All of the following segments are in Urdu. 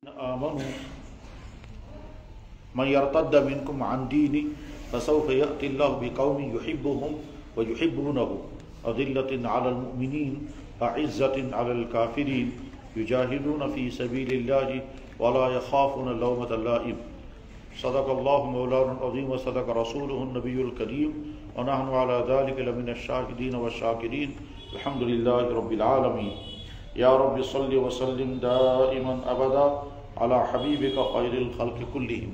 آمنوا من يرتد منكم عن دينه فسوف يأتي الله بقوم يحبهم ويحبونه أذلة على المؤمنين أعزة على الكافرين يجاهدون في سبيل الله ولا يخافون لومة لائم. صدق الله مولانا العظيم وصدق رسوله النبي الكريم ونحن على ذلك لمن الشاهدين والشاكرين الحمد لله رب العالمين. يا رب صل وسلم دائما أبدا على حبیبک خیر الخلق کلہم.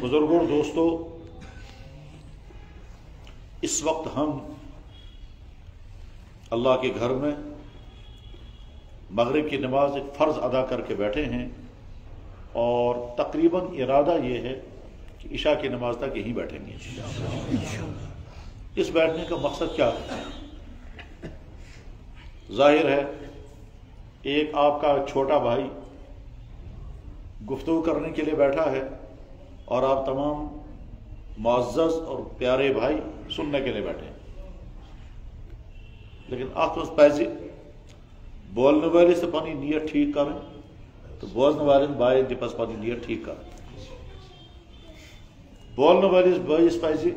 بزرگوں دوستو، اس وقت ہم اللہ کے گھر میں مغرب کی نماز ایک فرض ادا کر کے بیٹھے ہیں اور تقریباً ارادہ یہ ہے کہ عشاء کی نماز تک یہیں بیٹھیں گے. اس بیٹھنے کا مقصد کیا ہے؟ ظاہر ہے ایک آپ کا چھوٹا بھائی گفتگو کرنے کے لیے بیٹھا ہے اور آپ تمام معزز اور پیارے بھائی سننے کے لیے بیٹھے ہیں. لیکن آپ اس پیسے بولنے والے سے پانی نیت ٹھیک کریں تو بولنے والے بھائی کے پاس پانی نیت ٹھیک کریں. بولنے والے بھائی اس پیسے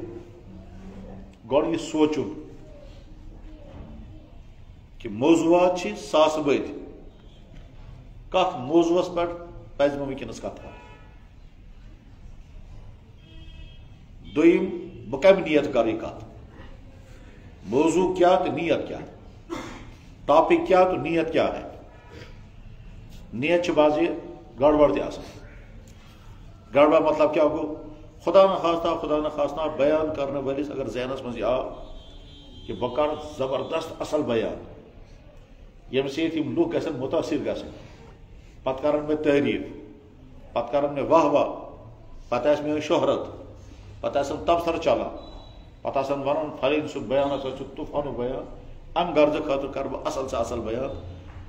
گوڑ یہ سوچو کہ موضوعات چھ ساس بد کت موضوعس پہ پز میں ونکس کت کر. دویم بہ کم نیت کر یہ کت، موضوع کیا تو نیت کیا، ٹاپک کیا تو نیت کیا ہے. نیت بازی گڑبڑ تہ آسان. گڑبڑ مطلب کیا گو؟ خدا نخواستہ بیان کرنے والس اگر ذہنس مز آو کہ بہ کر زبردست اصل بیان یم سیت یم لوگ گژھن متاثر گژھن، پتہ کرن میں تعریف، پتہ کرن میں واہ واہ، پتہ آس میں شہرت، پتہ آسن تبصرٕ چلان، پتہ آسن ونن فلٲنۍ سُنٛد بیان ہسا چھُ طوفانُک بیان، امہِ غرضہٕ خٲطرٕ کرٕ بہٕ اصل سے اصل بیان.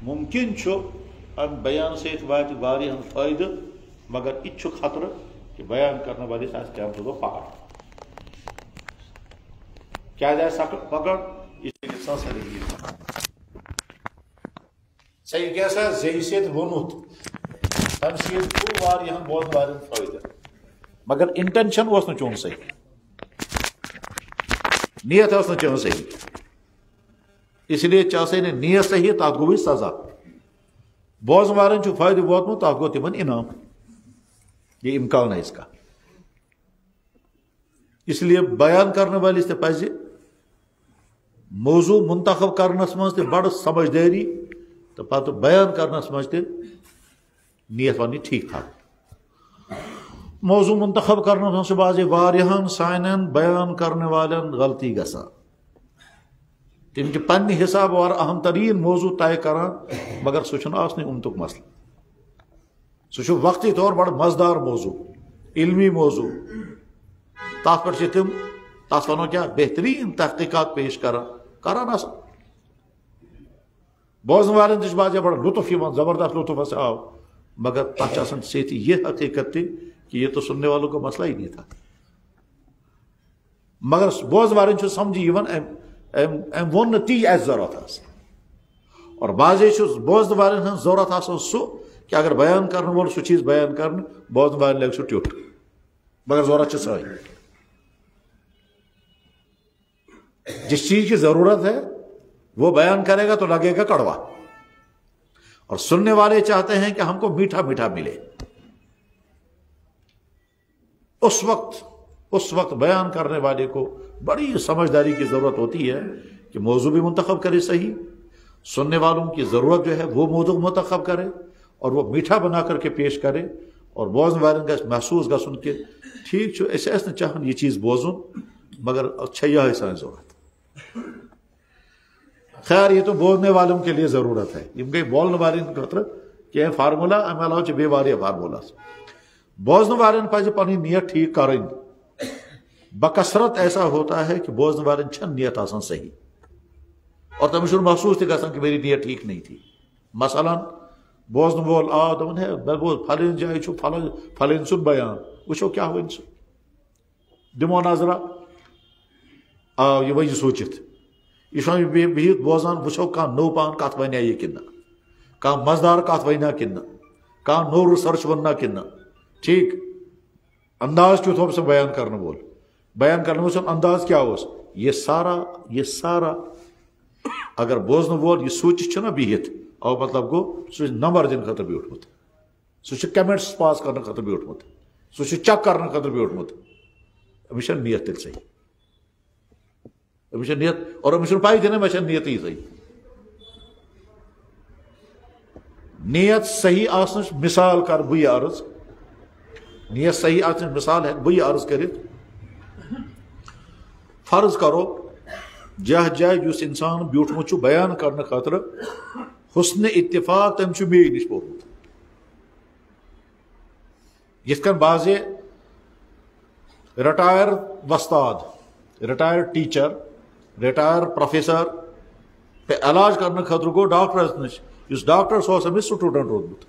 ممکن چھُ امہِ بیان سۭتۍ واتہِ واریاہن فٲیدٕ، مگر یہِ تہِ چھُ خطرٕ کہ بیان کرنے والس آسہِ قیامتس دۄہ پکڑ. کیٛازِ آسہِ پکڑ؟ یہِ چھُ انسان صحیح صحیح کیا سا زی سیت ونت تم سیت گو واریاہن بوزن والن فائدہ، مگر انٹینشن اوس نہٕ چون صحیح، نیت اوس نہٕ چون صحیح. اس لیے چاسے نے نیت صحیح تات گوٚوٕے سزا. بوزن والن چھُ فائدہ ووتمُت تات گوٚو تمن انعام. یہ امکان ہے اس کا. اس لیے بیان کرنے والس تہ پزِ موضوع منتخب کرنس مز تہ بڑ سمجھداری تو پتہ بیان کرنس مز تہ نیت وننی ٹھیک ٹھاک. موضوع منتخب کرنس مز بازی واریاہن سانین بیان کرنے والن غلطی گژھان. تم چھ پنہ حساب اور اہم ترین موضوع طے کران، مگر سہ چھُنہٕ آسنٕے امتُک مسئلہ. سہ چھُ وقتی طور بڑ مزدار موضوع، علمی موضوع. تات پہ تم تس ونو کیا بہترین تحقیقات پیش کران آسان. بوزن والن تہ بازی بڑا لطف یوان، زبردست لطف ہسا آو، مگر تک آسان سیتی یہ حقیقت تہ کہ یہ تو سننے والوں کا مسئلہ ہی نہیں تھا. مگر بوزن والن چھ سمجھی یوان ام ون تی اس ضرورت آس. اور بعضے بوزن والن ہن ضرورت آسان سہ کہ اگر بیان کرنے وول سہ چیز بیان کرنے بوزن والن لگ سہ ٹیوٹ، مگر ضرورت چھ سٲنۍ. جس چیز کی ضرورت ہے وہ بیان کرے گا تو لگے گا کڑوا، اور سننے والے چاہتے ہیں کہ ہم کو میٹھا میٹھا ملے. اس وقت بیان کرنے والے کو بڑی سمجھداری کی ضرورت ہوتی ہے کہ موضوع بھی منتخب کرے صحیح، سننے والوں کی ضرورت جو ہے وہ موضوع منتخب کرے اور وہ میٹھا بنا کر کے پیش کرے. اور بوزن والن گھس محسوس گژھُن کہ ٹھیک چھُ أسۍ ٲسۍ نہٕ چاہان یہ چیز بوزُن، مگر چھِ یہے سٲنۍ ضرورت. خیر یہ تو بولنے والوں کے لیے ضرورت ہے، یم گئی بولنے والن خاطر کہ فارمولا امہ علاوہ چھ بیٚیہِ واریاہ فارمولاز. بوزن والن پزِ پنٕنۍ نیت ٹھیک کرٕنۍ. بکثرت ایسا ہوتا ہے کہ بوزن والن چھنہٕ نیت آسان صحیح، اور تمس چھُنہٕ محسوس تہِ گژھان کہ میری نیت ٹھیک نہیں تھی. مثلاً بوزن وول آو دپن ہے مے بوز پھلٲنۍ جایہِ چھُ پھلٲنۍ سُنٛد بیان، وٕچھو کیٛاہ وۄنۍ سُہ، دِمو نظرہ. آو یہ وجہ سوٗنٛچِتھ، یہ بہت بوزان وچھو کھانا نو پان کت ونیا یہ کن. کانٛہہ مزٕدار کتھ ونیا کِنہٕ نہ کانٛہہ نوٚو رِسرچ وننا کِنہٕ نہ ٹھیک انداز کیُتھ اوس بیان کرنے وول بیان کرنے وول انداز کیا اوس یہ سارا اگر بوزن وول یہ سوچ چھنا بہت او مطلب گو سہ نمبر دن خاطر بیوٹمت سہ کمنٹس پاس کرنے خاطر بیوٹمت سہ چیک کرنے خاطر بیوٹمت امس نیت تیل صحیح امس نیت اور امس پائی دن مے نیت صحیح نیت صحیح آسنچ مثال کر بہ یہ عرض نیت صحیح آسنچ مثال ہے بہ یہ عرض کرت فرض کرو جہ جائے اس انسان بیوٹمت بیان کرنے خاطر حسن اتفاق تم مے نش پورمت یت کن بعض رٹائر وستاد رٹائر ٹیچر رٹائر پروفیسر پہ علاج کرنے خاطر گو ڈاکٹرس نش اس ڈاکٹر سہ امس سٹوڈنٹ روزمت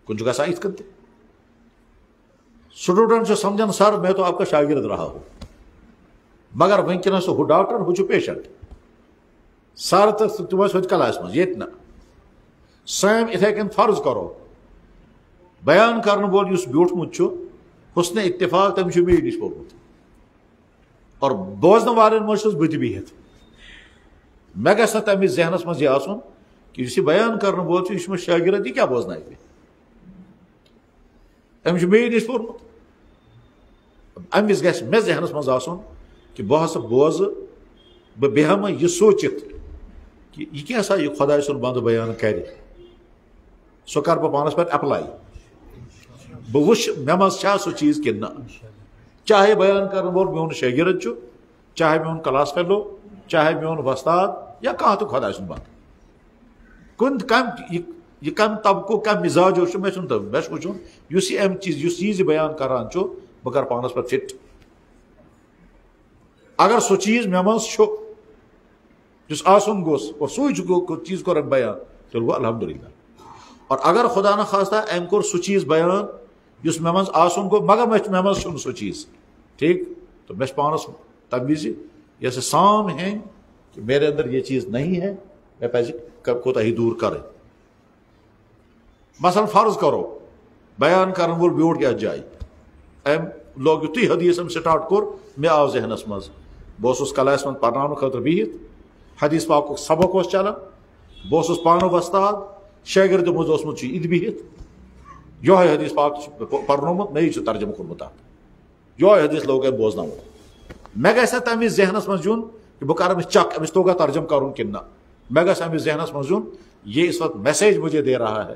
کن گھان ات کن تہ سٹوڈنٹ سمجھان سر میں تو آپ کا شاگرد رہا ہوں مگر ونکس ہو ڈاکٹر ہو پیشنٹ سر تو تم ہوت کلاس مز یہ نا سیم اتھے کن فرض کرو بیان کرنے وول اس بیوٹمت حسن اتفاق تم مے نش پورمت اور بوزن والن مز بت بہت مے گھس نا تمس ذہنس مز یہ آسن کہ اس بیان کرنے وول یہ شاگرد یہ کیا بوزن امس مے نش پورمت امس گھس مے ذہنس مز آسن کہ بہ ہسا بوز بہ بیہمہ یہ سوچت کہ یہ کیسا یہ خدا سن بند بیان کر سو کر بہ پانس پہ اپلائی بہ وچ مے مز سہ چیز کن نہ چاہے بیان کرنے وول میون شاگرد چاہے میون کلاس فیلو چاہے میون وستاد یا کانٛہہ تہ خدا سن بند یہ کم طبقہ کم مزاج مے وچن اس چیز بیان کران بہ کر پانس پہ فٹ اگر سو چیز مے مز آسن گوس اور سوئی چیز کور بیان تیل گو الحمدللہ اور اگر خدا نخواستہ ام کور سو چیز بیان اس مے مز آسن گو مگر مے مز سو چیز ٹھیک تو مے پانس تمہ وز یہ سام ہے کہ میرے اندر یہ چیز نہیں ہے مے پزِ کوتاہی دور کریں مثلا فرض کرو بیان کرن وول بیوٹ یتھ جائے ام لوگ یتھے حدیث سٹارٹ کور مے آو ذہنس مز بہس کلاس من پرناؤ خاطر بہت حدیث پاک سبق اس چلان بہس پانہ وستاد شاگرد مز اوسمت ات بہت یہ حدیث پاک پرنومت مے ترجمہ کورمت ات یہ حدیث لوگ ام بوزن مے گھس تمس ذہنس مز یون کہ بہ کر امس چک امس توگا ترجم کرن کن نہ مے گھس امس ذہنس مز یون یہ اس وقت میسیج مجھے دے رہا ہے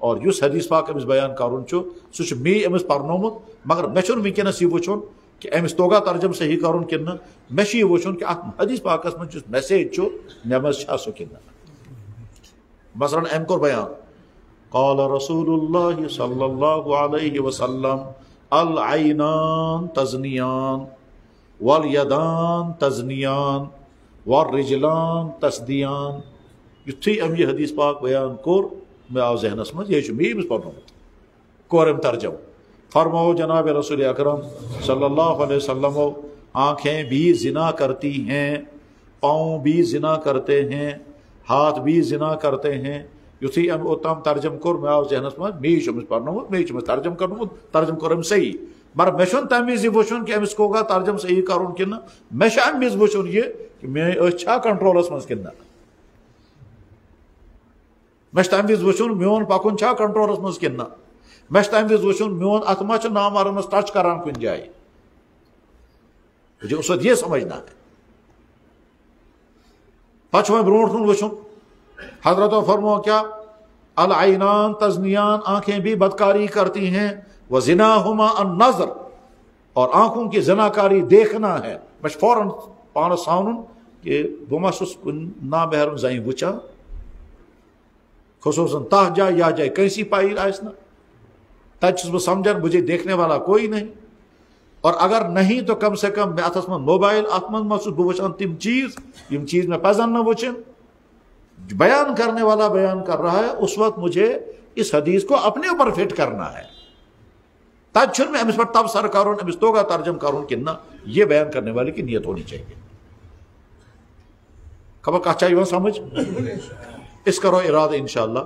اور اس حدیث پاک امس بیان کرن سہ مے امس پرنومت مگر مے چھن ونکس یہ وچھن کہ امس توگا ترجم صحیح کرن کن نہ مے یہ وچھن کہ ات حدیث پاکس من میسیج مے مز سہ کن مثلا ام کور بیان قال رسول اللہ صلی اللہ علیہ وسلم العینان تزنیان والیدان تزنیان والرجلان تسدیان یتھے ام یہ حدیث پاک بیان کور مے آو ذہنس مز یہ مے امس پرنومت کورم ترجم فرماؤ جناب رسول اکرم صلی اللہ علیہ وسلم آنکھیں بھی زنا کرتی ہیں پاؤں بھی زنا کرتے ہیں ہاتھ بھی زنا کرتے ہیں یتھی ام اوتام ترجم کور مے آو ذہنس مز مے امس پرنومت مے ترجم کرنومت ترجم کورم صحیح مگر مے چھن تمہ وز وچھن کہ امس کوگا ترجم صحیح کرن کن مے ام وز وچھن یہ کہ مے چھا کنٹرولس مز کن مے تمہ وز وچھن میون پکن چھا کنٹرولس مز کن مے تمہ وز وچھن میون ات ما نامعلومس ٹچ کران کن جائے مجھے اس وقت یہ سمجھنا ہے پتہ وہ برونٹ کن وچھن حضرت فرمو کیا العینان تزنیان آنکھیں بھی بدکاری کرتی ہیں وزناہما النظر اور آنکھوں کی زناکاری دیکھنا ہے میں فوراً پانس سانن کہ بہ ما چھس کن نامحرم زین وچھان خصوصاً تہ جائے یا جائے کنسی پائی آس نا تب چھس بہ سمجھان مجھے دیکھنے والا کوئی نہیں اور اگر نہیں تو کم سے کم اتس من موبائل ات من چھس بہ وچھان تم چیز میں پزن نہ وچھن بیان کرنے والا بیان کر رہا ہے اس وقت مجھے اس حدیث کو اپنے اوپر فٹ کرنا ہے تب چھن میں امس پر تبصر کرن امس توگا ترجم کرن کہ نہ یہ بیان کرنے والے کی نیت ہونی چاہیے خبر کت چاہیے سمجھ اس کرو ارادہ انشاءاللہ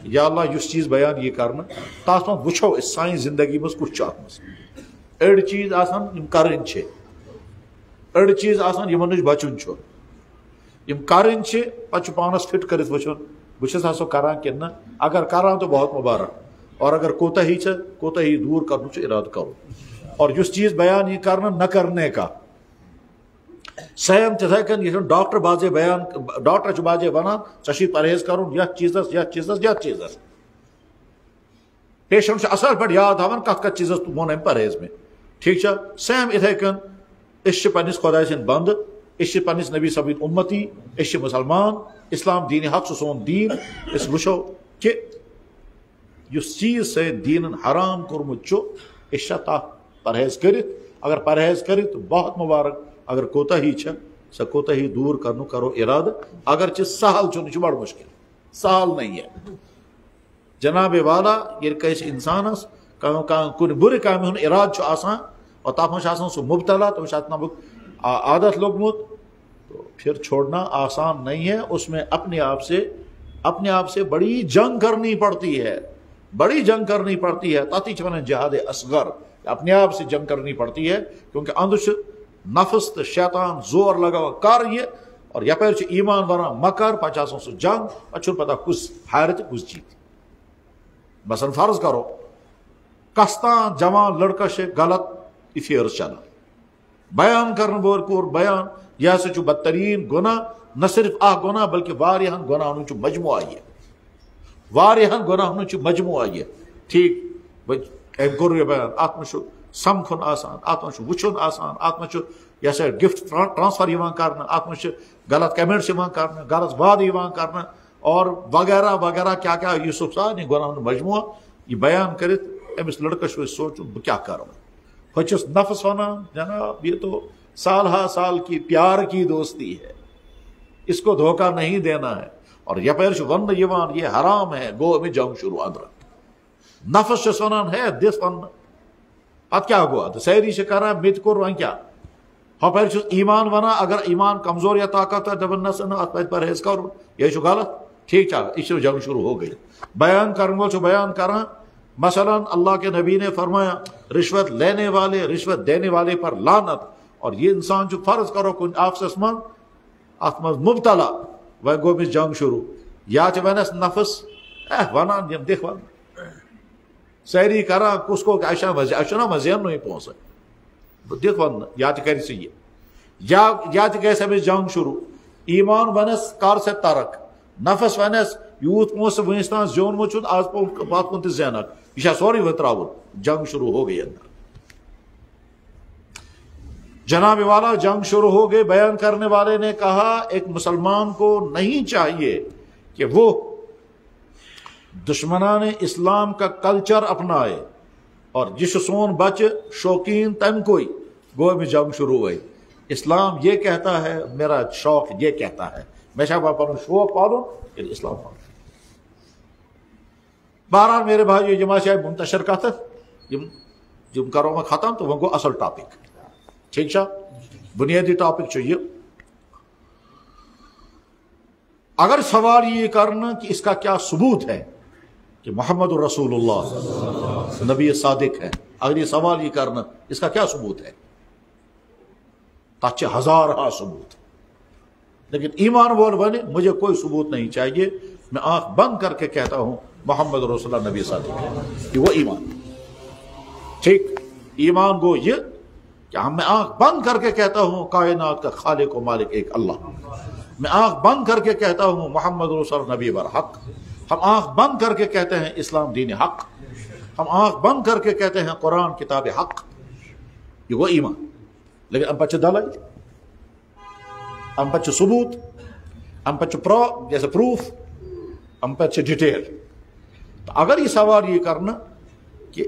یا اللہ یس چیز بیان یہ کرنا تاس من وچھو اس سائن زندگی مز کچھ چاہت مز اڑ چیز آسان یم کرن چھے اڑ چیز آسان یمن نش بچن چھو یم کرن چھے پچھ پانس فٹ کرت وچھن بچھس ہسو کران کہ نہ اگر کران تو بہت مبارک اور اگر کوتاہی چھے کوتاہی دور کرنو چھے ارادہ کرو اور یس چیز بیان یہ کرنا نہ کرنے کا سیم تتھے کن یہ ڈاکٹر بازے بیان ڈاکٹر بازے ونان ژے پرہیز کرن یتھ چیزس یتھ چیزس یتھ چیزس پیشنٹ اصل پہ یاد تھاون کت کت چیزس وون ام پرہیز میں ٹھیک چھا سیم اتھے کن اس پنس خدا سن بند اس پنس نبی سبین امتی اس مسلمان اسلام دین حق سون دین اس وچھو کہ اس چیز سے دین حرام کورمت اس پرہیز کرت اگر پرہیز کرت تو بہت مبارک اگر کوتاہی چھ سا کوتاہی دور کرنو کرو ارادہ اگرچہ سہل چھ بڑ مشکل سہل نہیں ہے جناب والا یہ کس انسانس کن بر کام ہن اراد آسان اور تب من آسان سہ مبتلا تمس عادت لوگمت تو پھر چھوڑنا آسان نہیں ہے اس میں اپنے آپ سے بڑی جنگ کرنی پڑتی ہے بڑی جنگ کرنی پڑتی ہے تاتی ونان جہاد اصغر اپنے آپ سے جنگ کرنی پڑتی ہے کیونکہ اندر نفس تو شیطان زور لگا کر یہ اور یپر ایمان ونان مکر پہ سہ جنگ پہ پتہ کس ہار تو کس جیت مثلا فرض کرو کستان جوان لڑکا سے غلط افیئرز چلان بیان کرن وول کور بیان یہ ہسا بدترین گناہ نہ صرف اخ گناہ بلکہ واریاہن گناہن ہن مجموعہ یہ واریاہن گناہن ہن مجموعہ یہ ٹھیک ام کور یہ بیان ات من سمکھن آسان ات من وچھن آسان ات من یہ سا گفٹ ٹرانسفر یوان کرنا ات من غلط کمنٹس یوان کرنا غلط وعدہ یوان کرنا اور وغیرہ وغیرہ کیا کیا یہ سب سارے گناہن مجموعہ یہ بیان کرت امس لڑکس سوچن بہ کیا کروں پچس نفس ونان جناب یہ تو سال ہا سال کی پیار کی دوستی ہے اس کو دھوکہ نہیں دینا ہے اور یپر ون یوان یہ حرام ہے گو میں جنگ شروع ادر نفس چس ونان ہے دس ون پت کیا گو اد سیری سے کران مت کور ون کیا ہپر ایمان ونان اگر ایمان کمزور یا طاقت ہے دپان نسا ات پہ پرہیز کرو یہ غلط ٹھیک چا اس جنگ شروع ہو گئی بیان کرن وول بیان کران مثلا اللہ کے نبی نے فرمایا رشوت لینے والے رشوت دینے والے پر لعنت اور یہ انسان جو فرض کرو کن آفسس من ات من مبتلا وہ گو مس جنگ شروع یا ونس نفس ونان یم دکھ ون سیری کران کس کو نا مزین نہیں پونسہ دکھ ون یا کر یہ یا گیس امس جنگ شروع ایمان ونس کر سے ترک نفس ونس یوت پونسہ ونس تان زیونمت آز پات کن زینک یہ سوری وہ تراون جنگ شروع ہو گئی اندر جناب والا جنگ شروع ہو گئی بیان کرنے والے نے کہا ایک مسلمان کو نہیں چاہیے کہ وہ دشمنان اسلام کا کلچر اپنائے اور جس سون بچ شوقین تم کوئی گو میں جنگ شروع ہوئی اسلام یہ کہتا ہے میرا شوق یہ کہتا ہے میں شاہ پن شوق پالوں اسلام پالوں بہرحال میرے بھائی جمع شاید منتشر کت جم کرو میں ختم تو وہ گو اصل ٹاپک ٹھیک چھا بنیادی ٹاپک چاہیے اگر سوال یہ کرنا کہ اس کا کیا ثبوت ہے کہ محمد الرسول اللہ نبی صادق ہے اگر یہ سوال یہ کرنا اس کا کیا ثبوت ہے تچ ہزار ہا ثبوت لیکن ایمان وول بنے مجھے کوئی ثبوت نہیں چاہیے میں آنکھ بند کر کے کہتا ہوں محمد رسول اللہ نبی صادق ہے کہ وہ ایمان ٹھیک ایمان گو یہ کہ ہم میں آنکھ بند کر کے کہتا ہوں کائنات کا خالق و مالک ایک اللہ میں آنکھ بند کر کے کہتا ہوں محمد رسول اللہ نبی برحق ہم آنکھ بند کر کے کہتے ہیں اسلام دین حق ہم آنکھ بند کر کے کہتے ہیں قرآن کتاب حق یہ وہ ایمان لیکن ہم پچھے دلائی ہم پچھے ثبوت ہم پچھے جیسے پروف ہم پچھے ڈیٹیل تو اگر یہ سوال یہ کرنا کہ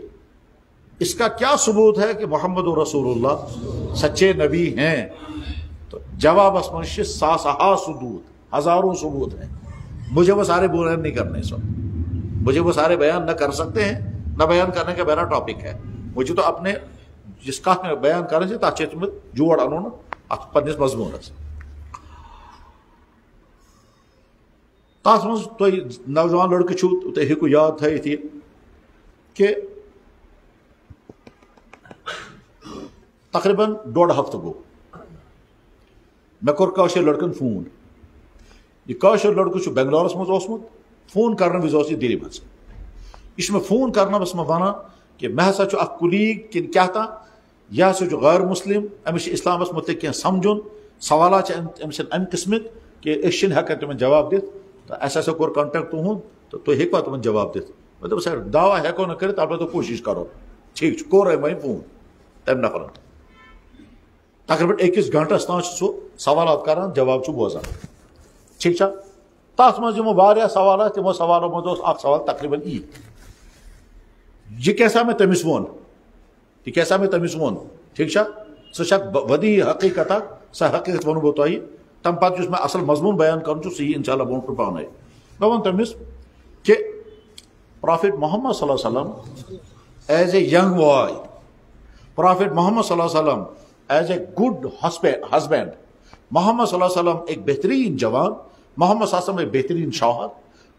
اس کا کیا ثبوت ہے کہ محمد رسول اللہ سچے نبی ہیں تو جواب اسمنش ساسہا ثبوت ہزاروں ثبوت ہیں مجھے وہ سارے بیان نہیں کرنے سب مجھے وہ سارے بیان نہ کر سکتے ہیں نہ بیان کرنے کا میرا ٹاپک ہے مجھے تو اپنے جس کا میں بیان کرنے سے تاچے تمہیں جوڑ انہوں نے پنس مضمون سے تس مز تھی نوجوان لڑکے چھو تھی ہیکو یاد تھیت یہ کہ تقریباً 1.5 ہفتہ گو مے کور کاشر لڑکن فون یہ کاشر لڑکہ بنگلورس مز اوسمت فون کرنے وز اس یہ دلی مز یہ میں فون کرنا بس میں ونان کہ مے ہسا اخ کلیگ کن کیا تا یہ ہسا غیر مسلم امس اسلامس متعلق کی سمجھن سوالات امس ام قسمک کہ اس ہیکان تمن جواب دت تو اس ہسا کور کنٹیکٹ تہد تو تھی ہیکوا تمن جواب دت مے دپ سر دعوی ہیکو نا کرت البتہ کوشش کرو ٹھیک کور وی فون تم نفرن تقریباً 1 گھنٹس تان سہ سوالات کران جواب بوزان ٹھیک تس مز واریاہ سوالات تمو سوالو مز اخ سوال تقریباً یہ کیسا میں تمس ون یہ کیسا میں تمس ون ٹھیک سہ ودی حقیقت سہ حقیقت ونو بہ تہ تم پتہ میں اصل مضمون بیان کرن سی انشاء اللہ برو پانے میں ون تمس کہ پرافٹ محمد صلی اللہ علیہ وسلم as a young boy prophet Muhammad صلی اللہ علیہ وسلم as a good husband Muhammad صلی اللہ علیہ وسلم ایک بہترین جوان محمد صلی اللہ علیہ وسلم ایک بہترین شوہر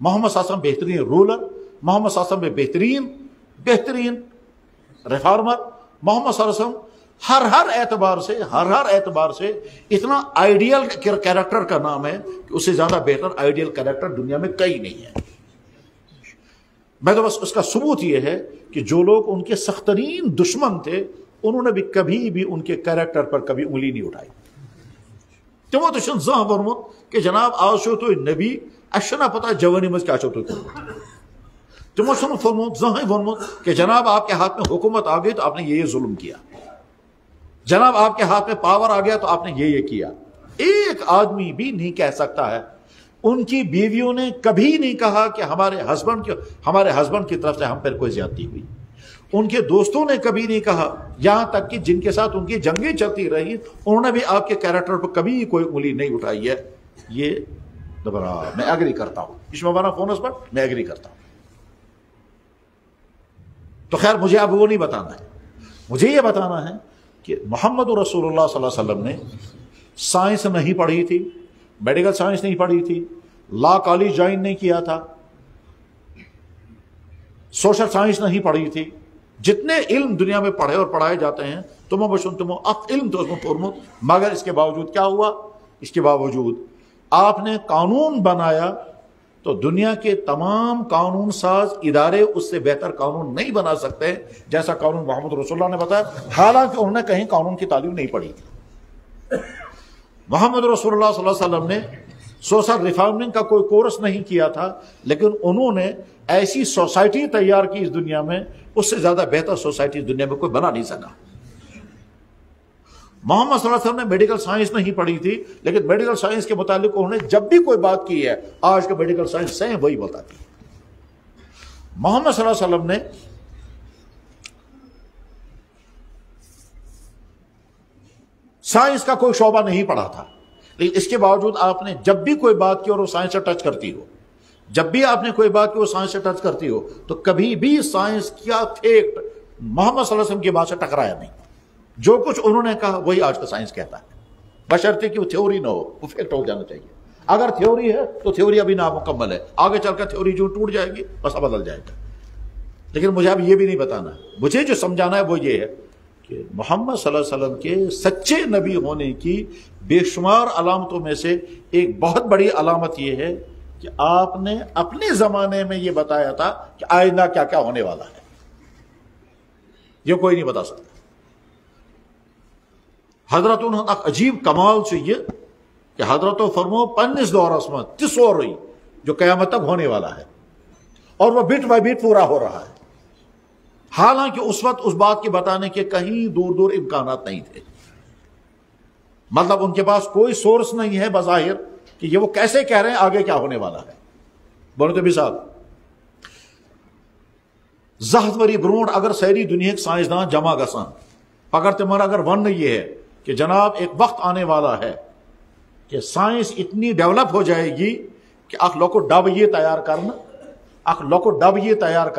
محمد صلی اللہ علیہ وسلم بہترین رولر محمد صلی اللہ علیہ وسلم بہترین ریفارمر محمد صلی اللہ علیہ وسلم ہر اعتبار سے اتنا آئیڈیل کیریکٹر کا نام ہے کہ اس سے زیادہ بہتر آئیڈیل کیریکٹر دنیا میں کئی نہیں ہے. میں تو بس اس کا ثبوت یہ ہے کہ جو لوگ ان کے سخت ترین دشمن تھے انہوں نے بھی کبھی بھی ان کے کیریکٹر پر کبھی انگلی نہیں اٹھائی. تمو تو زہ ورمت کہ جناب آج چھو تو نبی اچھا پتہ جوانی مز کیا چھو تو تمو فرمت زہ ورمت کہ جناب آپ کے ہاتھ میں حکومت آ گئی تو آپ نے یہ ظلم کیا, جناب آپ کے ہاتھ میں پاور آ گیا تو آپ نے یہ کیا. ایک آدمی بھی نہیں کہہ سکتا ہے. ان کی بیویوں نے کبھی نہیں کہا کہ ہمارے ہسبینڈ کی طرف سے ہم پر کوئی زیادتی ہوئی. ان کے دوستوں نے کبھی نہیں کہا, یہاں تک کہ جن کے ساتھ ان کی جنگیں چلتی رہی انہوں نے بھی آپ کے کیریکٹر پر کبھی کوئی انگلی نہیں اٹھائی ہے. یہ دوبارہ میں ایگری کرتا ہوں, اس میں بنا فونس پر میں ایگری کرتا ہوں. تو خیر مجھے اب وہ نہیں بتانا ہے, مجھے یہ بتانا ہے کہ محمد رسول اللہ صلی اللہ علیہ وسلم نے سائنس نہیں پڑھی تھی, میڈیکل سائنس نہیں پڑھی تھی, لا کالج جوائن نہیں کیا تھا, سوشل سائنس نہیں پڑھی تھی. جتنے علم دنیا میں پڑھے اور پڑھائے جاتے ہیں تمو بشن تمو اخ علم تو اس میں پورمت, مگر اس کے باوجود کیا ہوا, اس کے باوجود آپ نے قانون بنایا تو دنیا کے تمام قانون ساز ادارے اس سے بہتر قانون نہیں بنا سکتے جیسا قانون محمد رسول اللہ نے بتایا, حالانکہ انہوں نے کہیں قانون کی تعلیم نہیں پڑھی تھی. محمد رسول اللہ صلی اللہ علیہ وسلم نے سوشل ریفارمنگ کا کوئی کورس نہیں کیا تھا, لیکن انہوں نے ایسی سوسائٹی تیار کی اس دنیا میں, اس سے زیادہ بہتر سوسائٹی دنیا میں کوئی بنا نہیں سکا. محمد صلی اللہ علیہ وسلم نے میڈیکل سائنس نہیں پڑھی تھی, لیکن میڈیکل سائنس کے متعلق انہوں نے جب بھی کوئی بات کی ہے آج کا میڈیکل سائنس سے وہی بتاتی ہے. محمد صلی اللہ علیہ وسلم نے سائنس کا کوئی شعبہ نہیں پڑھا تھا, لیکن اس کے باوجود آپ نے جب بھی کوئی بات کی اور وہ سائنس سے ٹچ کرتی ہو, جب بھی آپ نے کوئی بات کی وہ سائنس سے ٹچ کرتی ہو, تو کبھی بھی سائنس کیا فیکٹ محمد صلی اللہ علیہ وسلم کی بات سے ٹکرایا نہیں. جو کچھ انہوں نے کہا وہی آج کا سائنس کہتا ہے, بشرطے کہ وہ تھیوری نہ ہو, وہ فیکٹ ہو جانا چاہیے. اگر تھیوری ہے تو تھیوری ابھی نامکمل ہے, آگے چل کر تھیوری جو ٹوٹ جائے گی بس بدل جائے گا. لیکن مجھے اب یہ بھی نہیں بتانا, مجھے جو سمجھانا ہے وہ یہ ہے کہ محمد صلی اللہ علیہ وسلم کے سچے نبی ہونے کی بے شمار علامتوں میں سے ایک بہت بڑی علامت یہ ہے کہ آپ نے اپنے زمانے میں یہ بتایا تھا کہ آئندہ کیا کیا ہونے والا ہے. یہ کوئی نہیں بتا سکتا. حضرت عجیب کمال سے یہ کہ حضرت فرمو پنس دورس میں تسو رہی جو قیامت تک ہونے والا ہے, اور وہ بٹ بائی بٹ پورا ہو رہا ہے. حالانکہ اس وقت اس بات کے بتانے کے کہیں دور دور امکانات نہیں تھے. مطلب ان کے پاس کوئی سورس نہیں ہے بظاہر کہ یہ وہ کیسے کہہ رہے ہیں آگے کیا ہونے والا ہے. بولو تو بھی صاحب زہت وری برونٹ اگر ساری دنیا کے سائنسدان جمع گسان اگر تمہارا اگر ون یہ ہے کہ جناب ایک وقت آنے والا ہے کہ سائنس اتنی ڈیولپ ہو جائے گی کہ اخ لوکو ڈب یہ تیار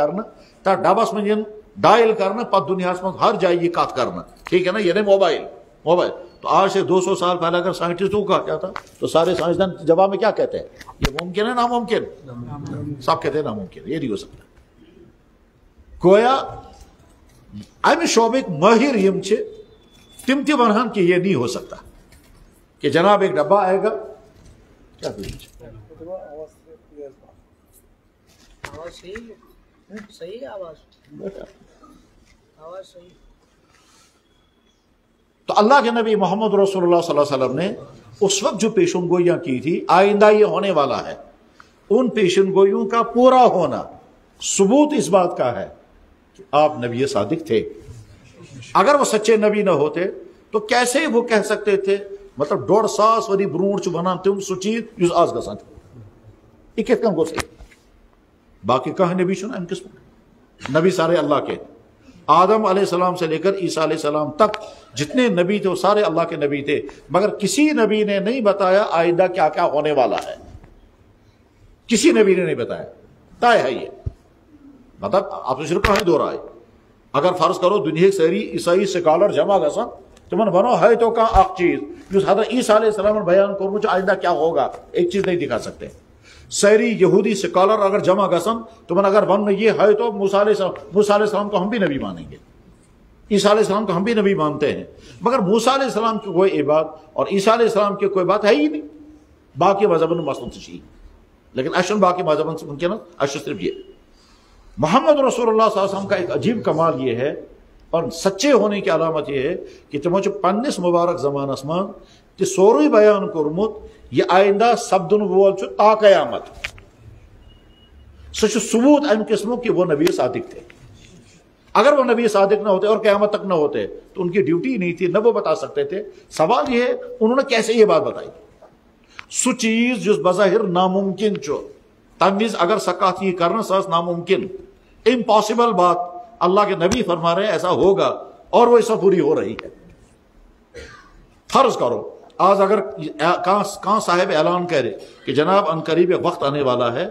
کرنا تا ڈبس میں ڈائل کرنا پت دنیا میں ہر جائے یہ کت کرنا, ٹھیک ہے نا, یہ نہیں موبائل موبائل. تو آج سے 200 سال پہلے اگر سائنٹسٹوں کو کہا جاتا تو سارے سائنسدان جواب میں کیا کہتے ہیں؟ یہ ممکن ہے ناممکن؟ سب کہتے ہیں ناممکن، یہ نہیں ہو سکتا. گویا امہ شعبک ماہر یم چھ تم تہ ونہن کہ یہ نہیں ہو سکتا، کہ جناب ایک ڈبہ آئے گا. کیا تو اللہ کے نبی محمد رسول اللہ صلی اللہ علیہ وسلم نے اس وقت جو پیشن گوئیاں کی تھی آئندہ یہ ہونے والا ہے، ان پیشن گوئیوں کا پورا ہونا ثبوت اس بات کا ہے کہ آپ نبی صادق تھے. اگر وہ سچے نبی نہ ہوتے تو کیسے وہ کہہ سکتے تھے مطلب 150 ؤری برونٹ بنان تم سہ چیز یس آز گژھان یہ کت کن گوس. باقی کہاں نبی چھن امہ قسم نبی سارے اللہ کے، آدم علیہ السلام سے لے کر عیسیٰ علیہ السلام تک جتنے نبی تھے وہ سارے اللہ کے نبی تھے، مگر کسی نبی نے نہیں بتایا آئندہ کیا کیا ہونے والا ہے. کسی نبی نے نہیں بتایا. طے ہے یہ، مطلب آپ تو صرف کہاں دو رہا ہے. اگر فرض کرو دنیا ساری عیسائی سکالر جمع گژھن تمن ونو ہے تو کہاں اخ چیز جس حضرت عیسیٰ علیہ السلام نے بیان کورمت آئندہ کیا ہوگا ایک چیز نہیں دکھا سکتے. ساری یہودی سکالر اگر جمع گژھن تمن اگر ون یہ ہے تو موسیٰ علیہ السلام کو ہم بھی نبی مانیں گے، عیسیٰ علیہ السلام کو ہم بھی نبی مانتے ہیں، مگر موسیٰ علیہ السلام کی کوئی بات اور عیسیٰ علیہ السلام کی کوئی بات ہے ہی نہیں. باقی مذہبن مثلاً سے لیکن اشن باقی مذہبن سے ممکن اشن صرف یہ. محمد رسول اللہ صلی اللہ علیہ وسلم کا ایک عجیب کمال یہ ہے اور سچے ہونے کی علامت یہ ہے کہ تمو پنس مبارک زمانس من کہ سوری بیان کورمت یہ آئندہ سپدن وول تا قیامت. سہ ثبوت امہ قسم کہ وہ نبی صادق تھے. اگر وہ نبی صادق نہ ہوتے اور قیامت تک نہ ہوتے تو ان کی ڈیوٹی نہیں تھی، نہ وہ بتا سکتے تھے. سوال یہ ہے انہوں نے کیسے یہ بات بتائی. سہ چیز جس بظاہر ناممکن تمیز اگر سکات یہ کرنا سا ناممکن امپاسبل بات اللہ کے نبی فرما رہے ہیں ایسا ہوگا اور وہ ایسا پوری ہو رہی ہے. فرض کرو آج اگر کہاں صاحب اعلان کرے کہ جناب ان قریب ایک وقت آنے والا ہے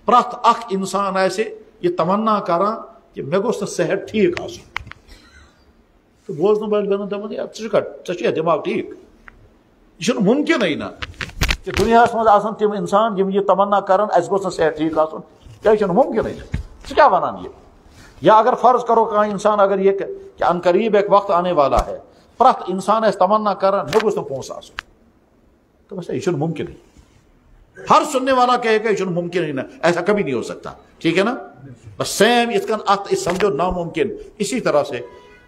پرت اخ انسان ایسے یہ تمنا کران کہ مے گوس صحت ٹھیک آسن تو بوزن وال ون دپان ژے دماغ ٹھیک یہ ممکن نا کہ دنیا مز آسن تم انسان یم یہ تمنا کران اس گوس صحت ٹھیک آسن کیا ممکن ژٕ کیا ونان یہ. یا اگر فرض کرو کہ انسان اگر یہ کہ ان قریب ایک وقت آنے والا ہے پرت انسان اس تمنا کران مے گوس پونس آسن تو بس یہ ممکن نہیں. ہر سننے والا کہے گا یہ ممکن ہی نا ایسا کبھی نہیں ہو سکتا. ٹھیک ہے نا. بس سیم اس کا ات سمجھو ناممکن. اسی طرح سے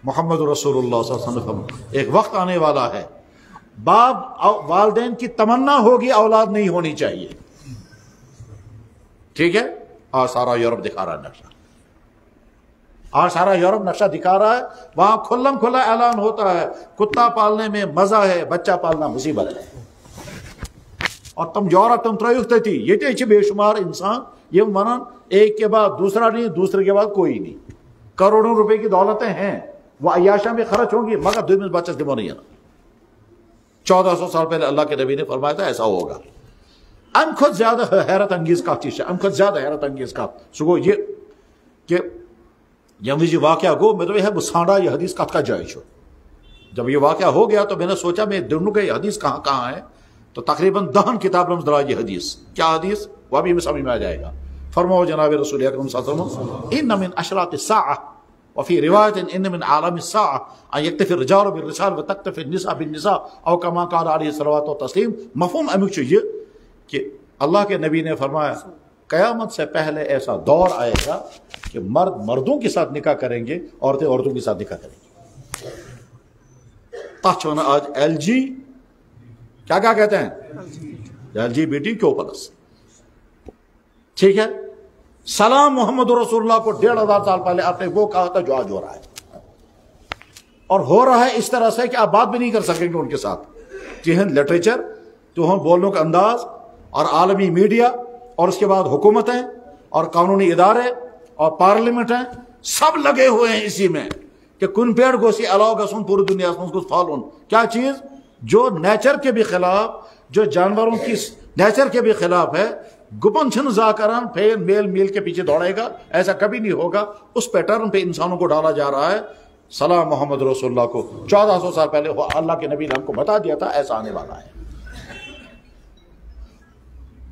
محمد رسول اللہ صلی اللہ علیہ وسلم ایک وقت آنے والا ہے باپ والدین کی تمنا ہوگی اولاد نہیں ہونی چاہیے. ٹھیک ہے. آج سارا یورپ دکھا رہا ہے نقشہ، آج سارا یورپ نقشہ دکھا رہا ہے. وہاں کھلم کھلا اعلان ہوتا ہے کتا پالنے میں مزہ ہے بچہ پالنا مصیبت ہے. اور تم یورپ تم ترائیوک تھی یہ بے شمار انسان یہ ونان ایک کے بعد دوسرا نہیں دوسرے کے بعد کوئی نہیں. کروڑوں روپے کی دولتیں ہیں وہ عیاشہ میں خرچ ہوں گی مگر دو بچہ دمو نہیں ہے نا. 1400 سال پہلے اللہ کے نبی نے فرمایا تھا ایسا ہوگا. ام خود زیادہ حیرت انگیز کات چیز ہے، ام خود زیادہ حیرت انگیز کات سو گو یہ کہ جب یہ واقعہ گو میں تو یہ بسانڈا یہ حدیث کات کا جائے چھو. جب یہ واقعہ ہو گیا تو میں نے سوچا میں دونوں کا یہ حدیث کہاں کہاں ہے تو تقریباً 10 کتاب رمز درا یہ حدیث. کیا حدیث وہ بھی سمجھ میں آ جائے گا. فرماؤ جناب رسول اکرم صلی اللہ علیہ وسلم ان من اشراط الساعة وفي رواية ان من اعلام الساعة ان يكتفي الرجال بالرجال وتكتفي النساء بالنساء او كما قال عليه الصلوات والتسلیم. مفہوم امیک یہ کہ اللہ کے نبی نے فرمایا قیامت سے پہلے ایسا دور آئے گا کہ مرد مردوں کے ساتھ نکاح کریں گے عورتیں عورتوں کے ساتھ نکاح کریں گے. تاچونا آج ایل جی کیا کہتے ہیں LGBTQ+. ٹھیک ہے. سلام محمد رسول اللہ کو 1500 سال پہلے آپ نے وہ کہا تھا جو آج ہو رہا ہے اور ہو رہا ہے اس طرح سے کہ آپ بات بھی نہیں کر سکیں گے ان کے ساتھ. جہن لٹریچر تو ہم بولنے کا انداز اور عالمی میڈیا اور اس کے بعد حکومتیں اور قانونی ادارے اور پارلیمنٹ ہیں سب لگے ہوئے ہیں اسی میں کہ کن پیڑ کو سی الاؤ گسن پوری دنیا کو فالون کیا چیز جو نیچر کے بھی خلاف جو جانوروں کی نیچر کے بھی خلاف ہے. گپن چھن زا کران پھر میل میل کے پیچھے دوڑے گا ایسا کبھی نہیں ہوگا. اس پیٹرن پہ انسانوں کو ڈالا جا رہا ہے سلام محمد رسول اللہ کو 1400 سال پہلے اللہ کے نبی نے ہم کو بتا دیا تھا ایسا آنے والا ہے.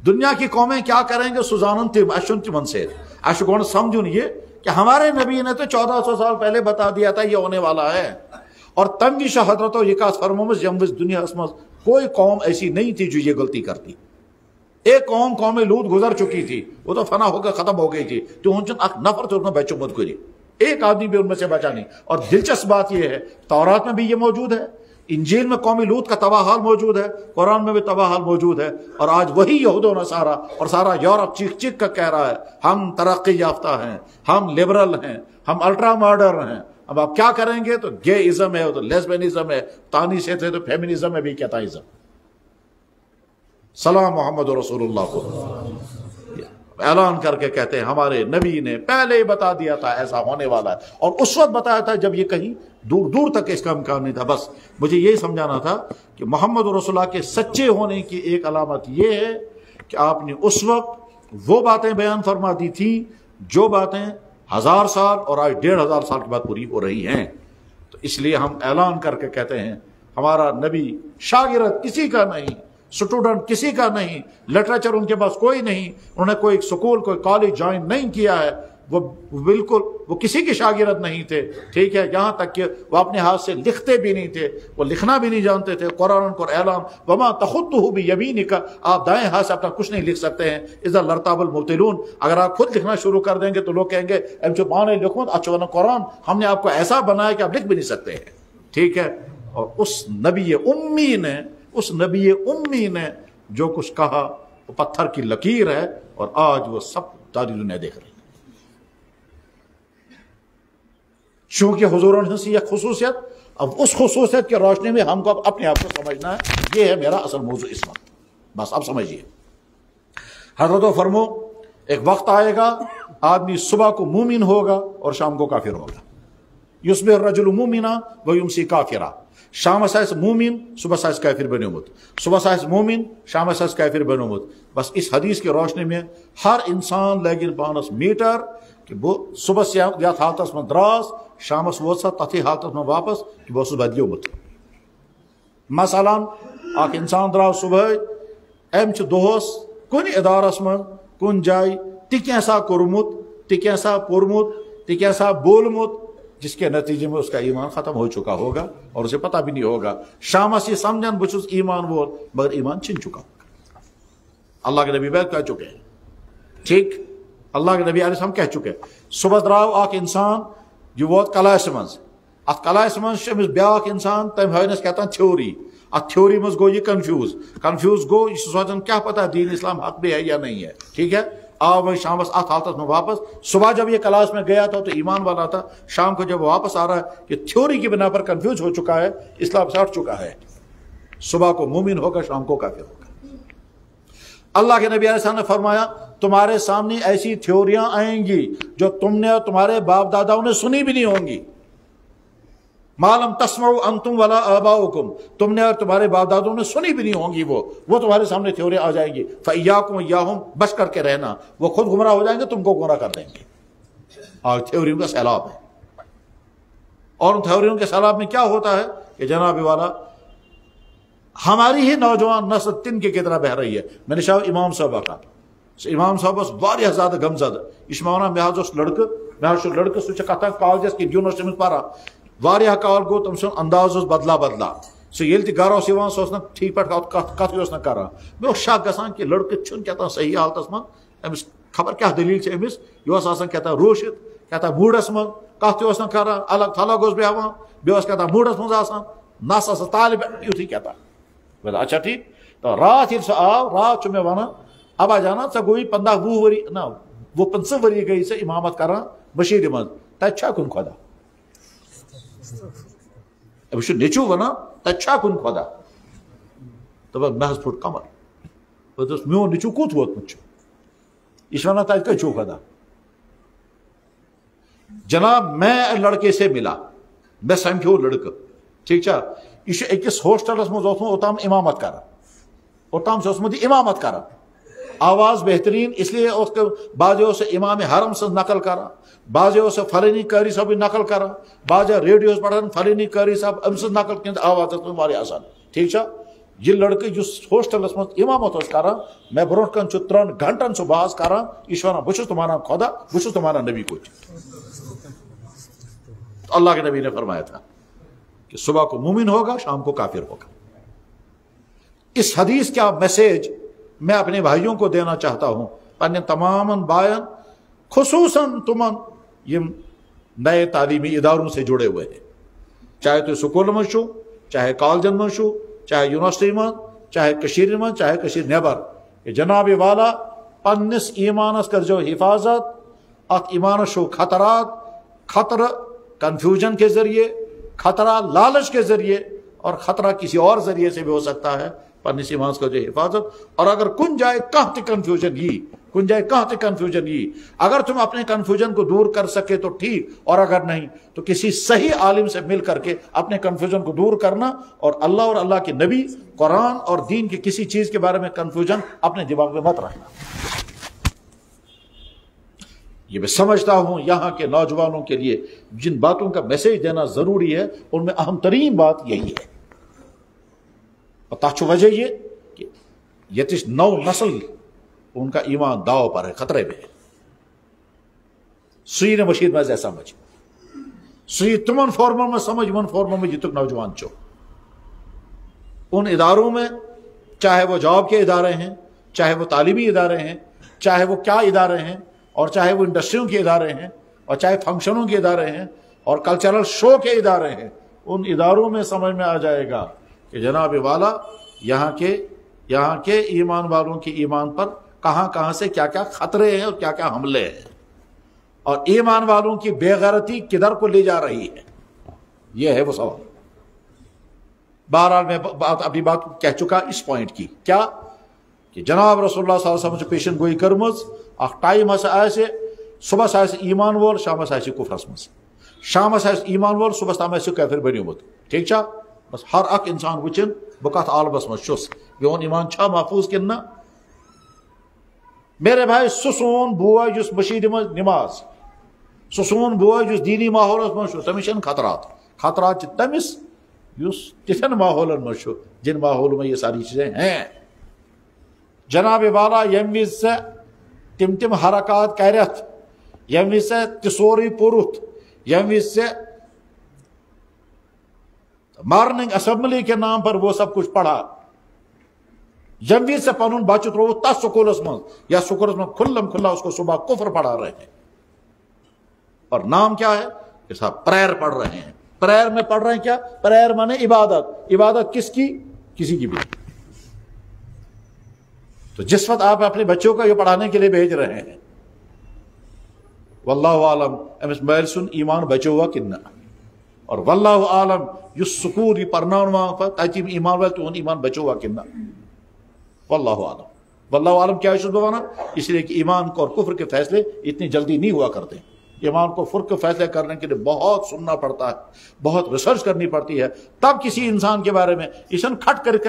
دنیا کی قومیں کیا کریں گے؟ سزانن تم اشن تمن سے اش گون سمجھن یہ کہ ہمارے نبی نے تو 1400 سال پہلے بتا دیا تھا یہ ہونے والا ہے. اور تم بھی حضرت یہ کہا فرمومس یم دنیا کوئی قوم ایسی نہیں تھی جو یہ غلطی کرتی. ایک قوم لوط گزر چکی تھی, وہ تو فنا ہو کر ختم ہو گئی تھی. تو ان اک نفر تو بچوں مت کری, ایک آدمی بھی ان میں سے بچا نہیں. اور دلچسپ بات یہ ہے تورات میں بھی یہ موجود ہے, انجیل میں قوم لوط کا تباہ حال موجود ہے, قرآن میں بھی تباہ حال موجود ہے. اور آج وہی یہود و نصارہ اور سارا یورپ چیخ چیخ کر کہہ رہا ہے ہم ترقی یافتہ ہیں, ہم لبرل ہیں, ہم الٹرا ماڈرن ہیں. اب آپ کیا کریں گے؟ تو گے ازم ہے, تو لیسبینزم ہے, تانی سے تھے تو فیمنزم ہے بھی کہتا ازم. سلام محمد رسول اللہ کو اعلان کر کے کہتے ہیں ہمارے نبی نے پہلے ہی بتا دیا تھا ایسا ہونے والا ہے. اور اس وقت بتایا تھا جب یہ کہیں دور دور تک اس کا امکان نہیں تھا. بس مجھے یہی سمجھانا تھا کہ محمد رسول اللہ کے سچے ہونے کی ایک علامت یہ ہے کہ آپ نے اس وقت وہ باتیں بیان فرما دی تھی جو باتیں 1000 سال اور آج 1500 سال کے بعد پوری ہو رہی ہیں. تو اس لیے ہم اعلان کر کے کہتے ہیں ہمارا نبی شاگرد کسی کا نہیں, اسٹوڈنٹ کسی کا نہیں, لٹریچر ان کے پاس کوئی نہیں, انہوں نے کوئی سکول کوئی کالج جوائن نہیں کیا ہے, وہ بالکل وہ کسی کے شاگرد نہیں تھے. ٹھیک ہے, یہاں تک کہ وہ اپنے ہاتھ سے لکھتے بھی نہیں تھے, وہ لکھنا بھی نہیں جانتے تھے. قرآن کو اعلان وما تخطہ بیمینک, آپ دائیں ہاتھ سے اپنا کچھ نہیں لکھ سکتے ہیں. اذا لارتاب المبطلون, اگر آپ خود لکھنا شروع کر دیں گے تو لوگ کہیں گے اب جو مانے لکھوں اچھا ورنہ قرآن ہم نے آپ کو ایسا بنایا کہ آپ لکھ بھی نہیں سکتے ہیں. ٹھیک ہے, اور اس نبی امی نے جو کچھ کہا وہ پتھر کی لکیر ہے, اور آج وہ سب ساری دنیا دیکھ رہی ہے. چونکہ حضور کی ایک خصوصیت, اب اس خصوصیت کی روشنی میں ہم کو اپنے آپ کو سمجھنا ہے. یہ ہے میرا اصل موضوع اس وقت, بس اب سمجھیے. حضرت و فرمو ایک وقت آئے گا آدمی صبح کو مومن ہوگا اور شام کو کافر ہوگا. یصبح الرجل مومنا ویمسی کافرا, شام آسہِ مومن صبح آسہِ کافر بنیومت, صبح آسہِ مومن شام آسہِ کافر بنیومت. بس اس حدیث کی روشنی میں ہر انسان لگن پانس میٹر کہ وہ صبح یتھ حالتس من دراس شامس ووت سا تتھی حالتس من واپس کہ بہٕ اوسُس بدلیومت. مثلاً اکھ انسان درٛاو صبحٲے, أمۍ چھُ دۄہس کُنہِ ادارس منٛز کُنہِ جایہِ تہِ کینٛژھا کوٚرمُت, تہِ کینٛژھا پوٚرمُت, تہِ کینٛژھا بولمُت جس کے نتیجے میں اس کا ایمان ختم ہو چکا ہوگا اور اسے پتہ بھی نہیں ہوگا. شامس یہ سمجھن بہ چھُس ایمان وول مگر ایمان چھن چکا ہوگا. اللہ کے نبی بیت کہہ چکے ہیں. ٹھیک, اللہ کے نبی علیہ السلام کہہ چکے. صبح درٛاو اکھ انسان یہ ووت کلاسہِ منٛز, اتھ کلاسہِ منٛز چھُ أمِس بیٛاکھ انسان تٔمۍ ہٲونس کہتان تھیوری. اتھ تھیوری منٛز گوٚو یہ کنفیوز گوٚو, یہ چھُ سونچان کیا پتہ دین اسلام حق بھی ہے یا نہیں ہے. ٹھیک ہے, آو وہی شامس ات حالتس میں واپس. صبح جب یہ کلاس میں گیا تھا تو ایمان والا تھا, شام کو جب واپس آ رہا ہے کہ تھیوری کی بنا پر کنفیوز ہو چکا ہے, اسلام سے ہٹ چکا ہے. صبح کو مومن ہوگا شام کو کافر ہوگا. اللہ کے نبی علیہ السلام نے فرمایا تمہارے سامنے ایسی تھیوریاں آئیں گی جو تم نے اور تمہارے باپ داداؤں نے سنی بھی نہیں ہوں گی. معلوم تسمعوا انتم ولا آباؤکم, تم نے اور تمہارے باپ دادوں نے سنی بھی نہیں ہوں گی, وہ تمہارے سامنے تھیوری آ جائیں گی. فإیاکم وإیاہم, بچ کر کے رہنا, وہ خود گمراہ ہو جائیں گے تم کو گمراہ کر دیں گے. اور تھیوریوں کا سیلاب ہے. اور ان تھیوریوں کے سیلاب میں کیا ہوتا ہے کہ جناب والا ہماری ہی نوجوان نسل تن کے کتنا بہ رہی ہے. میں نے شاہ امام صاحب کا امام صاحب واریاہ زیادہ غمزدہ, یہ چھُ مےٚ وَنان مےٚ حظ اوس لڑکہٕ سُہ چھُ کتھا کالجس کہِ یونیورسٹی منٛز پران. واریاہ کال گوٚو تٔمۍ سُنٛد انداز اوس بدلا. سُہ ییٚلہِ تہِ گرٕ اوس یِوان سُہ اوس نہٕ ٹھیٖک پٲٹھۍ کتھٕے اوس نہٕ کران. مےٚ اوس شک گژھان کہِ لڑکہٕ چھُنہٕ کیٛاہ تام صحیح حالتس منٛز, أمِس خبر کیٛاہ دٔلیٖل چھِ أمِس. یہِ اوس آسان کیٛاہ تام روٗشِتھ کیٛاہ تام موٗڈس منٛز, کتھ تہِ اوس نہٕ کران, الگ تھلگ اوس بیٚہوان, بیٚیہِ اوس کیٛاہ تام موٗڈس منٛز آسان, نس ٲسٕس طالب یُتھُے کیٛاہ تام. اچھا ٹھیک, تو رات ییٚلہِ سُہ آو, رات چھُ مےٚ وَنان ابا جانا ژےٚ گوٚوُے 15-20 ؤری نہ 15 ؤری گٔیی ژےٚ اِمامت کران بشیٖرِ منٛز, تتہِ چھا کُنہِ خۄدا؟ أمِس چھُ نیٚچوٗ وَنان تتہِ چھا کُنہِ خۄدا؟ دوٚپُن مےٚ حظ پھُٹ کمر. بہٕ دوٚپُس میون نیٚچوٗ کوٚت ووتمُت چھُ, یہ چھُ وَنان تتہِ کتہِ چھُو خۄدا. جناب میں لڑکے سے ملا, میں سمکھیو لڑکہٕ, ٹھیک چھا, یہ چھُ أکِس ہوسٹلس منٛز اوسمُت اوٚتام اِمامت کران, اوٚتام چھُ اوسمُت یہِ اِمامت کران. آواز بہترین اس لیے اس کے بعضوں سے امام حرم سے نقل کرا، بعضوں سے فلانی قاری صاحب نقل کرا، بعض ریڈیوز پڑھن فلانی قاری صاحب ام سے نقل کر آواز واریاہ آسان ٹھیک ہے۔ یہ لڑکے جس ہوسٹلس مز امامت کران میں برو کن 3 گھنٹن سہ بحث کران، یہ ونان بہ چھس تمہارا خدا، بہ چھس تمہارا نبی کچھ۔ تو اللہ کے نبی نے فرمایا تھا کہ صبح کو مومن ہوگا، شام کو کافر ہوگا۔ اس حدیث کا میسیج میں اپنے بھائیوں کو دینا چاہتا ہوں، پنن تمام بائن خصوصاً تمن یم نئے تعلیمی اداروں سے جڑے ہوئے ہیں، چاہے تو سکول من چھو، چاہے کالجن من چھو، چاہے یونیورسٹی من، چاہے کشیر من، چاہے کشیر نیبر، کہ جناب والا پنس ایمانس کر جو حفاظت، ات ایمانس شو خطرات، خطرہ کنفیوژن کے ذریعے، خطرہ لالچ کے ذریعے، اور خطرہ کسی اور ذریعے سے بھی ہو سکتا ہے۔ پنس ایمانس کا جو حفاظت، اور اگر کن جائے کہاں تک کنفیوژن ہی، کن جائے کہاں تک کنفیوژن ہی، اگر تم اپنے کنفیوژن کو دور کر سکے تو ٹھیک، اور اگر نہیں تو کسی صحیح عالم سے مل کر کے اپنے کنفیوژن کو دور کرنا، اور اللہ کے نبی، قرآن اور دین کی کسی چیز کے بارے میں کنفیوژن اپنے دماغ میں مت رکھنا۔ یہ میں سمجھتا ہوں یہاں کے نوجوانوں کے لیے جن باتوں کا میسیج دینا ضروری ہے، ان میں اہم ترین بات یہی ہے۔ اور تاچو وجہ یہ کہ یتش نو نسل ان کا ایمان داؤ پر ہے، خطرے میں ہے۔ سوئی نے مشید میں سمجھ، سوئی تمن فارموں میں سمجھ، من فارموں میں جتک نوجوان چو ان اداروں میں، چاہے وہ جاب کے ادارے ہیں، چاہے وہ تعلیمی ادارے ہیں، چاہے وہ کیا ادارے ہیں، اور چاہے وہ انڈسٹریوں کے ادارے ہیں، اور چاہے فنکشنوں کے ادارے ہیں، اور کلچرل شو کے ادارے ہیں، ان اداروں میں سمجھ میں آ جائے گا کہ جناب والا یہاں کے ایمان والوں کے ایمان پر کہاں سے کیا کیا خطرے ہیں اور کیا کیا حملے ہیں، اور ایمان والوں کی بے غیرتی کدھر کو لے جا رہی ہے۔ یہ ہے وہ سوال۔ بہرحال میں اپنی بات کہہ چکا اس پوائنٹ کی، کیا کہ جناب رسول اللہ صلی اللہ علیہ وسلم پیشن گوئی کرمز، اخ ٹائم آسے صبح آسے ایمان وول، شام آسے کفرس مز، شام آسے ایمان وول، صبح تام آسے کافر بنیومت، ٹھیک چھا؟ بس ہر اک انسان وچن بہ کت عالمس مز چھس، میون ایمان چھا محفوظ کن نہ؟ میرے بھائی سہ سون بوے جس مشید مز نماز، سہ سون بوے جس دینی ماحولس مز تمس خطرات تمس یس تتھن ماحولن مز جن ماحول میں یہ ساری چیزیں ہیں۔ جناب والا یم وز سے تم حرکات کرت، یم وز سے تسوری پورت، یم وز سے مارننگ اسمبلی کے نام پر وہ سب کچھ پڑھا، یم وز سے پنن بچہ ترو تس سکولس من یا سکولس من کھلم کھلا اس کو صبح کفر پڑھا رہے ہیں، اور نام کیا ہے کہ صاحب پریئر پڑھ رہے ہیں۔ پریئر میں پڑھ رہے ہیں کیا؟ پریئر مانے عبادت۔ عبادت کس کی؟ کسی کی بھی۔ تو جس وقت آپ اپنے بچوں کو یہ پڑھانے کے لیے بھیج رہے ہیں، واللہ عالم امس میل سن ایمان بچو ہوا کنہ، اور واللہ عالم یس سکول یہ پرناؤن وہاں تاکہ ایمان وال تو ایمان بچو ہوا کنہ، واللہ عالم۔ واللہ عالم کیا ہے بوانا؟ اس لیے کہ ایمان کو اور کفر کے فیصلے اتنی جلدی نہیں ہوا کرتے۔ ایمان کو کفر کے فیصلے کرنے کے لیے بہت سننا پڑتا ہے، بہت ریسرچ کرنی پڑتی ہے، تب کسی انسان کے بارے میں ایشن کھٹ کر کے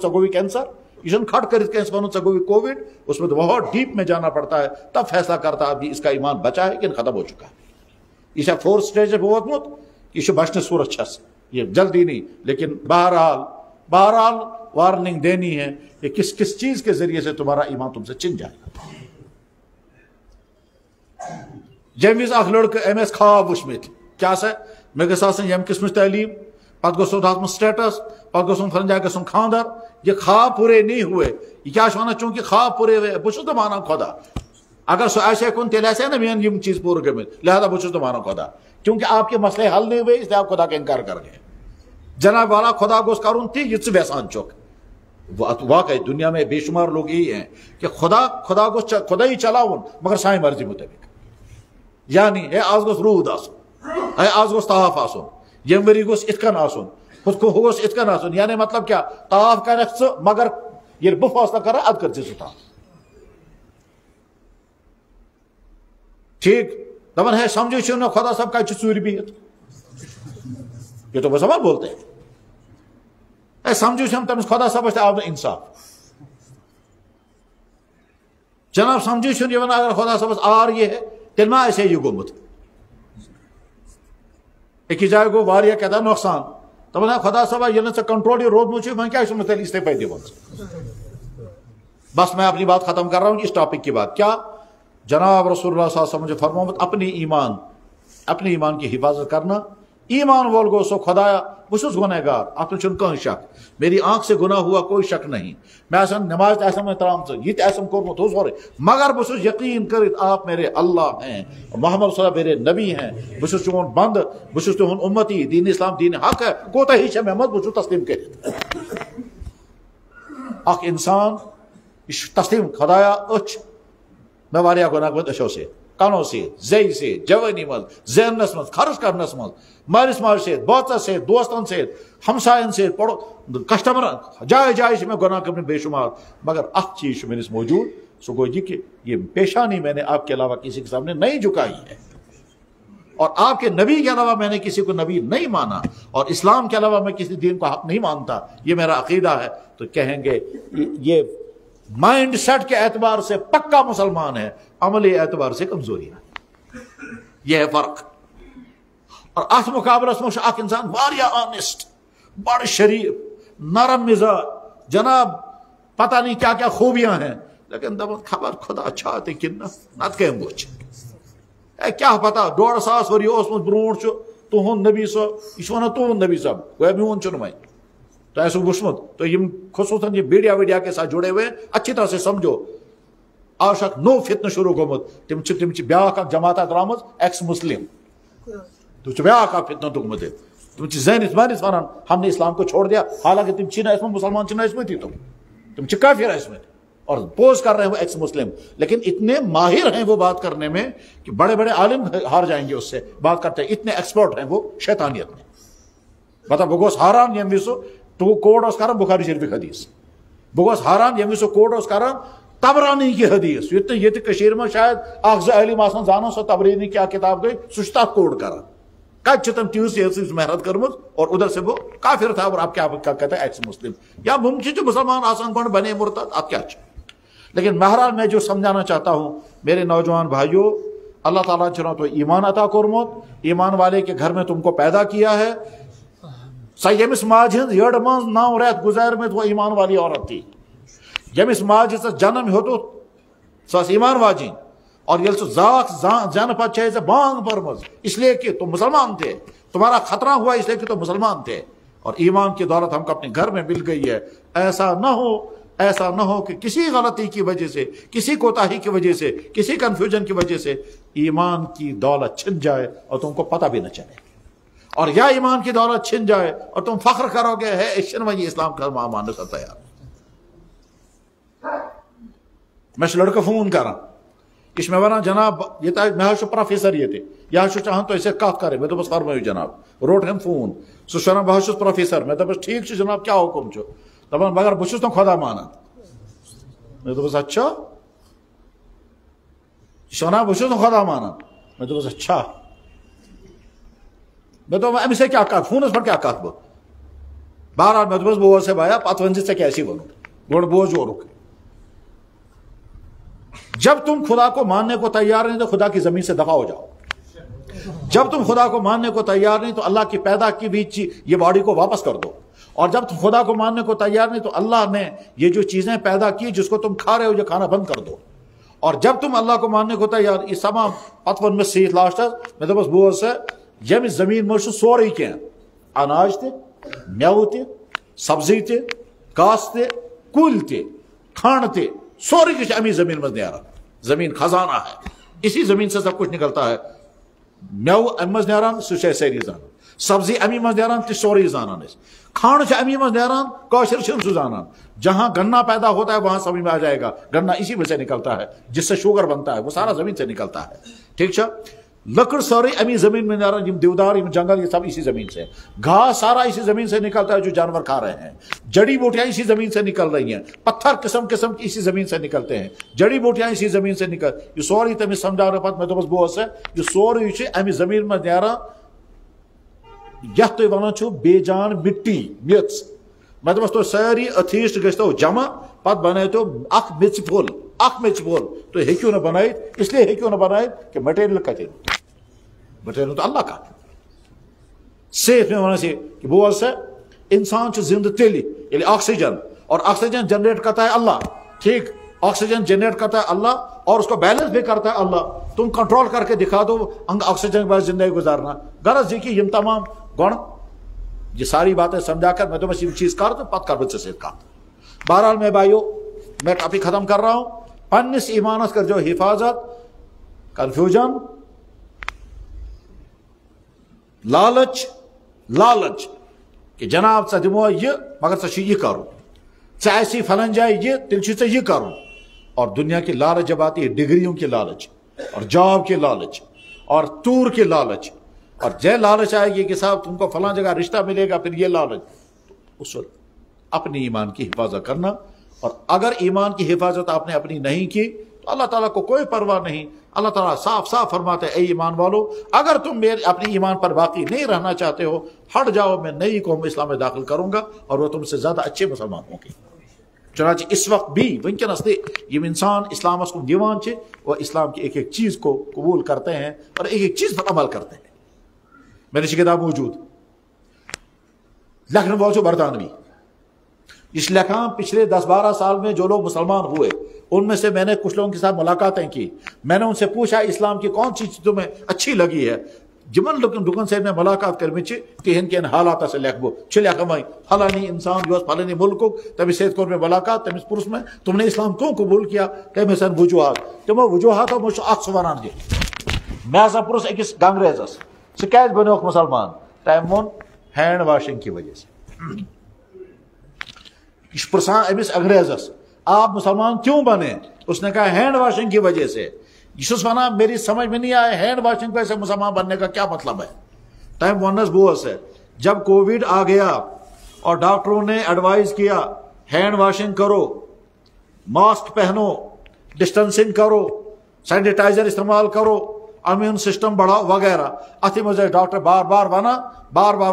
سگوی کینسر، ایشن کھٹ کر کے سگوی کووڈ، اس میں تو بہت ڈیپ میں جانا پڑتا ہے، تب فیصلہ کرتا ہے اس کا ایمان بچا ہے کہ ختم ہو چکا ہے۔ یہ 4 سٹیج بہت مت یہ بچنے صورت چھس، یہ جلدی نہیں، لیکن بہرحال وارننگ دینی ہے کہ کس چیز کے ذریعے سے تمہارا ایمان تم سے چن جائے گا۔ یم وز اخ لڑکہ ایس خواب وچمت کیا سا مے گھس آسن یم قسم تعلیم، پتہ گوس تھا سٹیٹس، پتہ گوس فلن جائے گھن خاندر، یہ خواب پورے نہیں ہوئے، یہ کیا ونان چونکہ خواب پورے ہوئے، بہ چھس مانان خدا، اگر سہ آسے کن تیل آسے نا میان یم چیز پورے گمت، لہذا بہ چھس مانان خدا، کیونکہ آپ کے مسئلے حل نہیں ہوئے اس لیے آپ خدا کا انکار کر گئے۔ جناب والا خدا گوس کرن تی یہ ژٕ ویسان چوک۔ واقعی دنیا میں بے شمار لوگ یہی ہیں کہ خدا گوس خدا ہی چلاون مگر سائیں مرضی مطابق، یعنی ہے آز گوس رود آسن، ہے آز گوس طواف آسن، یم وری گوس اتکن آسن، گوس اتکن آسن، یعنی مطلب کیا؟ طواف کرکھ ژٕ مگر یہ بہ فاصلہ کر اد کر سہ طواف، ٹھیک؟ دپان ہے سمجھو چھو نا خدا صاحب کتھ چھ ژوٗرِ بِہِتھ، یہ تو وہ سوال بولتے ہیں، اے سمجھو ہم تمس خدا صاحب آو نا انصاف، جناب سمجھی چھُنہٕ یِوان اگر خۄدا صٲبس آر یی ہے تیٚلہِ ما آسہِ ہے یہِ گوٚمُت. أکِس جایہِ گوٚو واریاہ کیٛاہ نۄقصان دپان خۄدا صٲبا ییٚلہِ نہٕ ژےٚ کنٹرولٕے روٗدمُت چھُے وۄنۍ کیٛازِ چھُنہٕ تیٚلہِ استعفے دِوان. بس میں اپنی بات ختم کر رہا ہوں اس ٹاپک کی بات. کیا جناب رسول اللہ صلی اللہ علیہ وسلم نے فرمومت اپنے ایمان کی حفاظت کرنا. ایمان وول گو سو خدایا بہ چھُس گُنہگار اتھ منٛز چھُنہٕ کٕہٕنۍ شک. میری آنکھ سے گناہ ہوا کوئی شک نہیں. میں آسان نماز تہِ آسان مےٚ ترٛامژٕ یہِ تہِ آسان کوٚرمُت ہُہ سورُے مگر بہ چھُس یقین کٔرِتھ آپ میرے اللہ ہیں محمد صلی اللہ میرے نبی ہیں بہ چھُس چون بند بہ چھُس تُہُنٛد اُمتی دین اسلام دین حق ہے کوتاہی چھےٚ مےٚ منٛز بہ چھُس تسلیم کٔرِتھ. اکھ انسان یہ تسلیم خدایا أچھ میں واریاہ گناہ گوٚمُت أچھو سۭتۍ کنو سۭتۍ زیٚیہِ سۭتۍ جوٲنی منٛز زیننس منٛز خرچ کرنس منٛز مٲلِس ماجہِ سۭتۍ بٲژس سۭتۍ دوستن سۭتۍ ہمساین سۭتۍ کسٹمرن جایہِ جایہِ چھِ مےٚ گناہ کٔرمٕتۍ بے شمار مگر اکھ چیز چھُ میٲنِس موجود سُہ گوٚو یہِ کہ یہ پیشانی میں نے آپ کے علاوہ کسی کے سامنے نہیں جھکائی ہے اور آپ کے نبی کے علاوہ میں نے کسی کو نبی نہیں مانا اور اسلام کے علاوہ میں کسی دین کو حق نہیں مانتا. یہ میرا عقیدہ ہے. تو کہیں گے یہ مائنڈ سیٹ کے اعتبار سے پکا مسلمان ہے عملی اعتبار سے کمزوری ہے. یہ ہے فرق. اور ات مقابلس میں اخ انسان واریاہ آنےسٹ بڑ شریف نرم مزاج جناب پتہ نہیں کیا کیا خوبیاں ہیں لیکن دپان خبر خدا چھا تہ کن نت کم وچ کیا پتہ 1.5 ؤری اوسمت برونٹھ تہند نبی صاحب یہ ونان تہند نبی صاحب گویا میون چھ وۄنۍ تو ایسا وچمت تو یم خصوصاً یہ میڈیا ویڈیا کے ساتھ جڑے ہوئے اچھی طرح سے سمجھو آج اکھ نو فتنہ شروع گومت تم بیاکھ اکھ جماعت درامت ایکس مسلم تم بیاکھ اکھ فتنہ تُگمت تم زینت مانت ونان ہم نے اسلام کو چھوڑ دیا حالانکہ تم چھ نہ مسلمان چھ نہ ٲسمٕتی تم چھ کافر ٲسمٕتۍ اور پوز کر رہے ہیں وہ ایکس مسلم لیکن اتنے ماہر ہیں وہ بات کرنے میں کہ بڑے بڑے عالم ہار جائیں گے اس سے بات کرتے ہیں. اتنے ایکسپرٹ ہیں وہ شیطانیت میں. مطلب بہ گوس حاران یم وز تو کوڈ اس کران بخاری شریف حدیث بہ گوس حاران یم وز کوڈ اس کران تبرانی کی حدیث یہ کشیر میں شاید اخ زٕ عالم آسان زانان سو تبرانی کیا کتاب گئی سہ چھ تتھ کوڈ کران کت چھ تم تیز محنت کرمت اور ادھر سے وہ کافر تھا اور آپ کیا کہتے ہیں ایکس مسلم یا ممکن جو مسلمان آسان گون بنے مرتد اب کیا چھ. لیکن بہرحال میں جو سمجھانا چاہتا ہوں میرے نوجوان بھائیوں اللہ تعالیٰ نے تو ایمان عطا کورمت ایمان والے کے گھر میں تم کو پیدا کیا ہے. یمس ماج ہند یڑ من 9 رٮ۪تھ گزارمت وہ ایمان والی عورت تھی. یمس ماج جنم ہیوتُت سۄ ٲس ایمان واجِنۍ اور ییٚلہِ سُہ زاکھ زینہٕ پتہٕ چھے ژےٚ بانگ پٔرمٕژ اس لیے کہ تم مسلمان تھے تمہارا خطرہ ہوا اس لیے کہ تم مسلمان تھے اور ایمان کی دولت ہم کو اپنے گھر میں مل گئی ہے. ایسا نہ ہو کہ کسی غلطی کی وجہ سے کسی کوتاہی کی وجہ سے کسی کنفیوژن کی وجہ سے ایمان کی دولت چھن جائے اور تم کو پتہ بھی نہ چلے اور یا ایمان کی دولت چھن جائے اور تم فخر کرو گے ہے یہ اسلام کا ماننے سے تیار. میں لڑکہ فون کران یہ میں ونان جناب یہ میں پروفیسر یہ چاہان تو اسے کت کرے میں دس فرمائیو جناب روٹ ہم فون سہ ونان بہ پروفیسر میں دس ٹھیک جناب کیا حکم دپان مگر بہ چھُس نہٕ خدا مانان میں دپس اچھا یہ ونان بہ چھُس نہٕ خدا مانان میں دپس اچھا میں دوٚپ أمِس سے کیا کتھ فونس پٮ۪ٹھ کیا کتھ بہٕ بہرحال میں دپس بوز سے بھایا پتہٕ ؤنۍ زِ ژےٚ کیٛاہ آسی وَنُن گۄڈٕ بوز یورُک. جب تم خدا کو ماننے کو تیار نہیں تو خدا کی زمین سے دفع ہو جاؤ. جب تم خدا کو ماننے کو تیار نہیں تو اللہ کی پیدا کی بھی یہ باڈی کو واپس کر دو اور جب تم خدا کو ماننے کو تیار نہیں تو اللہ نے یہ جو چیزیں پیدا کی جس کو تم کھا رہے ہو یہ کھانا بند کر دو اور جب تم اللہ کو ماننے کو تیار یہ تمام پتہ ون میں سیت لاسٹس میں دپس بوز سا یم زمین مجھ سورے کینٛہہ اناج تہِ میوٕ تہِ سبزی تہِ گاسہٕ تہِ کُلۍ تہِ کھنڈ تہِ سورے کچھ امی زمین مز نیران. زمین خزانہ ہے اسی زمین سے سب کچھ نکلتا ہے. میو ام مز نیران سہ چھِ سٲری زانان سبزی امی مز نیران تہ سورے زانان کھنڈ چھ امی مز نیران کٲشر چھِنہٕ سُہ زانان. جہاں گنا پیدا ہوتا ہے وہاں سمجھ میں آ جائے گا گنا اسی میں سے نکلتا ہے جس سے شوگر بنتا ہے وہ سارا زمین سے نکلتا ہے. ٹھیک ہے لکڑ ساری امی زمین میں نیران یم دیودار یم جنگل یہ سب اسی زمین سے. گھاس سارا اسی زمین سے نکلتا ہے جو جانور کھا رہے ہیں. جڑی بوٹیاں اسی زمین سے نکل رہی ہیں. پتھر قسم قسم کی اسی زمین سے نکلتے ہیں. جڑی بوٹیاں اسی زمین سے نکل یہ سوری تمس سمجھا پتہ میں دپس بوز سا یہ سوری چھ امی زمین میں نیران یتھ تُہۍ ونان چھو بے جان مٹی میژ. میں دپس تُہۍ ساری اتھیسٹ گژھتو جمع پتہٕ بنٲیتو اکھ میژِ پھوٚل اخ میں بول تو ہیکیو نہ بنائے، اس لیے ہیکیو نہ بنائے کہ مٹیریل کتے مٹیریل تو اللہ کا صحت میں ہونا سے کہ بول سے انسان زندہ تیلی یعنی آکسیجن، اور آکسیجن جنریٹ کرتا ہے اللہ، ٹھیک، آکسیجن جنریٹ کرتا ہے اللہ اور اس کو بیلنس بھی کرتا ہے اللہ. تم کنٹرول کر کے دکھا دو آکسیجن کے بعد زندگی گزارنا. غرض یہ کہ یہ تمام گن یہ ساری باتیں سمجھا کر میں تو بس یہ چیز کر دوں پت کر بچے سے کا. بہرحال میں بھائیو میں ٹاپک ختم کر رہا ہوں. پنس ایمانس کر جو حفاظت، کنفیوژن، لالچ کہ جناب ژٕ دمو یہ مگر ژٕ چھ یہ کرو، ژٕ آسی فلان جائے یہ تیل چھ ژٕ یہ کرو. اور دنیا کی لالچ جب آتی ہے، ڈگریوں کی لالچ اور جاب کے لالچ اور ٹور کے لالچ، اور جے لالچ آئے گی کہ صاحب تم کو فلاں جگہ رشتہ ملے گا، پھر یہ لالچ، اس وقت اپنی ایمان کی حفاظت کرنا. اور اگر ایمان کی حفاظت آپ نے اپنی نہیں کی تو اللہ تعالیٰ کو کوئی پرواہ نہیں. اللہ تعالیٰ صاف صاف فرماتے ہیں اے ایمان والو اگر تم اپنی ایمان پر باقی نہیں رہنا چاہتے ہو ہٹ جاؤ، میں نئی قوم اسلام میں داخل کروں گا اور وہ تم سے زیادہ اچھے مسلمان ہوں گے. چنانچہ اس وقت بھی ونکینس یہ انسان اسلامس کو دیوان چھے وہ اسلام کی ایک ایک چیز کو قبول کرتے ہیں اور ایک ایک چیز پر عمل کرتے ہیں. میرے سے کتاب موجود لکھنؤ والوں برطانوی اس لکھا پچھلے 10-12 سال میں جو لوگ مسلمان ہوئے ان میں سے میں نے کچھ لوگوں کے ساتھ ملاقاتیں کی. میں نے ان سے پوچھا اسلام کی کون سی چیز تمہیں اچھی لگی ہے. جمن لوگوں سے میں ملاقات کرمی کہ ان کے حالات سے لکھبو لکھمائی فلانی انسان جو فلانی ملک تمہیں سید کو میں ملاقات تمس پرس میں تم نے اسلام کیوں قبول کیا تمہیں سن وجوہات تمو وجوہات مجھ اخ ونان دے میں ہسا پرس أکس انگریزس ژٕ کیٛازِ بنیوکھ مسلمان تٔمۍ ووٚن ہینڈ واشنگ کی وجہ سے. یہ پرسان امس انگریزس آپ مسلمان کیوں بنے؟ اس نے کہا ہینڈ واشنگ کی وجہ سے. یہ ونا میری سمجھ میں نہیں آیا ہینڈ واشنگ پہ سے مسلمان بننے کا کیا مطلب ہے. ٹائم ونس بوس ہے جب کووڈ آ گیا اور ڈاکٹروں نے ایڈوائز کیا ہینڈ واشنگ کرو، ماسک پہنو، ڈسٹنسنگ کرو، سینیٹائزر استعمال کرو، امیون سسٹم بڑھاؤ وغیرہ، اتھی مجھے ڈاکٹر بار بار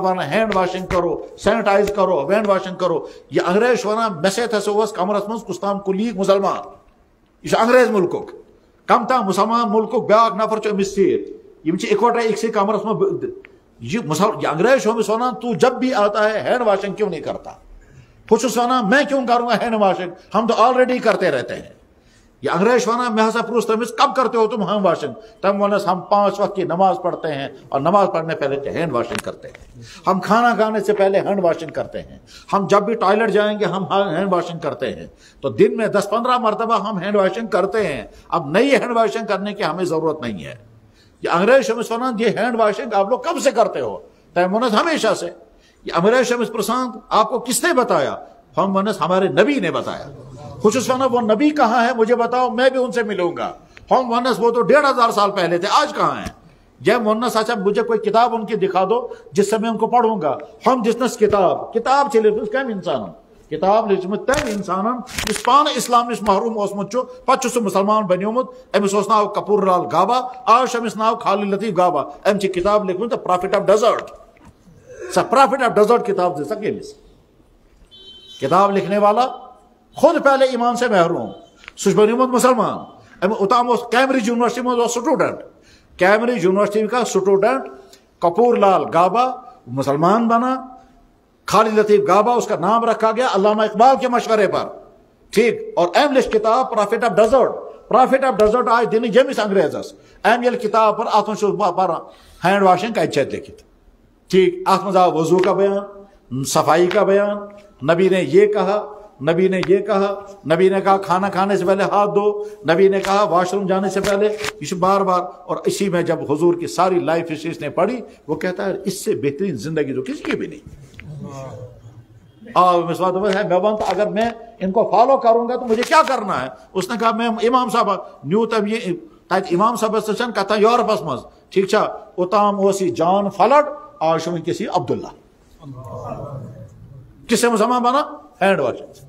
وانا ہینڈ واشنگ کرو، سینیٹائز کرو، ہینڈ واشنگ کرو. یہ انگریز وانا میسے تھا سو کمرس من کستام کلیگ مسلمان یہ انگریز ملک کم تام مسلمان ملک بیاکھ نفر امس ست اکوٹے اکسی کمرس میں یہ انگریز امس ونان تو جب بھی آتا ہے ہینڈ واشنگ کیوں نہیں کرتا. بہت ونان میں کیوں کروں گا ہینڈ واشنگ، ہم تو آلریڈی کرتے رہتے ہیں. یہ انگریز ونان میں ہسا پروس تمس کب کرتے ہو تم ہینڈ واشنگ؟ تم ونس ہم 5 وقت کی نماز پڑھتے ہیں اور نماز پڑھنے پہلے ہینڈ واشنگ کرتے ہیں، ہم کھانا کھانے سے پہلے ہینڈ واشنگ کرتے ہیں، ہم جب بھی ٹوائلٹ جائیں گے ہم ہینڈ واشنگ کرتے ہیں. تو دن میں 10-15 مرتبہ ہم ہینڈ واشنگ کرتے ہیں. اب نئی ہینڈ واشنگ کرنے کی ہمیں ضرورت نہیں ہے. یہ انگریز شمس ونان یہ ہینڈ واشنگ آپ لوگ کب سے کرتے ہو؟ تم ونس ہمیشہ سے. یہ انگریز شمس پرسانت آپ کو کس نے بتایا؟ ہم ونس ہمارے نبی نے بتایا. خصوص ونس وہ نبی کہاں ہے مجھے بتاؤ میں بھی ان سے ملوں گا. ہم ونس وہ تو 1500 سال پہلے تھے، آج کہاں ہیں؟ جب ونس اچھا مجھے کوئی کتاب ان کی دکھا دو جس سے میں ان کو پڑھوں گا. ہم جسنس کتاب چلے کم انسان کتاب لچمت تم انسان اس پان اسلام نش محروم اوسمت پتہ سہ مسلمان بنیومت امس ناو کپور لال گابا آج امس ناو خالد لطیف گابا ام کتاب لکھمت پرافٹ آف ڈیزرٹ. سا پرافٹ آف ڈیزرٹ کتاب دے سکیلس کتاب لکھنے والا خود پہلے ایمان سے محروم سہ بنیومت مسلمان. اوتام کیمبرج یونیورسٹی میں اسٹوڈنٹ، کیمبرج یونیورسٹی کا اسٹوڈنٹ کپور لال گابا مسلمان بنا. خالد لطیف گابا اس کا نام رکھا گیا علامہ اقبال کے مشورے پر، ٹھیک. اور ایم لکھ کتاب پرافٹ آف ڈیزرٹ آج دن یمس انگریزس ایم یل کتاب پر ات پر ہینڈ واشنگ کا اچھا لکھت، ٹھیک. ات مز آو وضو کا بیان، صفائی کا بیان، نبی نے یہ کہا، نبی نے یہ کہا، نبی نے کہا کھانا کھانے سے پہلے ہاتھ دو، نبی نے کہا واش روم جانے سے پہلے، یہ بار بار. اور اسی میں جب حضور کی ساری لائف ہسٹری نے پڑھی وہ کہتا ہے اس سے بہترین زندگی تو کسی کی بھی نہیں. میں بنتا اگر میں ان کو فالو کروں گا تو مجھے کیا کرنا ہے؟ اس نے کہا میں امام صاحب نیو تب یہ تک امام صاحب سے کہتا یورپس مز ٹھیک چھا اوتام اوسی جان فلڈ آج شو کسی عبداللہ کس سے مسلمان بنا؟ Hand washing.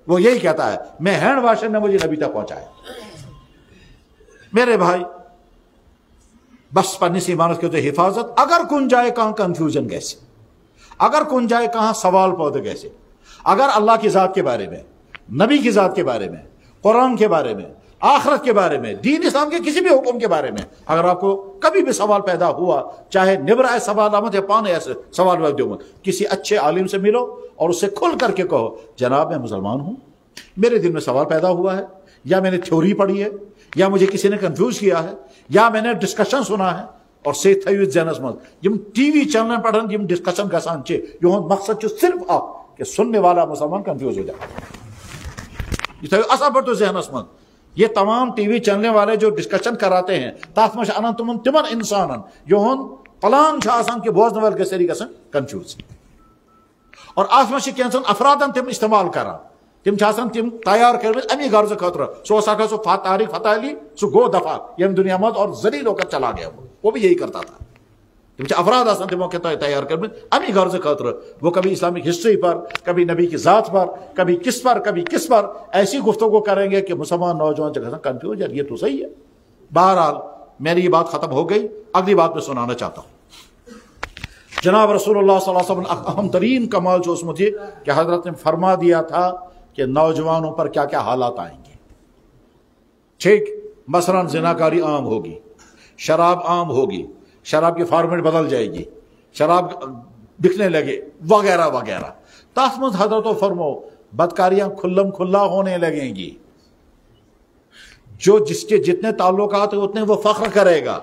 وہ یہی کہتا ہے میں ہینڈ واشنگ نے مجھے نبی تک پہنچایا. میرے بھائی بس پنس ایمانس کے تو حفاظت. اگر کن جائے کہاں کنفیوژن گیسے، اگر کن جائے کہاں سوال پودے گیسے، اگر اللہ کی ذات کے بارے میں، نبی کی ذات کے بارے میں قرآن کے بارے میں، آخرت کے بارے میں، دین اسلام کے کسی بھی حکم کے بارے میں اگر آپ کو کبھی بھی سوال پیدا ہوا، چاہے نبرائے سوال آمد یا پانے ایسے سوال وقت کسی اچھے عالم سے ملو اور اس سے کھل کر کے کہو جناب میں مسلمان ہوں، میرے دل میں سوال پیدا ہوا ہے، یا میں نے تھیوری پڑھی ہے، یا مجھے کسی نے کنفیوز کیا ہے، یا میں نے ڈسکشن سنا ہے، اور سے تھیو ذہنس مز یم ٹی وی چینل پڑھن یم ڈسکشن گژھان چھ یہند مقصد صرف اخ کہ سننے والا مسلمان کنفیوز ہو جائے. یہ تھیو اصل پہ ذہنس مز یہ تمام ٹی وی چینل والے جو ڈسکشن کراتے ہیں تات مجھ انان تمن انسانن یہند پلان کہ بوزن ول گھری گھن کنفیوز، اور ات مجھ کینچن افرادن تم استعمال کران تم تم تیار کرمت امی غرض خاطر سو تاریخ فتح علی سہ گو دفاع یم دنیا مز اور ذلیل ہو کر چلا گیا وہ بھی یہی کرتا تھا. تم افراد آسان تمو کے تیار کرمت امی غرض خاطر، وہ کبھی اسلامک ہسٹری پر، کبھی نبی کی ذات پر، کبھی کس پر ایسی گفتگو کریں گے کہ مسلمان نوجوان جگہ کنفیوز یار یہ تو صحیح ہے. بہرحال میری یہ بات ختم ہو گئی، اگلی بات میں سنانا چاہتا ہوں. جناب رسول اللہ صلی اللہ علیہ وسلم اہم ترین کمال جو اس میں تھی کہ حضرت نے فرما دیا تھا کہ نوجوانوں پر کیا کیا حالات آئیں گے. ٹھیک، مثلا زناکاری عام ہوگی، شراب عام ہوگی، شراب کی فارمیٹ بدل جائے گی، شراب بکنے لگے وغیرہ وغیرہ. تاس مز حضرت و فرمو بدکاریاں کھلم کھلا ہونے لگیں گی. جو جس کے جتنے تعلقات ہیں اتنے وہ فخر کرے گا.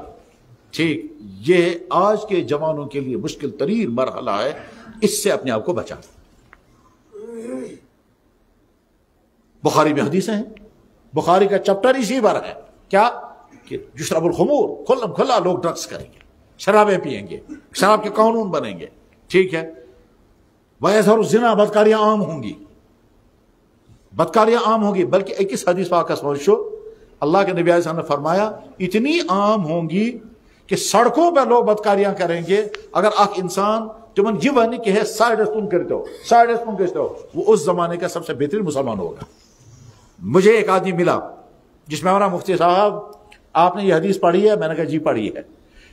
ٹھیک، یہ آج کے جوانوں کے لیے مشکل ترین مرحلہ ہے، اس سے اپنے آپ کو بچا. بخاری میں حدیثیں ہیں، بخاری کا چپٹر اسی پر ہے کیا کہ یشرب الخمور، کھلم کھلا لوگ ڈرگس کریں گے، شرابیں پیئیں گے، شراب کے قانون بنیں گے. ٹھیک ہے، وَيَظْهَرُ الزِّنَا، بدکاریاں عام ہوں گی، بدکاریاں عام ہوں گی. بلکہ ایک حدیث پاک سمجھو اللہ کے نبی علیہ السلام نے فرمایا اتنی عام ہوں گی کہ سڑکوں پر لوگ بدکاریاں کریں گے. اگر ایک انسان تمن یہ ون کہ سائڈ اسپون کرتے ہو وہ اس زمانے کا سب سے بہترین مسلمان ہوگا. مجھے ایک آدمی ملا جس میں ہمارا مفتی صاحب آپ نے یہ حدیث پڑھی ہے؟ میں نے کہا جی پڑھی ہے.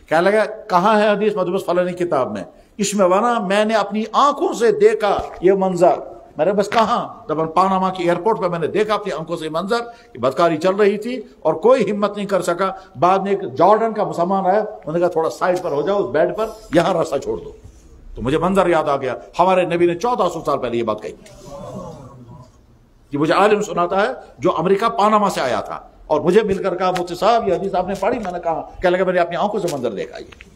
کہنے لگا کہاں ہے حدیث؟ مدبس فلانی کتاب میں. اس میں ورنہ میں نے اپنی آنکھوں سے دیکھا یہ منظر. میں نے بس کہاں؟ جب پاناما کی ایئرپورٹ پہ میں نے دیکھا اپنی آنکھوں سے منظر کہ بدکاری چل رہی تھی اور کوئی ہمت نہیں کر سکا. بعد میں ایک جارڈن کا مسلمان آیا، انہوں نے کہا تھوڑا سائڈ پر ہو جاؤ اس بیڈ پر، یہاں راستہ چھوڑ دو. تو مجھے منظر یاد آ گیا، ہمارے نبی نے 1400 سال پہلے یہ بات کہی تھی. یہ مجھے عالم سناتا ہے جو امریکہ پاناما سے آیا تھا، اور مجھے مل کر کہا مفتی صاحب یہ حدیث آپ نے پڑھی؟ میں نے کہا. کہنے لگا میں نے اپنی آنکھوں سے منظر دیکھا. یہ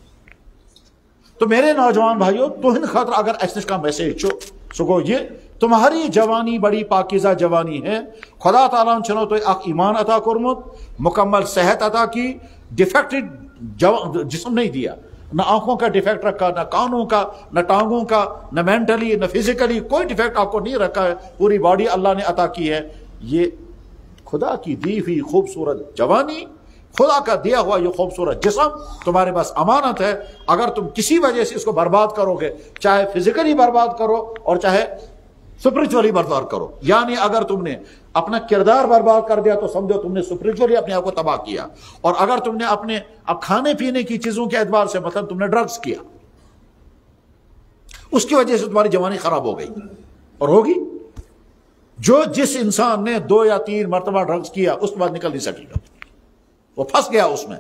تو میرے نوجوان بھائیوں تہند خاطر اگر اس کا میسج سگو یہ تمہاری جوانی بڑی پاکیزہ جوانی ہے. خدا تعالیٰ نے چھنو تو ایک ایمان عطا کرمت، مکمل صحت عطا کی، ڈیفیکٹڈ جسم نہیں دیا، نہ آنکھوں کا ڈیفیکٹ رکھا، نہ کانوں کا، نہ ٹانگوں کا، نہ مینٹلی نہ فزیکلی کوئی ڈیفیکٹ آپ کو نہیں رکھا ہے. پوری باڈی اللہ نے عطا کی ہے. یہ خدا کی دی ہوئی خوبصورت جوانی، خدا کا دیا ہوا یہ خوبصورت جسم تمہارے پاس امانت ہے. اگر تم کسی وجہ سے اس کو برباد کرو گے، چاہے فزیکلی برباد کرو اور چاہے سپریچولی برباد کرو، یعنی اگر تم نے اپنا کردار برباد کر دیا تو سمجھو تم نے سپریچولی اپنے آپ کو تباہ کیا. اور اگر تم نے اپنے اب کھانے پینے کی چیزوں کے اعتبار سے مثلا تم نے ڈرگز کیا، اس کی وجہ سے تمہاری جوانی خراب ہو گئی اور ہوگی. جو جس انسان نے 2 یا 3 مرتبہ ڈرگز کیا اس کے بعد نکل نہیں سکے گا، وہ پھنس گیا اس میں.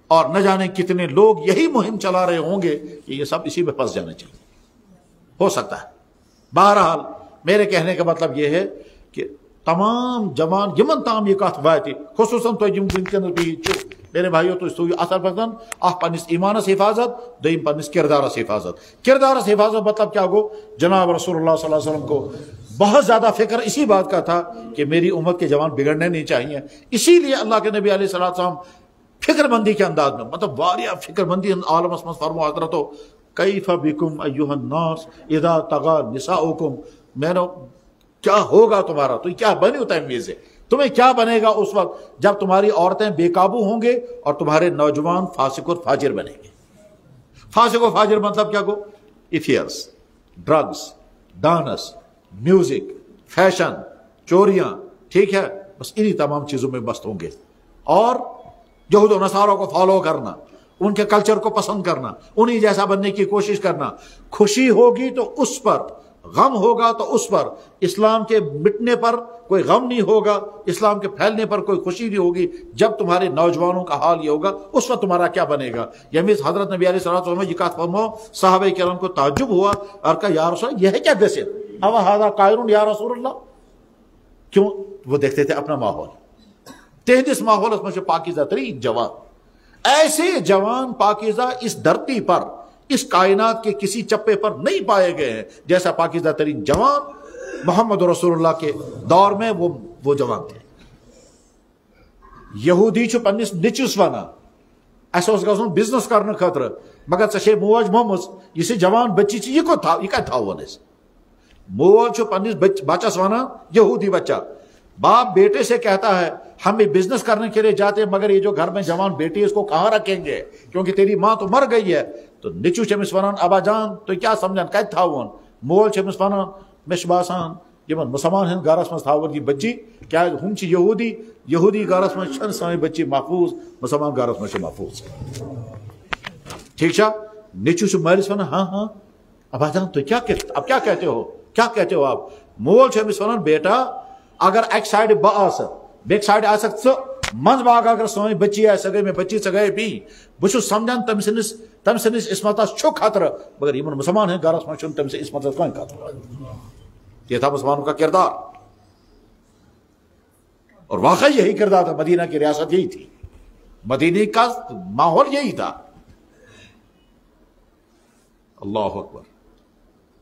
اور نہ جانے کتنے لوگ یہی مہم چلا رہے ہوں گے کہ یہ سب اسی میں پھنس جانے چاہیے، ہو سکتا ہے. بہرحال میرے کہنے کا مطلب یہ ہے کہ تمام جوان یمن تام یہ کت واتہ خصوصاً تو ونکن بھی میرے بھائیو تو اثر پکان اخ پنس ایمانس حفاظت، دویم پنس کردارس حفاظت. کردارس حفاظت مطلب کیا گو؟ جناب رسول اللہ صلی اللہ علیہ وسلم کو بہت زیادہ فکر اسی بات کا تھا کہ میری امت کے جوان بگڑنے نہیں چاہیے. اسی لیے اللہ کے نبی علیہ السلام فکر مندی کے انداز میں مطلب واریاہ فکر مندی عالم اسمت فرمو حضرت کیف بکم ایھا الناس اذا طغى نساؤکم. میں نے کیا ہوگا تمہارا، تو کیا بنے ہوتا ہے میزے، تمہیں کیا بنے گا اس وقت جب تمہاری عورتیں بے قابو ہوں گے اور تمہارے نوجوان فاسق اور فاجر بنیں گے. فاسق و فاجر مطلب کیا گو؟ Affairs, drugs, dance, music, fashion, چوریاں. ٹھیک ہے، بس انہی تمام چیزوں میں مست ہوں گے. اور یہود و نصاروں کو فالو کرنا، ان کے کلچر کو پسند کرنا، انہی جیسا بننے کی کوشش کرنا. خوشی ہوگی تو اس پر غم ہوگا تو اس پر، اسلام کے مٹنے پر کوئی غم نہیں ہوگا، اسلام کے پھیلنے پر کوئی خوشی نہیں ہوگی۔ جب تمہارے نوجوانوں کا حال یہ ہوگا اس وقت تمہارا کیا بنے گا؟ یعنی حضرت نبی علیہ الصلوۃ والسلام یہ بات فرماؤ، صحابہ کرام کو تعجب ہوا اور کہا یا رسول اللہ یہ ہے کیا دہشت، او ھذا قائر یا رسول اللہ؟ کیوں؟ وہ دیکھتے تھے اپنا ماحول، تہندس ماحولس میں پاکیزہ ترین جوان، ایسے جوان پاکیزہ اس دھرتی پر، اس کائنات کے کسی چپے پر نہیں پائے گئے ہیں جیسا پاکیزہ ترین جوان محمد رسول اللہ کے دور میں وہ جوان تھے۔ یہودی چھ پنس نچس ونان اس گھن بزنس کرنے خاطر، مگر ژے موج ممز یہ جوان بچی یہ کت تھاون اس؟ موج پنس بچس ونان، یہودی بچہ، باپ بیٹے سے کہتا ہے ہم بھی بزنس کرنے کے لیے جاتے ہیں مگر یہ جو گھر میں جوان بیٹی ہے اس کو کہاں رکھیں گے کیونکہ تیری ماں تو مر گئی ہے۔ تو نچو چمس ونان ابا جان تو کیا سمجھان کت تھاون؟ مول چمس ونان مش باسان یمن مسلمان ہند گھرس مز تھاون یہ بچی، کیا ہم یہودی گھرس مز چھن سانی بچی محفوظ، مسلمان گھرس مز محفوظ۔ ٹھیک چھا؟ نچو چھ مالس ونان ہاں ہاں ابا جان تو اب کیا کہتے ہو آپ؟ مول چمس ونان بیٹا اگر ایک سائڈ بہ آس بیک سائڈ آسک ژ منز باغ اگر سونی بچی آئے سگے میں بچی سگے بھی بہ سمجھان تم سندس عصمتس چھ خطرہ، مگر یمن مسلمان ہند گھرس مز تم سے عصمتس کہیں خطرہ۔ یہ تھا مسلمانوں کا کردار، اور واقعی یہی کردار تھا۔ مدینہ کی ریاست یہی تھی، مدینہ کا ماحول یہی تھا۔ اللہ اکبر۔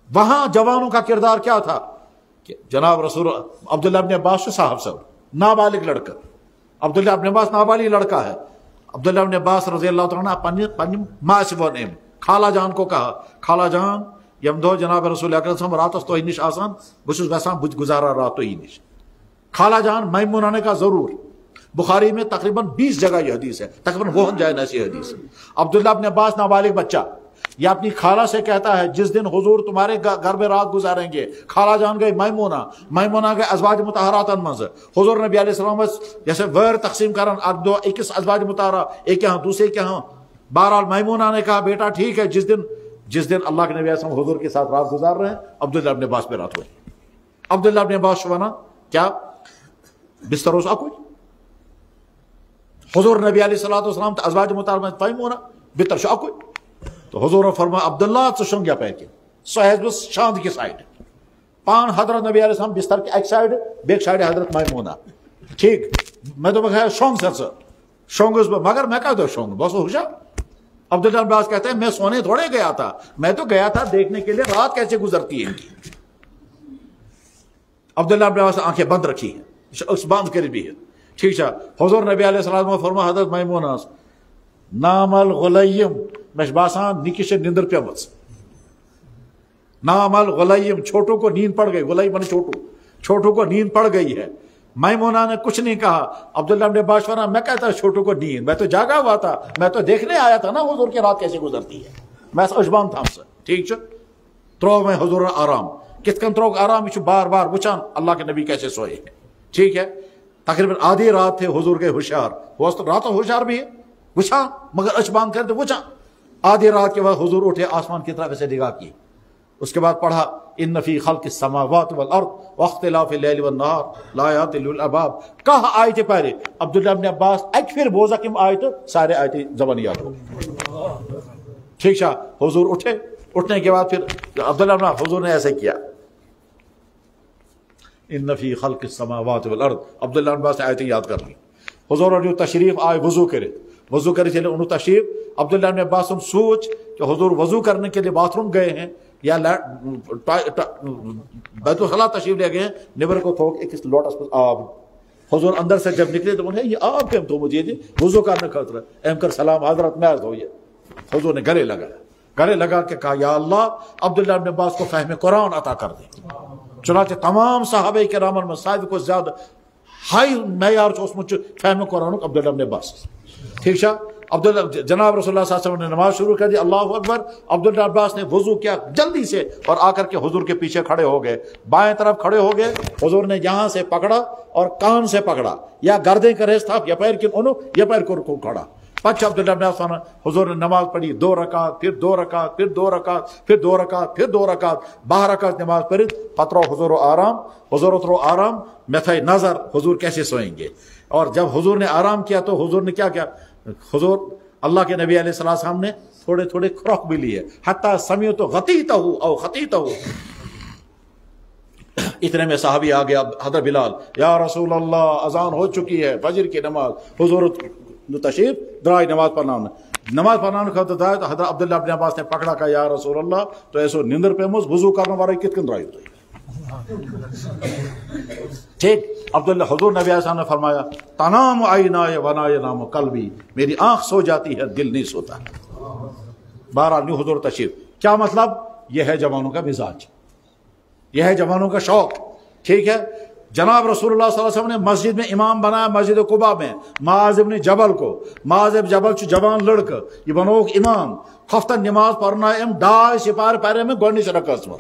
وہاں جوانوں کا کردار کیا تھا کہ جناب رسول عبداللہ ابن عباس صاحب نابالغ لڑکا، عبداللہ ابن عباس نابالغ لڑکا ہے۔ عبداللہ ابن عباس رضی اللہ عنہ پنی ماں سے خالہ جان کو کہا، خالہ جان یم دو جناب رسول اکرم صلی اللہ علیہ وسلم راتس تہ نش آسان بس ویسان بت گزارا رات تہ نش۔ خالہ جان میمونہ نے کہا ضرور۔ بخاری میں تقریباً 20 جگہ یہ حدیث ہے، تقریباً 50 جگہ ایسی حدیث ہے۔ عبداللہ ابن عباس نابالغ بچہ یہ اپنی خالہ سے کہتا ہے جس دن حضور تمہارے گھر میں رات گزاریں گے، خالہ جان گئی میمونہ گئی ازواج مطہرات مز، حضور نبی علیہ السلام جیسے ویر تقسیم کرن اک دو اکس ازواج مطہرہ ایک یہاں دوسرے کے یہاں۔ بہرحال میمونہ نے کہا بیٹا ٹھیک ہے، جس دن اللہ کے نبی علیہ السلام حضور کے ساتھ رات گزار رہے ہیں عبداللہ ابن عباس پہ رات ہوئی۔ عبداللہ ابن عباس شوانا کیا بستر اس اکوئی حضور نبی علیہ السلام ازواج مطہرہ میمونہ بستر شو اکوئی۔ تو حضور فرما عبداللہ ژٕ شونگیا پہ کہ سو ہے بس شاند کی سائڈ پان حضرت نبی علیہ السلام بستر کی ایک سائڈ بیک سائڈ حضرت میمونہ۔ ٹھیک میں تو بخیر شونگ سر شونگس مگر میں کہا دو شونگ بس ہوشا۔ عبداللہ عباس کہتے ہیں میں سونے تھوڑے گیا تھا، میں تو گیا تھا دیکھنے کے لیے رات کیسے گزرتی ہے ان کی۔ عبداللہ عباس آنکھیں بند رکھی ہے، بند کری بھی ہے۔ ٹھیک ہے، حضور نبی علیہ السلام فرما حضرت میمونہ نام الغلیم میں باسان نکش نندر پیمس، نام الغلیم چھوٹوں کو نیند پڑ گئی، غلیم من چھوٹوں کو نیند پڑ گئی ہے۔ میمونہ نے کچھ نہیں کہا۔ عبداللہ ابن عباس فرمایا میں کہتا چھوٹوں کو نیند، میں تو جاگا ہوا تھا، میں تو دیکھنے آیا تھا نا حضور کی رات کیسے گزرتی ہے، میں اجبان تھا سے۔ ٹھیک ہے، ترو میں حضور آرام کت کن تروگ آرام، یہ بار بار وچان اللہ کے نبی کیسے سوئے ہیں۔ ٹھیک ہے، تقریباً آدھی رات تھے حضور کے ہوشیار، رات ہوشیار بھی ہے وچان مگر اجبان کرتے وچان۔ آدھی رات کے بعد حضور اٹھے، آسمان کی طرف سے نگاہ کی، اس کے بعد پڑھا ان فی خلق السماوات والارض واختلاف اللیل والنہار لآیات لأولی الالباب۔ کہا آیت پہلے عبداللہ ابن عباس ایک پھر بوزا کم آیت سارے آیت زبانیات ہو۔ ٹھیک ہے، حضور اٹھے، اٹھنے کے بعد پھر عبداللہ ابن حضور نے ایسے کیا ان فی خلق السماوات والارض، عبداللہ ابن عباس نے آیتیں یاد کر لی۔ حضور جو تشریف آئے وضو کرے چلے انہوں تشریف، عبداللہ ابن عباس سوچ کہ حضور وضو کرنے کے لیے باتھ روم گئے ہیں یا بیت الخلاء تشریف لے گئے ہیں، نبر کو تھوک ایک لوٹس پر آب۔ حضور اندر سے جب نکلے تو انہیں یہ آب کیم تو مجھے دی وضو کرنے خطرہ ایم کر سلام حضرت میں ہو یہ۔ حضور نے گلے لگا کے کہا یا اللہ عبداللہ ابن عباس کو فہم قرآن عطا کر دے۔ چنانچہ تمام صحابہ کرام میں صاحب کو زیادہ ہائی معیار فہم قرآن عبداللہ ابن عباس۔ ٹھیک ہے، عبداللہ جناب رسول اللہ صلی اللہ علیہ وسلم نے نماز شروع کر دی، اللہ اکبر۔ عبداللہ عباس نے وضو کیا جلدی سے اور آ کر کے حضور کے پیچھے کھڑے ہو گئے، بائیں طرف کھڑے ہو گئے۔ حضور نے یہاں سے پکڑا اور کان سے پکڑا، یا گردے کا ریس تھا یا پیر کے انہوں یا پیر کو کھڑا۔ پچ عبداللہ ابن عباس حضور نے نماز پڑھی 2 رکعت پھر 2 رکعت پھر 2 رکعت پھر 2 رکعت پھر 2 رکعت 12 رکعت نماز پڑھی پترو حضور اترو آرام میں تھا نظر حضور کیسے سوئیں گے. اور جب حضور نے آرام کیا تو حضور نے کیا کیا؟ حضور اللہ کے نبی علیہ السلام نے تھوڑے تھوڑے کھروک بھی لیے. حتی سمیعت غطیتہ او خطیتہ. اتنے میں صحابی آ گیا حضرت بلال، یا رسول اللہ اذان ہو چکی ہے فجر کی نماز. حضور تشریف درائی نماز پڑھنا کا تو حضرت عبداللہ ابن عباس نے پکڑا کہ یا رسول اللہ تو ایسو نندر پہ مز وضو کرنے والا کتکن درائی ہوئی. ٹھیک عبداللہ حضور نبی علیہ السلام نے فرمایا تنام عینائے ولا ینام قلبی، میری آنکھ سو جاتی ہے دل نہیں سوتا. بہرحال نیو حضور تشریف. کیا مطلب؟ یہ ہے جوانوں کا مزاج، یہ ہے جوانوں کا شوق. ٹھیک ہے. جناب رسول اللہ صلی اللہ علیہ وسلم نے مسجد میں امام بنایا مسجد قباء میں معاذ ابن جبل کو. معاذ ابن جبل چھ جوان لڑکہ یہ بنوک امام. ہفتہ نماز پڑھنا ام 2 سپار پہرے میں گۄڈنِچ رکعت من،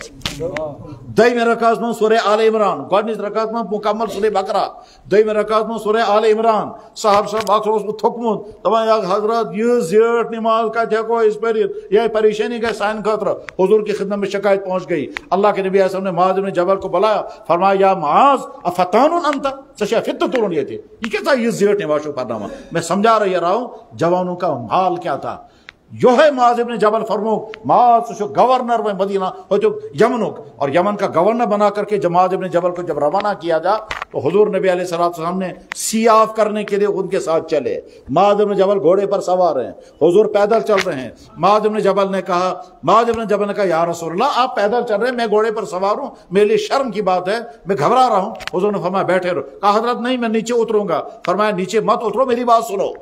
دویمہِ رکعت من سورہ آل عمران، گۄڈنِچ رکعت من مکمل سورہ بقرہ، دویمہِ رکعت من سورہ آل عمران. صاحب اکھ اوس بہٕ تھوٚکمُت دپان حضرت یہ زیٹھ نماز کتہِ ہیٚکو أسۍ پٔرِتھ، یہ پریشانی گژھِ سانہِ خٲطرٕ. حضور کی خدمت میں شکایت پہنچ گئی. اللہ کے نبی علیہ السلام نے معاذ بن جبل کو بلایا، فرمایا یا معاذ افتان انت، ژےٚ چھا فِتنہٕ تُلُن ییٚتہِ، یہ کیٛاہ یہ زیٹھ نماز چھُ پرناوان. میں سمجھا رہا ہوں جوانوں کا حال کیا تھا. جو ہے معاذ ابن جبل فرموک معاذ گورنر میں مدینہ ہو یمنک، اور یمن کا گورنر بنا کر کے معاذ ابن جبل کو جب روانہ کیا جا تو حضور نبی علیہ السلام نے سی آف کرنے کے لیے ان کے ساتھ چلے. معاذ ابن جبل گھوڑے پر سوار ہیں، حضور پیدل چل رہے ہیں. معاذ ابن جبل نے کہا یا رسول اللہ آپ پیدل چل رہے ہیں، میں گھوڑے پر سوار ہوں، میرے لیے شرم کی بات ہے، میں گھبرا رہا ہوں. حضور نے فرمایا بیٹھے رہو. کہا حضرت نہیں میں نیچے اتروں گا. فرمایا نیچے مت اترو، میری بات سنو.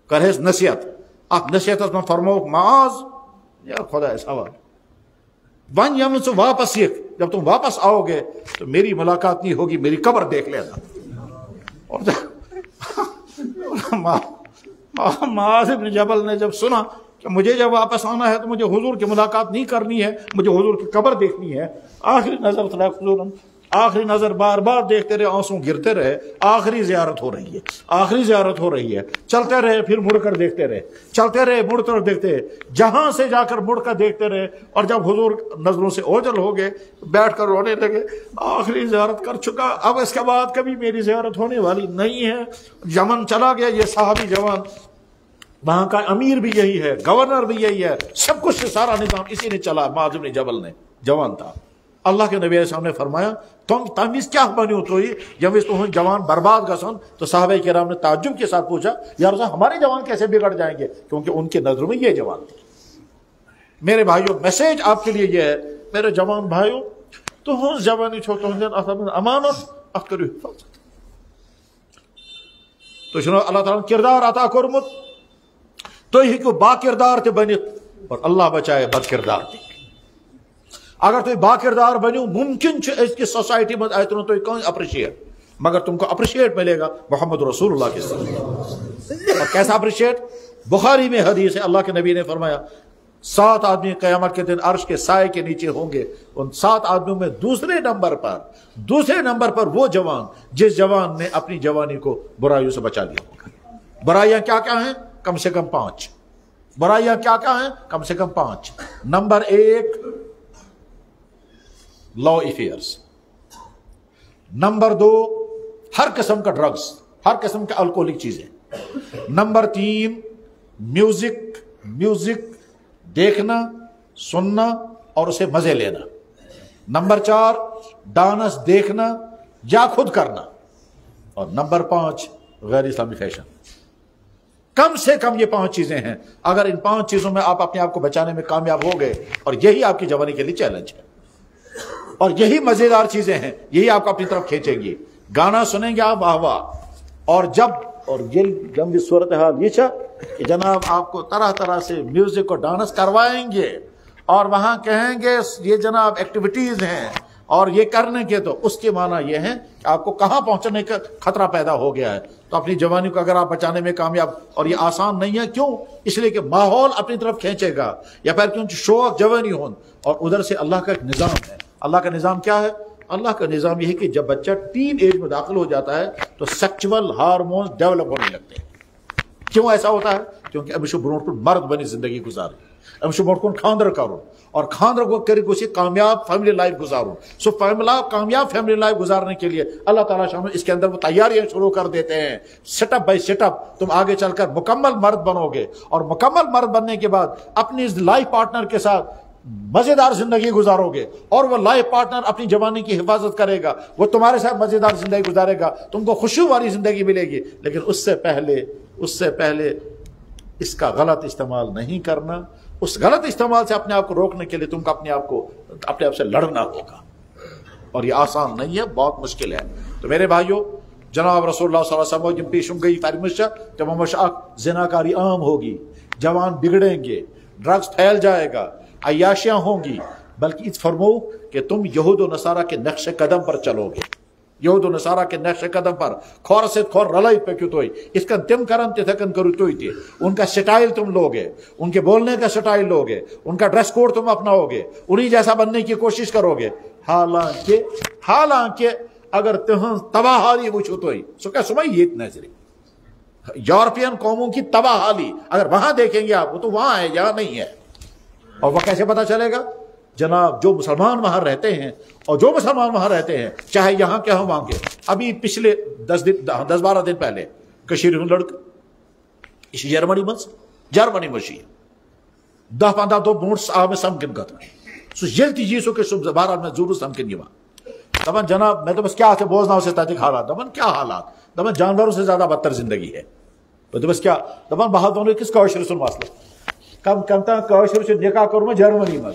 کرے نصیحت. آپ نصیحت میں فرموک معاذ یا خدا سوال ون یمن سے واپس سیکھ، جب تم واپس آؤ گے تو میری ملاقات نہیں ہوگی، میری قبر دیکھ لینا. اور معاذ ابن جبل نے جب سنا کہ مجھے جب واپس آنا ہے تو مجھے حضور کی ملاقات نہیں کرنی ہے، مجھے حضور کی قبر دیکھنی ہے. آخری نظر حضور، آخری نظر بار بار دیکھتے رہے، آنسو گرتے رہے. آخری زیارت ہو رہی ہے، آخری زیارت ہو رہی ہے. چلتے رہے پھر مڑ کر دیکھتے رہے، چلتے رہے مڑ کر دیکھتے، جہاں سے جا کر مڑ کر دیکھتے رہے. اور جب حضور نظروں سے اوجھل ہو گئے بیٹھ کر رونے لگے. آخری زیارت کر چکا، اب اس کے بعد کبھی میری زیارت ہونے والی نہیں ہے. یمن چلا گیا یہ صحابی جوان، وہاں کا امیر بھی یہی ہے، گورنر بھی یہی ہے، سب کچھ سارا نظام اسی نے چلا. معاذ بن جبل نے جوان تھا. اللہ کے نبی علیہ السلام نے فرمایا تم کیا بنی اتروئی جب اس تم جوان برباد گسن. تو صحابہ کرام نے تعجب کے ساتھ پوچھا یا رسول ہمارے جوان کیسے بگڑ جائیں گے، کیونکہ ان کے نظروں میں یہ جوان تھے. میرے بھائیوں میسیج آپ کے لیے یہ ہے، میرے جوان بھائیوں تہذ جوانی چھو تہذ امانت اتھ کرو حفاظت. تو چھنو اللہ تعالیٰ کردار عطا کورمت، تو ہیکو با کردار تہ بنت اور اللہ بچائے بد کردار تہ. اگر تھی با کردار بنو ممکن کی سوسائٹی میں آئے تو کہیں اپریشیٹ، مگر تم کو اپریشیٹ ملے گا محمد رسول اللہ کے ساتھ. اور کیسا اپریشیٹ؟ بخاری میں حدیث ہے، اللہ کے نبی نے فرمایا 7 آدمی قیامت کے دن عرش کے سائے کے نیچے ہوں گے. ان 7 آدمیوں میں دوسرے نمبر پر وہ جوان جس جوان نے اپنی جوانی کو برائیوں سے بچا لیا ہوگا. برائیاں کیا کیا ہیں؟ کم سے کم 5 برائیاں. کیا کیا ہیں؟ کم سے کم 5. نمبر 1 لا افیئرس. نمبر 2 ہر قسم کا ڈرگز، ہر قسم کے الکوہلک چیزیں. نمبر 3 میوزک دیکھنا سننا اور اسے مزے لینا. نمبر 4 ڈانس دیکھنا یا خود کرنا. اور نمبر 5 غیر اسلامی فیشن. کم سے کم یہ 5 چیزیں ہیں. اگر ان 5 چیزوں میں آپ اپنے آپ کو بچانے میں کامیاب ہو گئے، اور یہی آپ کی جوانی کے لیے چیلنج ہے، اور یہی مزیدار چیزیں ہیں، یہی آپ کو اپنی طرف کھینچیں گی. گانا سنیں گے آپ واہ واہ، اور یہ جنگ صورتحال یہ کہ جناب آپ کو طرح طرح سے میوزک اور ڈانس کروائیں گے، اور وہاں کہیں گے یہ جناب ایکٹیویٹیز ہیں اور یہ کرنے کے، تو اس کے معنی یہ ہے کہ آپ کو کہاں پہنچنے کا خطرہ پیدا ہو گیا ہے. تو اپنی جوانی کو اگر آپ بچانے میں کامیاب، اور یہ آسان نہیں ہے. کیوں؟ اس لیے کہ ماحول اپنی طرف کھینچے گا، یا پھر کیوں شوق جوانی ہوں. اور ادھر سے اللہ کا ایک نظام ہے. اللہ کا نظام کیا ہے؟ اللہ کا نظام یہ ہے کہ جب بچہ ٹین ایج میں داخل ہو جاتا ہے تو سیکچول ہارمونز ڈیولپ ہونے لگتے ہیں. کیوں ایسا ہوتا ہے؟ کیونکہ امش برونٹ کن مرد بنی زندگی گزار امش برونٹ کن خاندر کرن اور خاندر کو کر گوسی کامیاب فیملی لائف گزارن سو کامیاب فیملی لائف گزارنے کے لیے اللہ تعالیٰ شام اس کے اندر وہ تیاریاں شروع کر دیتے ہیں سٹ اپ بائی سٹ اپ. تم آگے چل کر مکمل مرد بنو گے اور مکمل مرد بننے کے بعد اپنی لائف پارٹنر کے ساتھ مزیدار زندگی گزارو گے اور وہ لائف پارٹنر اپنی جوانی کی حفاظت کرے گا, وہ تمہارے ساتھ مزیدار زندگی گزارے گا, تم کو خوشی والی زندگی ملے گی. لیکن اس سے پہلے اس کا غلط استعمال نہیں کرنا. اس غلط استعمال سے اپنے آپ کو روکنے کے لیے تم کو اپنے آپ سے لڑنا ہوگا اور یہ آسان نہیں ہے, بہت مشکل ہے. تو میرے بھائیوں, جناب رسول اللہ صلی اللہ علیہ وسلم جن پیشم گئی فرمش تمامش زناکاری عام ہوگی, جوان بگڑیں گے, ڈرگز پھیل جائے گا, عیاشیاں ہوں گی, بلکہ اس فرمو کہ تم یہود و نصارہ کے نقش قدم پر چلو گے. یہود و نصارہ کے نقش قدم پر کھور سے کھور رلائی پہ کیوں توئی اس کا تم کرن تھکن کرو توئی تھی. ان کا سٹائل تم لوگے, ان کے بولنے کا سٹائل لوگے, ان کا ڈریس کوڈ تم اپناؤ گے, انہی جیسا بننے کی کوشش کرو گے. حالانکہ اگر تم تباہ حالی وچھو توئی سو کہ سمائیت نظری یورپین قوموں کی تباہ حالی اگر وہاں دیکھیں گے آپ, وہ تو وہاں ہے یہاں نہیں ہے. اور وہ کیسے پتا چلے گا؟ جناب جو مسلمان وہاں رہتے ہیں اور جو مسلمان وہاں رہتے ہیں چاہے یہاں کے ہوں وہاں کے. ابھی پچھلے 10-12 دن پہلے کشیر لڑک اس جرمنی مشی 10-15 دو بونٹس آ میں سمکن کا تھا سو جلتی جیسو کے صبح بہرحال میں ضرور سمکن یہ دمن جناب میں تو بس کیا سے بوزنا اسے تاجک حالات دمن کیا حالات دمن جانوروں سے زیادہ بدتر زندگی ہے. تو بس کیا دمن بہت دونوں کس کاشر سن واسطے کم تا کاشر سے نکاح کروں میں جرمنی میں.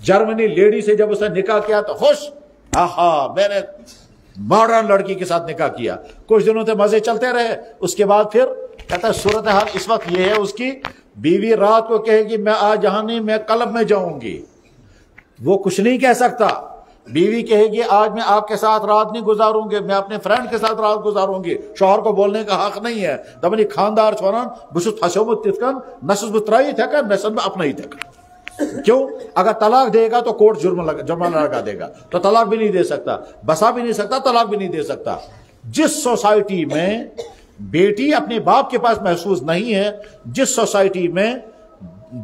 جرمنی لیڈی سے جب اس نے نکاح کیا تو خوش, میں نے ماڈرن لڑکی کے ساتھ نکاح کیا. کچھ دنوں تک مزے چلتے رہے, اس کے بعد پھر کہتا ہے صورتحال اس وقت یہ ہے اس کی بیوی رات کو کہے گی میں آج یہاں نہیں, میں کلب میں جاؤں گی. وہ کچھ نہیں کہہ سکتا. بیوی کہے گی آج میں آپ کے ساتھ رات نہیں گزاروں گی, میں اپنے فرینڈ کے ساتھ رات گزاروں گی. شوہر کو بولنے کا حق نہیں ہے. دبنی خاندار چھوڑان بس پھنسومت تتکن نسس بترائی تھکا نسل میں اپنا ہی تھکا. کیوں؟ اگر طلاق دے گا تو کورٹ جرمانہ لگا دے گا, تو طلاق بھی نہیں دے سکتا, بسا بھی نہیں سکتا, طلاق بھی نہیں دے سکتا. جس سوسائٹی میں بیٹی اپنے باپ کے پاس محفوظ نہیں ہے, جس سوسائٹی میں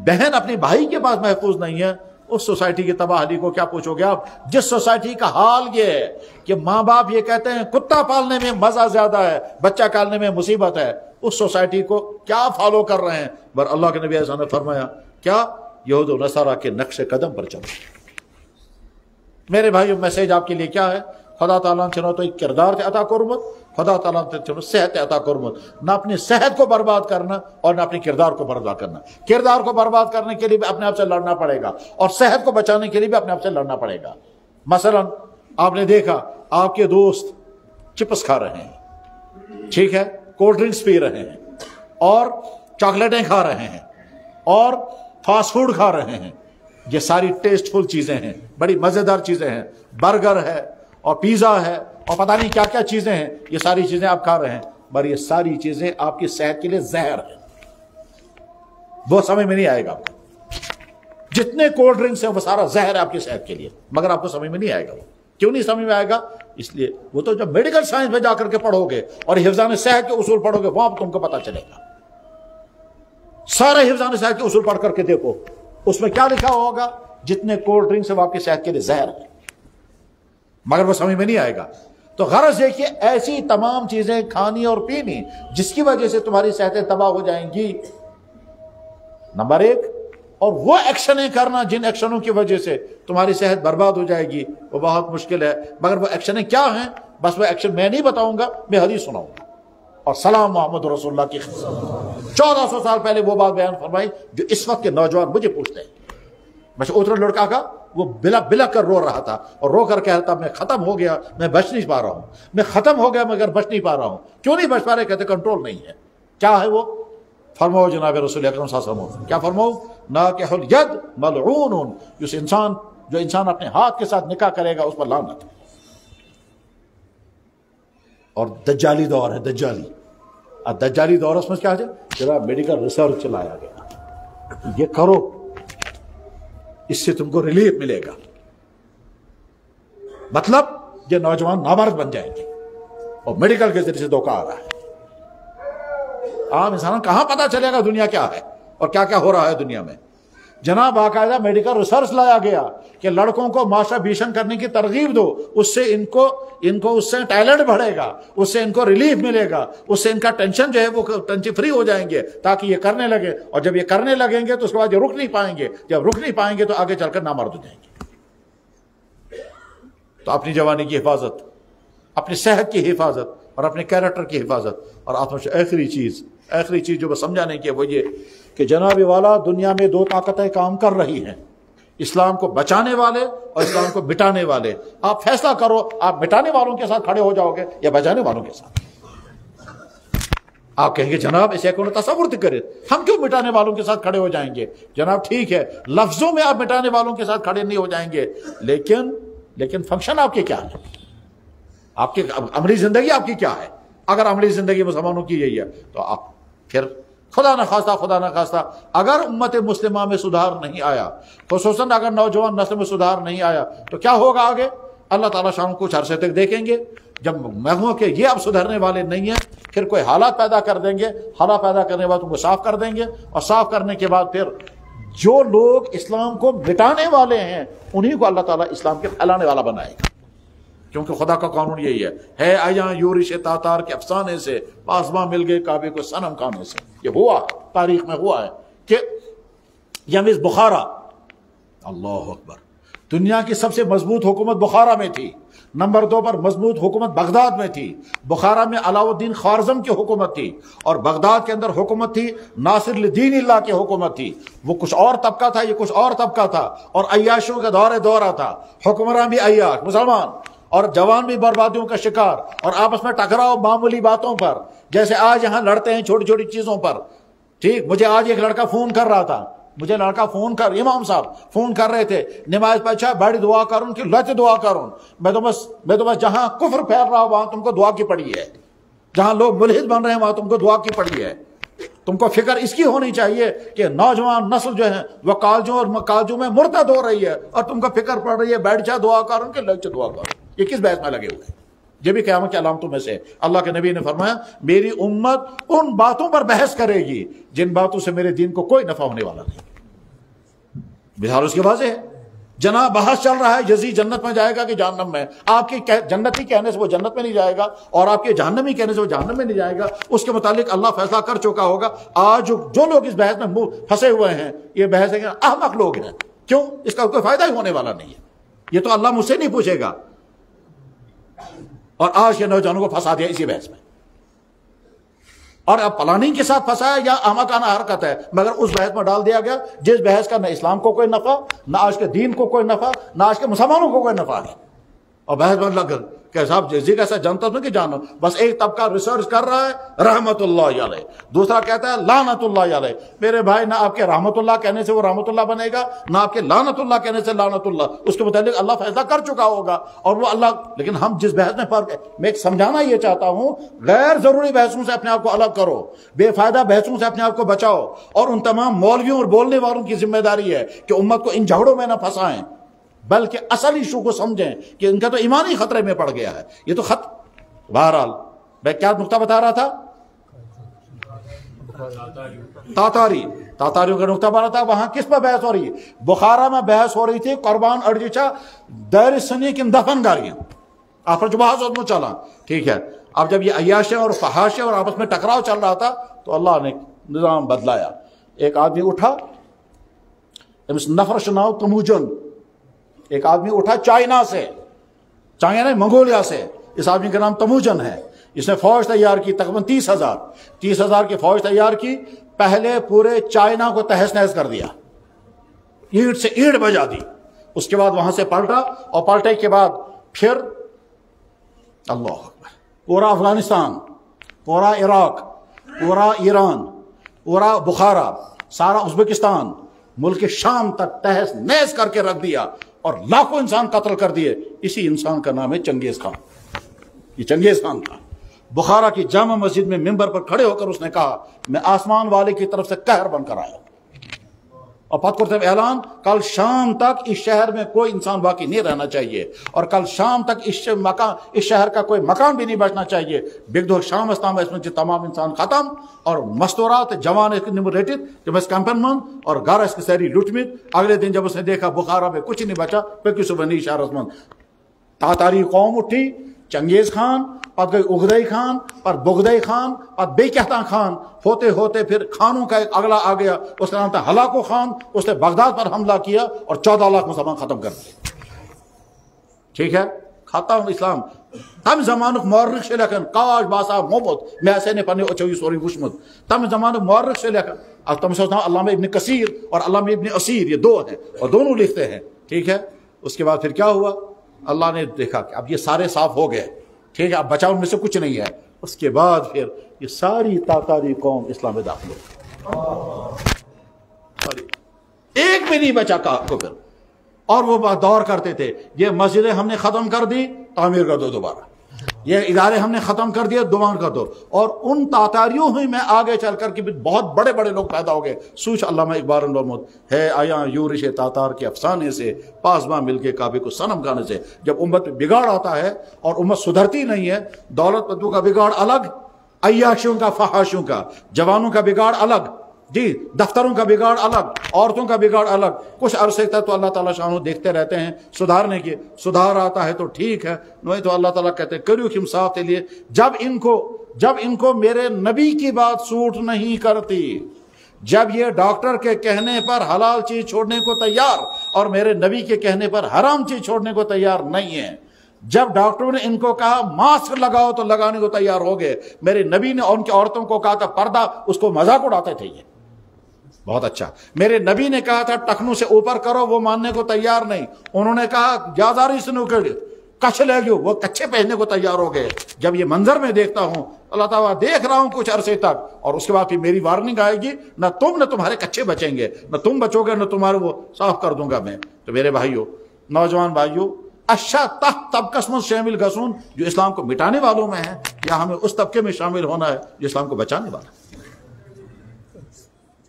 بہن اپنے بھائی کے پاس محفوظ نہیں ہے, اس سوسائٹی کی تباہی کو کیا پوچھو گے آپ؟ جس سوسائٹی کا حال یہ ہے کہ ماں باپ یہ کہتے ہیں کتا پالنے میں مزہ زیادہ ہے, بچہ پالنے میں مصیبت ہے, اس سوسائٹی کو کیا فالو کر رہے ہیں؟ پر اللہ کے نبی ایسا نے فرمایا کیا یہود و نصارہ کے نقش قدم پر چلو. میرے بھائیو میسیج آپ کے لیے کیا ہے؟ خدا تعالیٰ چنو تو ایک کردار تے عطا کرمت, خدا تعالیٰ چنو صحت عطا کرمت. نہ اپنی صحت کو برباد کرنا اور نہ اپنے کردار کو برباد کرنا. کردار کو برباد کرنے کے لیے بھی اپنے آپ سے لڑنا پڑے گا اور صحت کو بچانے کے لیے بھی اپنے آپ سے لڑنا پڑے گا. مثلا آپ نے دیکھا آپ کے دوست چپس کھا رہے ہیں, ٹھیک ہے, کولڈ ڈرنکس پی رہے ہیں اور چاکلیٹیں کھا رہے ہیں اور فاسٹ فوڈ کھا رہے ہیں. یہ ساری ٹیسٹ فل چیزیں ہیں, بڑی مزیدار چیزیں ہیں, برگر ہے اور پیزا ہے اور پتہ نہیں کیا کیا چیزیں ہیں. یہ ساری چیزیں آپ کھا رہے ہیں, پر یہ ساری چیزیں آپ کی صحت کے لیے زہر ہیں. وہ سمجھ میں نہیں آئے گا آپ کو. جتنے کولڈ ڈرنکس ہیں وہ سارا زہر ہے آپ کی صحت کے لیے, مگر آپ کو سمجھ میں نہیں آئے گا. وہ کیوں نہیں سمجھ میں آئے گا؟ اس لیے وہ تو جب میڈیکل سائنس میں جا کر کے پڑھو گے اور حفظان صحت کے اصول پڑھو گے وہاں تم کو پتہ چلے گا. سارے حفظان صحت کے اصول پڑھ کر کے دیکھو, اس میں کیا لکھا ہوگا؟ جتنے کولڈ ڈرنکس ہیں وہ آپ کی صحت کے لیے زہر ہے, مگر وہ سمجھ میں نہیں آئے گا. تو غرض یہ کہ ایسی تمام چیزیں کھانی اور پینی جس کی وجہ سے تمہاری صحتیں تباہ ہو جائیں گی, نمبر 1. اور وہ ایکشنیں کرنا جن ایکشنوں کی وجہ سے تمہاری صحت برباد ہو جائے گی, وہ بہت مشکل ہے. مگر وہ ایکشنیں کیا ہیں؟ بس وہ ایکشن میں نہیں بتاؤں گا, میں حدیث سناؤں گا. اور سلام محمد رسول اللہ کی 1400 سال پہلے وہ بات بیان فرمائی جو اس وقت کے نوجوان مجھے پوچھتے ہیں. میں اترا لڑکا کا وہ بلا کر رو رہا تھا اور رو کر کہہ رہا تھا میں ختم ہو گیا, میں بچ نہیں پا رہا ہوں, میں ختم ہو گیا مگر بچ نہیں پا رہا ہوں. کیوں نہیں بچ پا رہے؟ کہتے کنٹرول نہیں ہے. کیا ہے وہ؟ فرماؤ جناب رسول اکرم صلی اللہ علیہ وسلم, کیا فرماؤ؟ ناکح الید ملعون, جو انسان اپنے ہاتھ کے ساتھ نکاح کرے گا اس پر لعنت. اور دجالی دور ہے, دجالی دور اس میں کیا ہے؟ ذرا میڈیکل ریسرچ چلایا گیا, یہ کرو اس سے تم کو ریلیف ملے گا. مطلب یہ نوجوان نامرد بن جائیں گے اور میڈیکل کے ذریعے سے دھوکہ آ رہا ہے. عام انسان کہاں پتہ چلے گا دنیا کیا ہے اور کیا کیا ہو رہا ہے دنیا میں. جناب باقاعدہ میڈیکل ریسرچ لایا گیا کہ لڑکوں کو ماسٹربیشن کرنے کی ترغیب دو, اس سے ان کو اس سے ٹیلنٹ بڑھے گا, اس سے ان کو ریلیف ملے گا, اس سے ان کا ٹینشن جو ہے وہ ٹینشن فری ہو جائیں گے تاکہ یہ کرنے لگے, اور جب یہ کرنے لگیں گے تو اس کے بعد یہ رک نہیں پائیں گے, جب رک نہیں پائیں گے تو آگے چل کر نامرد ہو جائیں گے. تو اپنی جوانی کی حفاظت, اپنی صحت کی حفاظت اور اپنے کیریکٹر کی حفاظت. اور آخری چیز جو بس سمجھانے کی ہے وہ یہ کہ جناب والا دنیا میں دو طاقتیں کام کر رہی ہیں, اسلام کو بچانے والے اور اسلام کو مٹانے والے. آپ فیصلہ کرو, آپ مٹانے والوں کے ساتھ کھڑے ہو جاؤ گے یا بچانے والوں کے ساتھ. آپ کہیں گے جناب ایسے کون تصور کرے, ہم کیوں مٹانے والوں کے ساتھ کھڑے ہو جائیں گے؟ جناب ٹھیک ہے, لفظوں میں آپ مٹانے والوں کے ساتھ کھڑے نہیں ہو جائیں گے, لیکن فنکشن آپ کے کیا ہے؟ آپ کی عملی زندگی آپ کی کیا ہے؟ اگر عملی زندگی مسلمانوں کی یہی ہے تو آپ پھر خدا نہ خواستہ اگر امت مسلمہ میں سدھار نہیں آیا, خصوصاً اگر نوجوان نسل میں سدھار نہیں آیا, تو کیا ہوگا آگے؟ اللہ تعالیٰ شام کچھ عرصے تک دیکھیں گے جب محوں کہ یہ اب سدھرنے والے نہیں ہیں, پھر کوئی حالات پیدا کر دیں گے, حالات پیدا کرنے کے بعد ان کو صاف کر دیں گے, اور صاف کرنے کے بعد پھر جو لوگ اسلام کو مٹانے والے ہیں انہیں کو اللہ تعالیٰ اسلام کے پھیلانے والا بنائے گا. کیونکہ خدا کا قانون یہی ہے آیا یورش تاتار کے افسانے سے پاسباں مل گئے کعبے کو صنم کھانے سے. یہ ہوا, تاریخ میں ہوا ہے کہ یمز بخارا, اللہ اکبر, دنیا کی سب سے مضبوط حکومت بخارا میں تھی. نمبر 2 پر مضبوط حکومت بغداد میں تھی. بخارا میں علاؤ الدین خوارزم کی حکومت تھی, اور بغداد کے اندر حکومت تھی ناصر الدین اللہ کی حکومت تھی. وہ کچھ اور طبقہ تھا, یہ کچھ اور طبقہ تھا, اور عیاشوں کا دورہ تھا. حکمراں بھی عیاش مسلمان, اور جوان بھی بربادیوں کا شکار, اور آپس میں ٹکراؤ معمولی باتوں پر, جیسے آج یہاں لڑتے ہیں چھوٹی چھوٹی چیزوں پر. ٹھیک, مجھے آج ایک لڑکا فون کر رہا تھا, امام صاحب فون کر رہے تھے, نماز پڑھا بڑی دعا کروں کہ لچ دعا کروں. میں تو بس جہاں کفر پھیل رہا وہاں تم کو دعا کی پڑی ہے, جہاں لوگ ملحد بن رہے ہیں وہاں تم کو دعا کی پڑی ہے. تم کو فکر اس کی ہونی چاہیے کہ نوجوان نسل جو ہے وہ کالجوں میں مرتد ہو رہی ہے, اور تم کو فکر پڑ رہی ہے بیٹھ جا دعا کروں کہ لچ دعا کروں. یہ کس بحث میں لگے ہوئے ہیں؟ یہ بھی قیامت کی علامتوں میں سے. اللہ کے نبی نے فرمایا میری امت ان باتوں پر بحث کرے گی جن باتوں سے میرے دین کو کوئی نفع ہونے والا نہیں. مثال اس کے واضح ہے. جناب بحث چل رہا ہے یزید جنت میں جائے گا کہ جہنم میں. آپ کی جنتی کہنے سے وہ جنت میں نہیں جائے گا, اور آپ کے جہنمی کہنے سے وہ جہنم میں نہیں جائے گا. اس کے متعلق اللہ فیصلہ کر چکا ہوگا. آج جو لوگ اس بحث میں پھنسے ہوئے ہیں, یہ بحث ہے کہ احمق لوگ ہیں. کیوں؟ اس کا کوئی فائدہ ہی ہونے والا نہیں ہے. یہ تو اللہ مجھ سے نہیں پوچھے گا. اور آج کے نوجوانوں کو پھنسا دیا اسی بحث میں, اور اب پلاننگ کے ساتھ پھنسا ہے یا احمقانہ حرکت ہے, مگر اس بحث میں ڈال دیا گیا جس بحث کا نہ اسلام کو کوئی نفع, نہ آج کے دین کو کوئی نفع, نہ آج کے مسلمانوں کو کوئی نفع ہے. اور بحث میں لگ کہ صاحب جیسے کیسا جانتا ہوں کہ جانو, بس ایک طبقہ ریسرچ کر رہا ہے رحمت اللہ علیہ, دوسرا کہتا ہے لعنت اللہ علیہ. میرے بھائی, نہ آپ کے رحمت اللہ کہنے سے وہ رحمت اللہ بنے گا, نہ آپ کے لعنت اللہ کہنے سے لعنت اللہ. اس کے متعلق اللہ فیصلہ کر چکا ہوگا, اور وہ اللہ. لیکن ہم جس بحث میں فرق ہے, میں ایک سمجھانا یہ چاہتا ہوں, غیر ضروری بحثوں سے اپنے آپ کو الگ کرو, بے فائدہ بحثوں سے اپنے آپ کو بچاؤ. اور ان تمام مولویوں اور بولنے والوں کی ذمہ داری ہے کہ امت کو ان جھگڑوں میں نہ پھنسائیں, بلکہ اصل ایشو کو سمجھیں کہ ان کا تو ایمان ہی خطرے میں پڑ گیا ہے. یہ تو بہرحال میں کیا نقطہ بتا رہا تھا, تاتاریوں کا نقطہ بتا رہا تھا. وہاں کس پر بحث ہو رہی ہے؟ بخارا میں بحث ہو رہی تھی قربان ارجیچا دیر سنی کن دفن گاریاں. آپ پر جو بحث میں چلا, ٹھیک ہے. اب جب یہ عیاشیں اور فحاشیں اور آپس میں ٹکراؤ چل رہا تھا تو اللہ نے نظام بدلایا. ایک آدمی اٹھا, نفر شناؤ تموجن, ایک آدمی اٹھا چائنا سے, چائنا منگولیا سے. اس آدمی کا نام تموجن ہے. اس نے فوج تیار کی تقریباً 30,000 کی فوج تیار کی. پہلے پورے چائنا کو تہس نہس کر دیا, اینٹ سے اینٹ بجا دی. اس کے بعد وہاں سے پلٹا, اور پلٹے کے بعد پھر اللہ اکبر, پورا افغانستان, پورا عراق, پورا ایران, پورا بخارا, سارا ازبکستان, ملک شام تک تہس نہس کر کے رکھ دیا, اور لاکھوں انسان قتل کر دیے. اسی انسان کا نام ہے چنگیز خان. یہ چنگیز خان تھا. بخارا کی جامع مسجد میں ممبر پر کھڑے ہو کر اس نے کہا میں آسمان والے کی طرف سے قہر بن کر آیا, اور پتہ کرتے اعلان کل شام تک اس شہر میں کوئی انسان باقی نہیں رہنا چاہیے اور کل شام تک اس شہر کا کوئی مکان بھی نہیں بچنا چاہیے بیک دو شام استام اس میں تمام انسان ختم اور مستورات جوان رٹت جب اس کیمپن من اور گھر اس کی ساری لٹمت اگلے دن جب اس نے دیکھا بخارا میں کچھ نہیں بچا پکی صبح نئی شہر من تاتاری قوم اٹھی چنگیز خان پت گئی اغدئی خان پر بغدئی خان پت بے کہتا خان ہوتے ہوتے پھر خانوں کا ایک اگلا آ گیا اس کا نام تھا ہلاکو خان اس نے بغداد پر حملہ کیا اور 14 لاکھ مسلمان ختم کر دیے ٹھیک ہے ختم اسلام تم زمانک مورخ سے لکھن کاش باسا محبت میں ایسے نے پنے اچھوئی سوری وشمت تم زمانک مورخ سے لکھن اب تم سوچنا علامہ ابن کثیر اور علامہ ابن اسیر یہ دو ہیں اور دونوں لکھتے ہیں ٹھیک ہے اس کے بعد پھر کیا ہوا اللہ نے دیکھا کہ اب یہ سارے صاف ہو گئے ٹھیک ہے اب بچاؤ میں سے کچھ نہیں ہے اس کے بعد پھر یہ ساری تاتاری قوم اسلام میں داخل ہو ایک بھی نہیں بچا کو پھر اور وہ دور کرتے تھے یہ مسجدیں ہم نے ختم کر دی تعمیر کر دو دوبارہ یہ ادارے ہم نے ختم کر دیے دوبارہ کر دو اور ان تاتاریوں ہی میں آگے چل کر کے بہت بڑے بڑے لوگ پیدا ہو گئے سوچ علامہ اقبال محمود ہے آیا یورش تاتار کے افسانے سے پاسباں مل کے کعبے کو صنم گانے سے جب امت پہ بگاڑ آتا ہے اور امت سدھرتی نہیں ہے دولت مندوں کا بگاڑ الگ عیاشیوں کا فحاشیوں کا جوانوں کا بگاڑ الگ جی دفتروں کا بگاڑ الگ عورتوں کا بگاڑ الگ کچھ عرصے تک تو اللہ تعالیٰ شانو دیکھتے رہتے ہیں سدھارنے کی سدھار آتا ہے تو ٹھیک ہے نہیں تو اللہ تعالیٰ کہتے ہیں کریو کم صاحب کے لیے جب ان کو میرے نبی کی بات سوٹ نہیں کرتی جب یہ ڈاکٹر کے کہنے پر حلال چیز چھوڑنے کو تیار اور میرے نبی کے کہنے پر حرام چیز چھوڑنے کو تیار نہیں ہے جب ڈاکٹروں نے ان کو کہا ماسک لگاؤ تو لگانے کو تیار ہو گئے میرے نبی نے ان کی عورتوں کو کہا تھا پردہ اس کو مذاق اڑاتے تھے یہ بہت اچھا میرے نبی نے کہا تھا ٹخنوں سے اوپر کرو وہ ماننے کو تیار نہیں انہوں نے کہا جازاری سے نکڑ کچھ لے گئے وہ کچھے پہننے کو تیار ہو گئے جب یہ منظر میں دیکھتا ہوں اللہ تعالیٰ دیکھ رہا ہوں کچھ عرصے تک اور اس کے بعد پھر میری وارننگ آئے گی نہ تم نہ تمہارے کچھے بچیں گے نہ تم بچو گے نہ تمہارے وہ صاف کر دوں گا میں تو میرے بھائیوں نوجوان بھائیوں اچھا طبقہ میں شامل گسون جو اسلام کو مٹانے والوں میں ہے یا ہمیں اس طبقے میں شامل ہونا ہے جو اسلام کو بچانے والا ہے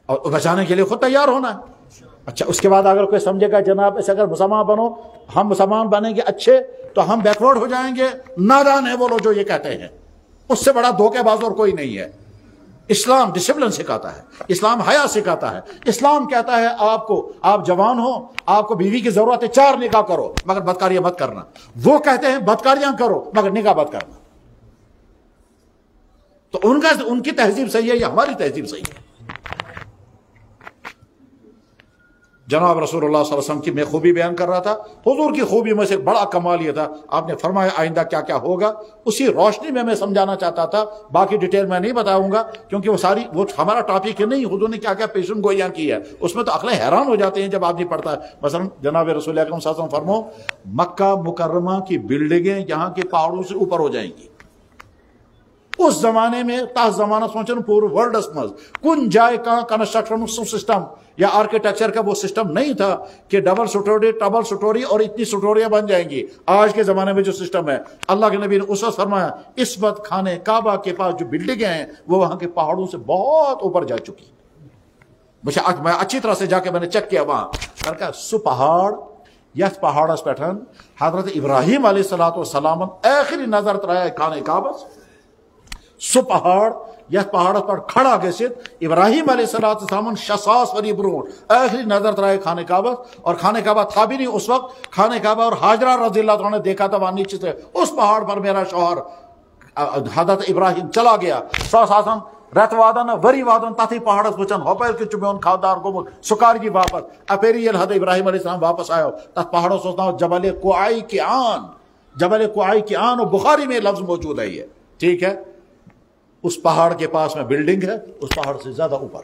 اور بچانے کے لیے خود تیار ہونا ہے اچھا اس کے بعد اگر کوئی سمجھے گا جناب ایسے اگر مسلمان بنو ہم مسلمان بنیں گے اچھے تو ہم بیکورڈ ہو جائیں گے نادان ہے وہ لوگ جو یہ کہتے ہیں اس سے بڑا دھوکے باز اور کوئی نہیں ہے اسلام ڈسپلن سکھاتا ہے اسلام حیا سکھاتا ہے اسلام کہتا ہے آپ جوان ہو آپ کو بیوی کی ضرورت ہے 4 نکاح کرو مگر بدکاریاں مت کرنا وہ کہتے ہیں بدکاریاں کرو مگر نکاح مت کرنا تو ان کی تہذیب صحیح ہے یا ہماری تہذیب صحیح ہے جناب رسول اللہ صلی اللہ علیہ وسلم کی میں خوبی بیان کر رہا تھا حضور کی خوبی میں سے بڑا کمال یہ تھا آپ نے فرمایا آئندہ کیا کیا ہوگا اسی روشنی میں سمجھانا چاہتا تھا باقی ڈیٹیل میں نہیں بتاؤں گا کیونکہ وہ ہمارا ٹاپک ہے نہیں حضور نے کیا کیا پیشن گوئیاں کی ہے اس میں تو عقلیں حیران ہو جاتے ہیں جب آدمی پڑھتا ہے مثلا جناب رسول اکرم صلی اللہ علیہ وسلم فرمو مکہ مکرمہ کی بلڈنگیں یہاں کے پہاڑوں سے اوپر ہو جائیں گی اس زمانے میں تاس زمانہ سوچن پورے ورلڈ مز کن جائے کا کنسٹرکشن سسٹم یا آرکیٹیکچر کا وہ سسٹم نہیں تھا کہ ڈبل سٹوری اور اتنی سٹوریاں بن جائیں گی آج کے زمانے میں جو سسٹم ہے اللہ کے نبی نے اس وقت فرمایا اس وقت خانے کعبہ کے پاس جو بلڈنگیں ہیں وہ وہاں کے پہاڑوں سے بہت اوپر جا چکی میں اچھی طرح سے جا کے میں نے چیک کیا وہاں سو پہاڑ یس پہاڑس پیٹھن حضرت ابراہیم علیہ السلام آخری نظر ترایا خانے کعبہ سو پہاڑ یس پہاڑ پر کھڑا گھت ابراہیم علیہ السلام 600 وری برونٹ آخری نظر ترائے خانہ کعبہ اور خانہ کعبہ تھا بھی نہیں اس وقت خانہ کعبہ اور حاجرہ رضی اللہ عنہ نے دیکھا تھا وہاں نیچے سے اس پہاڑ پر میرا شوہر حضرت ابراہیم چلا گیا ساسان رت وادن وری وادن تھی پہاڑس وچن ہوپل کے چمیون خاندار گومت سکار کی واپس اپیری حضرت ابراہیم علیہ السلام واپس آیا تک پہاڑوں سوچنا جبل کوعی کی آن اور بخاری میں لفظ موجود ہے یہ ٹھیک ہے اس پہاڑ کے پاس میں بلڈنگ ہے اس پہاڑ سے زیادہ اوپر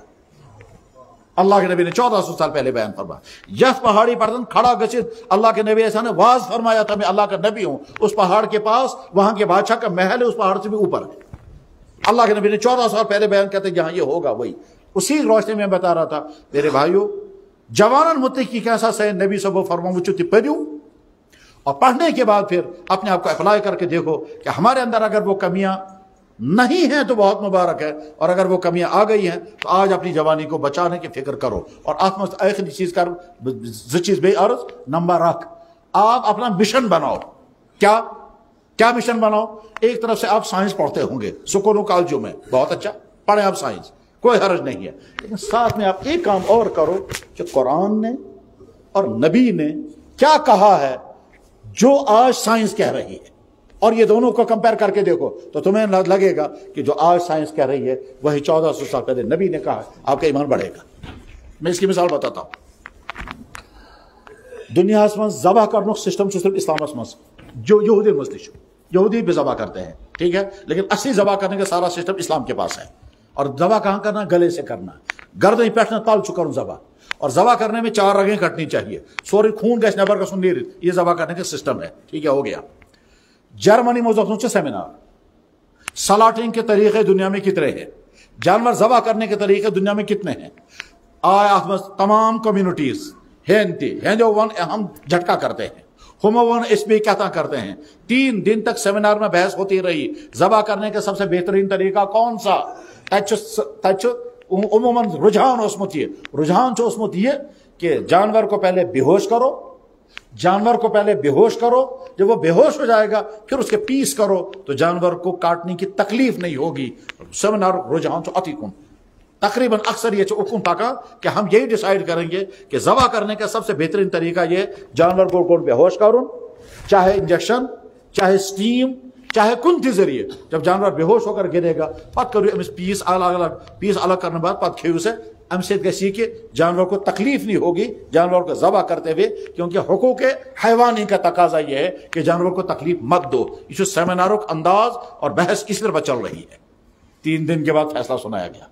اللہ کے نبی نے 1400 سال پہلے بیان فرمایا یس پہاڑی پر کھڑا گچت اللہ کے نبی ایسا نے واز فرمایا تھا میں اللہ کا نبی ہوں اس پہاڑ کے پاس وہاں کے بادشاہ کا محل ہے اس پہاڑ سے بھی اوپر ہے اللہ کے نبی نے 1400 سال پہلے بیان کہتے ہیں جہاں یہ ہوگا وہی اسی روشنی میں بتا رہا تھا میرے بھائیوں جوانن متق کی کیسا سے نبی صاحب فرماؤں چتی پڑھوں اور پڑھنے کے بعد پھر اپنے آپ کو اپلائی کر کے دیکھو کہ ہمارے اندر اگر وہ کمیاں نہیں ہیں تو بہت مبارک ہے، اور اگر وہ کمیاں آ گئی ہیں تو آج اپنی جوانی کو بچانے کی فکر کرو۔ اور آخری چیز کر چیز بے عرض نمبر رکھ، آپ اپنا مشن بناؤ۔ کیا مشن بناؤ؟ ایک طرف سے آپ سائنس پڑھتے ہوں گے سکولوں کالجوں میں، بہت اچھا پڑھیں آپ سائنس، کوئی حرج نہیں ہے، لیکن ساتھ میں آپ ایک کام اور کرو کہ قرآن نے اور نبی نے کیا کہا ہے جو آج سائنس کہہ رہی ہے، اور یہ دونوں کو کمپیئر کر کے دیکھو تو تمہیں لگے گا کہ جو آج سائنس کہہ رہی ہے وہی 1400 سال پہلے نبی نے کہا ہے، آپ کا ایمان بڑھے گا۔ میں اس کی مثال بتاتا ہوں۔ دنیا میں ذبح کرنے سسٹم صرف اسلام میں جو یہودی مسلم یہودی بھی ذبح کرتے ہیں، ٹھیک ہے، لیکن اصلی ذبح کرنے کا سارا سسٹم اسلام کے پاس ہے۔ اور ذبح کہاں کرنا؟ گلے سے کرنا، گردن پیٹھنا تال چکا ذبح، اور ذبح کرنے میں 4 رگیں کٹنی چاہیے، سوری خون گیس نبر کا سن نہیں، یہ ذبح کرنے کا سسٹم ہے، ٹھیک ہے، ہو گیا۔ جرمنی میں سیمینار سلاٹنگ کے طریقے دنیا میں کتنے ہیں، جانور ذبح کرنے کے طریقے دنیا میں کتنے ہیں، تمام کمیونٹیز ہم جھٹکا کرتے ہیں، ہم اس میں کہتا کرتے ہیں۔ 3 دن تک سیمینار میں بحث ہوتی رہی، ذبح کرنے کا سب سے بہترین طریقہ کون سا؟ عموماً رجحان اسمت یہ کہ جانور کو پہلے بیہوش کرو، جب وہ بے ہوش ہو جائے گا پھر اس کے پیس کرو تو جانور کو کاٹنے کی تکلیف نہیں ہوگی۔ سیمینار رجحان تقریباً اکثر یہ حکم پاکا کہ ہم یہی ڈیسائیڈ کریں گے کہ ذبح کرنے کا سب سے بہترین طریقہ یہ جانور کو بے ہوش کروں، چاہے انجیکشن، چاہے سٹیم، چاہے کن تھی ذریعے۔ جب جانور بے ہوش ہو کر گرے گا پت کرو پیس الگ کرنے بعد پت کھیو سے ام سے گسی کہ جانور کو تکلیف نہیں ہوگی جانور کو ذبح کرتے ہوئے، کیونکہ حقوق حیوانی کا تقاضا یہ ہے کہ جانور کو تکلیف مت دو۔ یہ سیمیناروں کا انداز اور بحث کس طرح چل رہی ہے۔ 3 دن کے بعد فیصلہ سنایا گیا،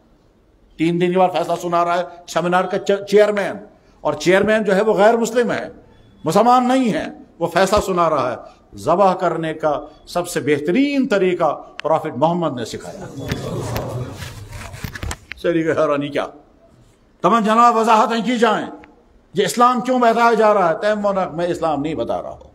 3 دن کے بعد فیصلہ سنا رہا ہے سیمینار کا چیئرمین، اور چیئرمین جو ہے وہ غیر مسلم ہے، مسلمان نہیں ہے، وہ فیصلہ سنا رہا ہے ذبح کرنے کا سب سے بہترین طریقہ پروفٹ محمد نے سکھایا۔ حیرانی کیا تمام جناب وضاحتیں کی جائیں، یہ اسلام کیوں بتایا جا رہا ہے؟ میں اسلام نہیں بتا رہا ہوں،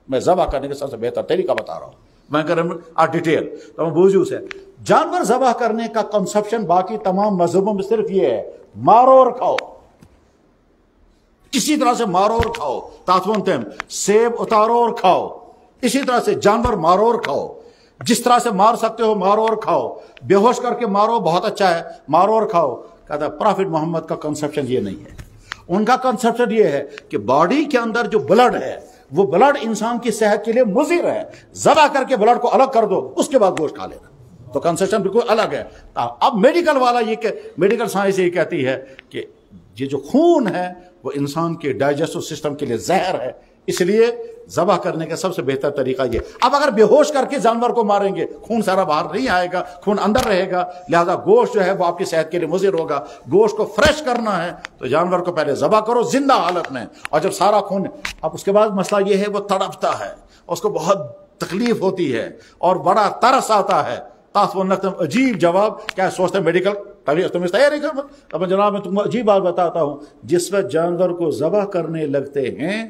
میں ذبح کرنے کا سب سے بہتر طریقہ بتا رہا ہوں، میں کروں ڈیٹیل تو بوجھو سے۔ جانور ذبح کرنے کا کنسپشن باقی تمام مذہبوں میں صرف یہ ہے، مارو اور کھاؤ، کسی طرح سے مارو اور کھاؤ، تاتون سیب اتارو اور کھاؤ، اسی طرح سے جانور مارو اور کھاؤ، جس طرح سے مار سکتے ہو مارو اور کھاؤ، بے ہوش کر کے مارو بہت اچھا ہے، مارو اور کھاؤ۔ کہتا ہے پروفٹ محمد کا کنسپشن یہ نہیں ہے، ان کا کنسپشن یہ ہے کہ باڈی کے اندر جو بلڈ ہے وہ بلڈ انسان کی صحت کے لیے مضر ہے، ذبح کر کے بلڈ کو الگ کر دو، اس کے بعد گوشت کھا لینا، تو کنسپشن بالکل الگ ہے۔ اب میڈیکل والا میڈیکل سائنس یہ کہتی ہے کہ یہ جو خون ہے وہ انسان کے ڈائجسٹو سسٹم کے لیے زہر ہے، اس لیے ذبح کرنے کا سب سے بہتر طریقہ یہ۔ اب اگر بے ہوش کر کے جانور کو ماریں گے خون سارا باہر نہیں آئے گا، خون اندر رہے گا، لہذا گوشت جو ہے وہ آپ کی صحت کے لیے مضر ہوگا۔ گوشت کو فریش کرنا ہے تو جانور کو پہلے ذبح کرو زندہ حالت میں، اور جب سارا خون، اب اس کے بعد مسئلہ یہ ہے وہ تڑپتا ہے، اس کو بہت تکلیف ہوتی ہے اور بڑا ترس آتا ہے۔ عجیب جواب کیا سوچتے ہیں میڈیکل تم تیاری کر؟ اب جناب میں تم کو عجیب بات بتاتا ہوں، جس وقت جانور کو ذبح کرنے لگتے ہیں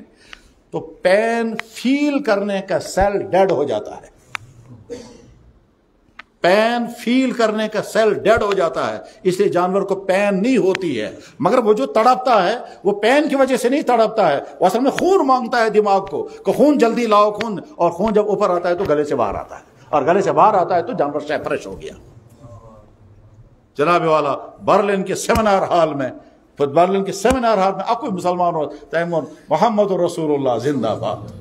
تو پین فیل کرنے کا سیل ڈیڈ ہو جاتا ہے، پین فیل کرنے کا سیل ڈیڈ ہو جاتا ہے، اس لیے جانور کو پین نہیں ہوتی ہے۔ مگر وہ جو تڑپتا ہے وہ پین کی وجہ سے نہیں تڑپتا ہے، وہ اصل میں خون مانگتا ہے دماغ کو کہ خون جلدی لاؤ خون، اور خون جب اوپر آتا ہے تو گلے سے باہر آتا ہے، اور گلے سے باہر آتا ہے تو جانور سے فریش ہو گیا۔ جناب والا برلن کے سیمینار ہال میں اب کوئی مسلمان ہو تیمون محمد رسول اللہ زندہ باد،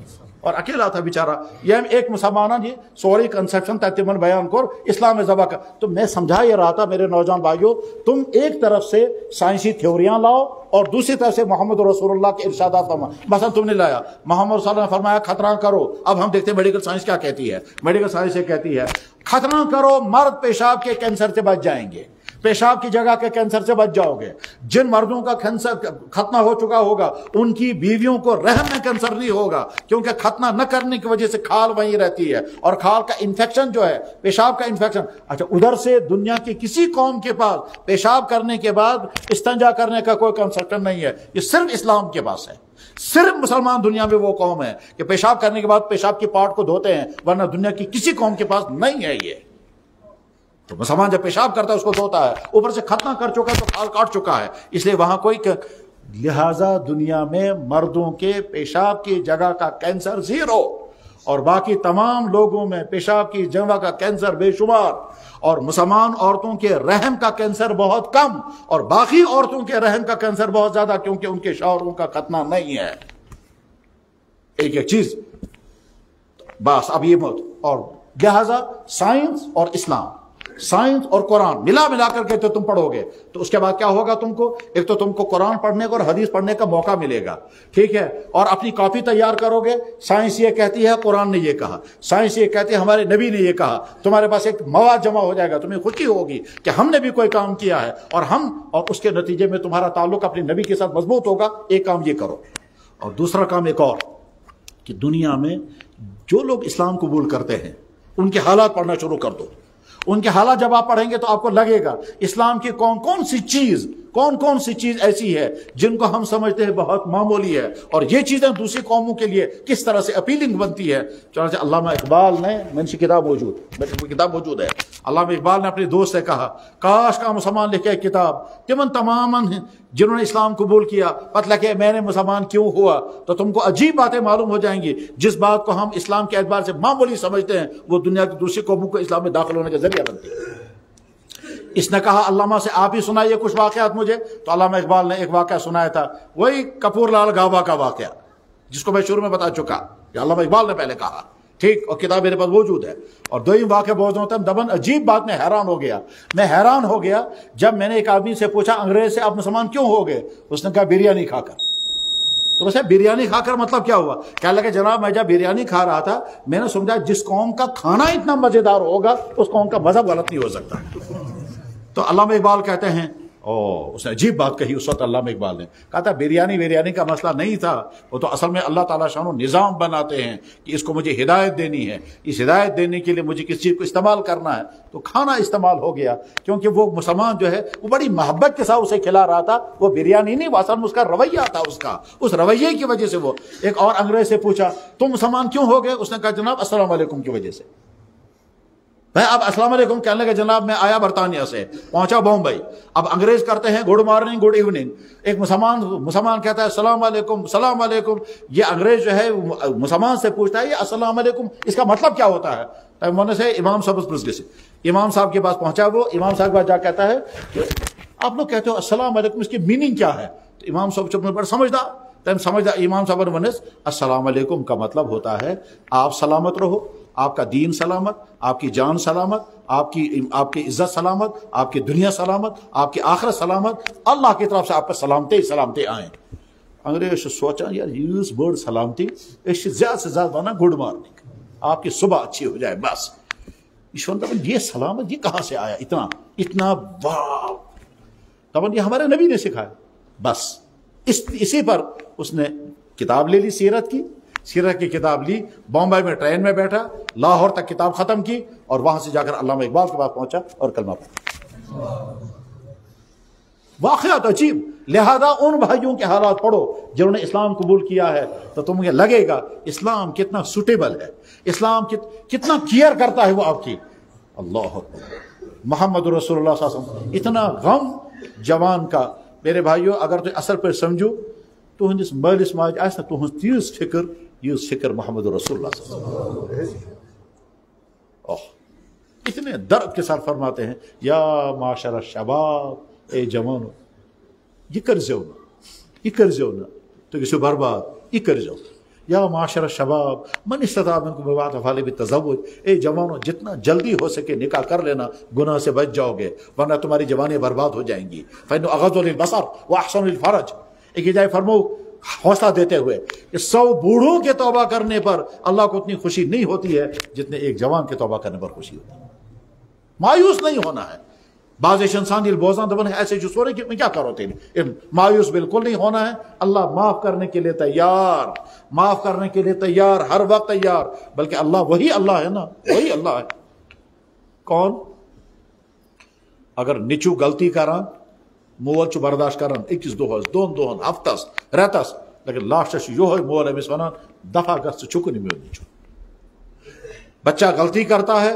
اور اکیلا تھا بیچارہ، یہ ایک مسلمان جی سوری کنسپشن تیمون بیان کر اسلام میں ذبح کر۔ تو میں سمجھا یہ رہا تھا میرے نوجوان بھائیوں، تم ایک طرف سے سائنسی تھیوریاں لاؤ اور دوسری طرف سے محمد رسول اللہ کے ارشادات فرما۔ مثلا تم نے لایا محمد صلی اللہ علیہ وسلم نے فرمایا ختنہ کرو، اب ہم دیکھتے ہیں میڈیکل سائنس کیا کہتی ہے۔ میڈیکل سائنس یہ کہتی ہے ختنہ کرو، مرد پیشاب کے کینسر سے بچ جائیں گے، پیشاب کی جگہ کے کینسر سے بچ جاؤ گے۔ جن مردوں کا کینسر ختنہ ہو چکا ہوگا ان کی بیویوں کو رحم میں کینسر نہیں ہوگا، کیونکہ ختنہ نہ کرنے کی وجہ سے کھال وہیں رہتی ہے، اور کھال کا انفیکشن جو ہے پیشاب کا انفیکشن۔ اچھا ادھر سے دنیا کی کسی قوم کے پاس پیشاب کرنے کے بعد استنجا کرنے کا کوئی کنسپشن نہیں ہے، یہ صرف اسلام کے پاس ہے۔ صرف مسلمان دنیا میں وہ قوم ہے کہ پیشاب کرنے کے بعد پیشاب کی پارٹ کو دھوتے ہیں، ورنہ دنیا کی کسی قوم کے پاس نہیں ہے یہ۔ تو مسلمان جب پیشاب کرتا ہے اس کو دھوتا ہے، اوپر سے ختنہ کر چکا ہے تو کھال کاٹ چکا ہے، اس لیے وہاں کوئی لہذا دنیا میں مردوں کے پیشاب کی جگہ کا کینسر 0 اور باقی تمام لوگوں میں پیشاب کی جگہ کا کینسر بے شمار، اور مسلمان عورتوں کے رحم کا کینسر بہت کم اور باقی عورتوں کے رحم کا کینسر بہت زیادہ، کیونکہ ان کے شوہروں کا ختنہ نہیں ہے۔ ایک چیز بس اب یہ مت، اور لہذا سائنس اور اسلام، سائنس اور قرآن ملا کر کے تو تم پڑھو گے تو اس کے بعد کیا ہوگا؟ تم کو ایک تو تم کو قرآن پڑھنے کا اور حدیث پڑھنے کا موقع ملے گا، ٹھیک ہے، اور اپنی کاپی تیار کرو گے، سائنس یہ کہتی ہے قرآن نے یہ کہا، سائنس یہ کہتی ہے ہمارے نبی نے یہ کہا، تمہارے پاس ایک مواد جمع ہو جائے گا، تمہیں خوشی ہوگی کہ ہم نے بھی کوئی کام کیا ہے اور اس کے نتیجے میں تمہارا تعلق اپنے نبی کے ساتھ مضبوط ہوگا۔ ایک کام یہ کرو، اور دوسرا کام ایک اور کہ دنیا میں جو لوگ اسلام قبول کرتے ہیں ان کے حالات پڑھنا شروع کر دو۔ ان کے حالات جب آپ پڑھیں گے تو آپ کو لگے گا اسلام کی کون سی چیز ایسی ہے جن کو ہم سمجھتے ہیں بہت معمولی ہے، اور یہ چیزیں دوسری قوموں کے لیے کس طرح سے اپیلنگ بنتی ہے۔ چنانچہ علامہ اقبال نے، میری کتاب موجود ہے، علامہ اقبال نے اپنے دوست سے کہا کاش کا مسلمان لکھے کتاب تمن تمام جنہوں نے اسلام قبول کیا، پتہ لگے میں نے مسلمان کیوں ہوا، تو تم کو عجیب باتیں معلوم ہو جائیں گی۔ جس بات کو ہم اسلام کے اعتبار سے معمولی سمجھتے ہیں وہ دنیا کی دوسری قوموں کو اسلام میں داخل ہونے کا ذریعہ بنتی ہے۔ اس نے کہا علامہ سے آپ ہی سنائیے کچھ واقعات مجھے، تو علامہ اقبال نے ایک واقعہ سنایا تھا، وہی کپور لال گابا کا واقعہ جس کو میں شروع میں بتا چکا، یہ علامہ اقبال نے پہلے کہا، ٹھیک، اور کتاب میرے پاس موجود ہے۔ اور دوسری واقعہ بہت ہوتا ہے دبن عجیب بات، میں حیران ہو گیا جب میں نے ایک آدمی سے پوچھا انگریز سے آپ مسلمان کیوں ہو گئے؟ اس نے کہا بریانی کھا کر۔ تو ویسے بریانی کھا کر مطلب کیا ہوا؟ کہنے لگے جناب میں جب بریانی کھا رہا تھا میں نے سمجھا جس قوم کا کھانا اتنا مزیدار ہوگا اس قوم کا مذہب غلط نہیں ہو سکتا۔ تو علامہ اقبال کہتے ہیں اس نے عجیب بات کہی اس وقت، علامہ اقبال نے کہا تھا بریانی کا مسئلہ نہیں تھا، وہ تو اصل میں اللہ تعالیٰ شان و نظام بناتے ہیں کہ اس کو مجھے ہدایت دینی ہے، اس ہدایت دینے کے لیے مجھے کس چیز کو استعمال کرنا ہے، تو کھانا استعمال ہو گیا، کیونکہ وہ مسلمان جو ہے وہ بڑی محبت کے ساتھ اسے کھلا رہا تھا، وہ بریانی نہیں، اصل میں اس کا رویہ تھا، اس رویے کی وجہ سے وہ۔ ایک اور انگریز سے پوچھا تم مسلمان کیوں ہو گئے؟ اس نے کہا جناب السلام علیکم کی وجہ سے۔ میں اب السلام علیکم کہنے لگے جناب میں آیا برطانیہ سے، پہنچا بمبئی، اب انگریز کرتے ہیں گڈ مارننگ گڈ ایوننگ، ایک مسلمان کہتا ہے السلام علیکم، یہ انگریز جو ہے مسلمان سے پوچھتا ہے یہ السلام علیکم اس کا مطلب کیا ہوتا ہے؟ میں سے امام صاحب کے پاس پہنچا، وہ امام صاحب کے پاس جا کہتا ہے کہ آپ لوگ کہتے ہو السلام علیکم اس کی میننگ کیا ہے؟ تو امام صاحب چپ پر سمجھدار امام صاحب نے السلام علیکم کا مطلب ہوتا ہے آپ سلامت رہو، آپ کا دین سلامت، آپ کی جان سلامت، آپ کی عزت سلامت، آپ کی دنیا سلامت، آپ کی آخرت سلامت، اللہ کی طرف سے آپ پر سلامتی آئیں۔ انگریز سوچا یار یوز برڈ سلامتی اس زیادہ سے زیادہ بنا گڈ مارننگ، آپ کی صبح اچھی ہو جائے بس۔ یہ سلامت یہ کہاں سے آیا اتنا واو، تب یہ ہمارے نبی نے سکھایا بس۔ اسی پر اس نے کتاب لے لی، سیرت کی کتاب لی، بامبئی میں ٹرین میں بیٹھا، لاہور تک کتاب ختم کی، اور وہاں سے جا کر علامہ اقبال کے پاس پہنچا اور کلمہ پڑھا۔ واقعات عجیب، لہذا ان بھائیوں کے حالات پڑھو جنہوں نے اسلام قبول کیا ہے تو تمہیں لگے گا اسلام کتنا سوٹیبل ہے، اسلام کتنا کیئر کرتا ہے وہ آپ کی۔ اللہ محمد رسول اللہ صلی اللہ علیہ وسلم، اتنا غم جوان کا۔ میرے بھائیوں اگر تو اثر پہ سمجھو تہندس مالس ماج آس نا تہذ تیز فکر یز فکر محمد رسول اللہ صلی اللہ علیہ وسلم۔ اتنے درد کے ساتھ فرماتے ہیں یا معاشر الشباب، اے جوانو یہ کرزو نا تو کسی برباد، یہ کرزو یا معاشر الشباب من استطاع منکم الباءۃ فلیتزوج، اے جوانو جتنا جلدی ہو سکے نکاح کر لینا، گناہ سے بچ جاؤ گے ورنہ تمہاری جوانیاں برباد ہو جائیں گی۔ فإنه اغض للبصر واحسن للفرج، ایک جائے فرمو حوصلہ دیتے ہوئے کہ 100 بوڑھوں کے توبہ کرنے پر اللہ کو اتنی خوشی نہیں ہوتی ہے جتنے ایک جوان کے توبہ کرنے پر خوشی ہوتی ہے۔ مایوس نہیں ہونا ہے۔ بعض انسان یہ بوزان دبن ہے ایسے جو سورے کہ میں کیا کرو تیری، مایوس بالکل نہیں ہونا ہے۔ اللہ معاف کرنے کے لیے تیار، معاف کرنے کے لیے تیار، ہر وقت تیار، بلکہ اللہ وہی اللہ ہے نا، وہی اللہ ہے۔ کون؟ اگر نچو غلطی کران مول چھ برداشت کران اکس دہس دون ہفتس رتس، لیکن لاسٹس یہ مول امس ونان دفع گھر چکن میون نچو۔ بچہ غلطی کرتا ہے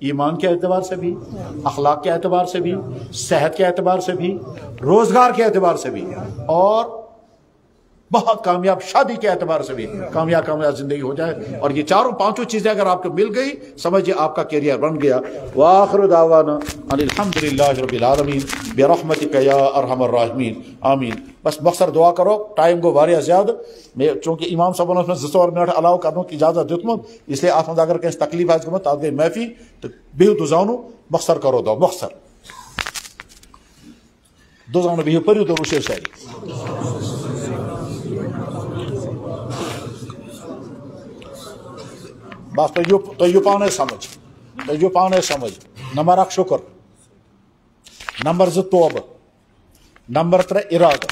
ایمان کے اعتبار سے بھی، اخلاق کے اعتبار سے بھی، صحت کے اعتبار سے بھی، روزگار کے اعتبار سے بھی، اور بہت کامیاب شادی کے اعتبار سے بھی کامیاب زندگی ہو جائے. اور یہ چاروں پانچوں چیزیں اگر آپ کو مل گئی سمجھیے آپ کا کیریئر بن گیا. وآخر دعوانا ان الحمدللہ رب العالمین برحمتک یا ارحم الراحمین آمین. بس مختصر دعا کرو، ٹائم گو واریاہ زیادہ. میں چونکہ امام صاحب نے 2 منٹ علاوہ کرنے کی اجازت دیتمت، اس لیے آپ اگر کہیں تکلیف آس گمت تک گئی معافی. تو بہو تو زانو مختصر کرو دو مختصر دو زانو بہو پریو تو روشیر ساری. بس تُہۍ پانے سمجھ. نمبر 1 شکر، نمبر 2 توبہ، نمبر 3 ارادہ،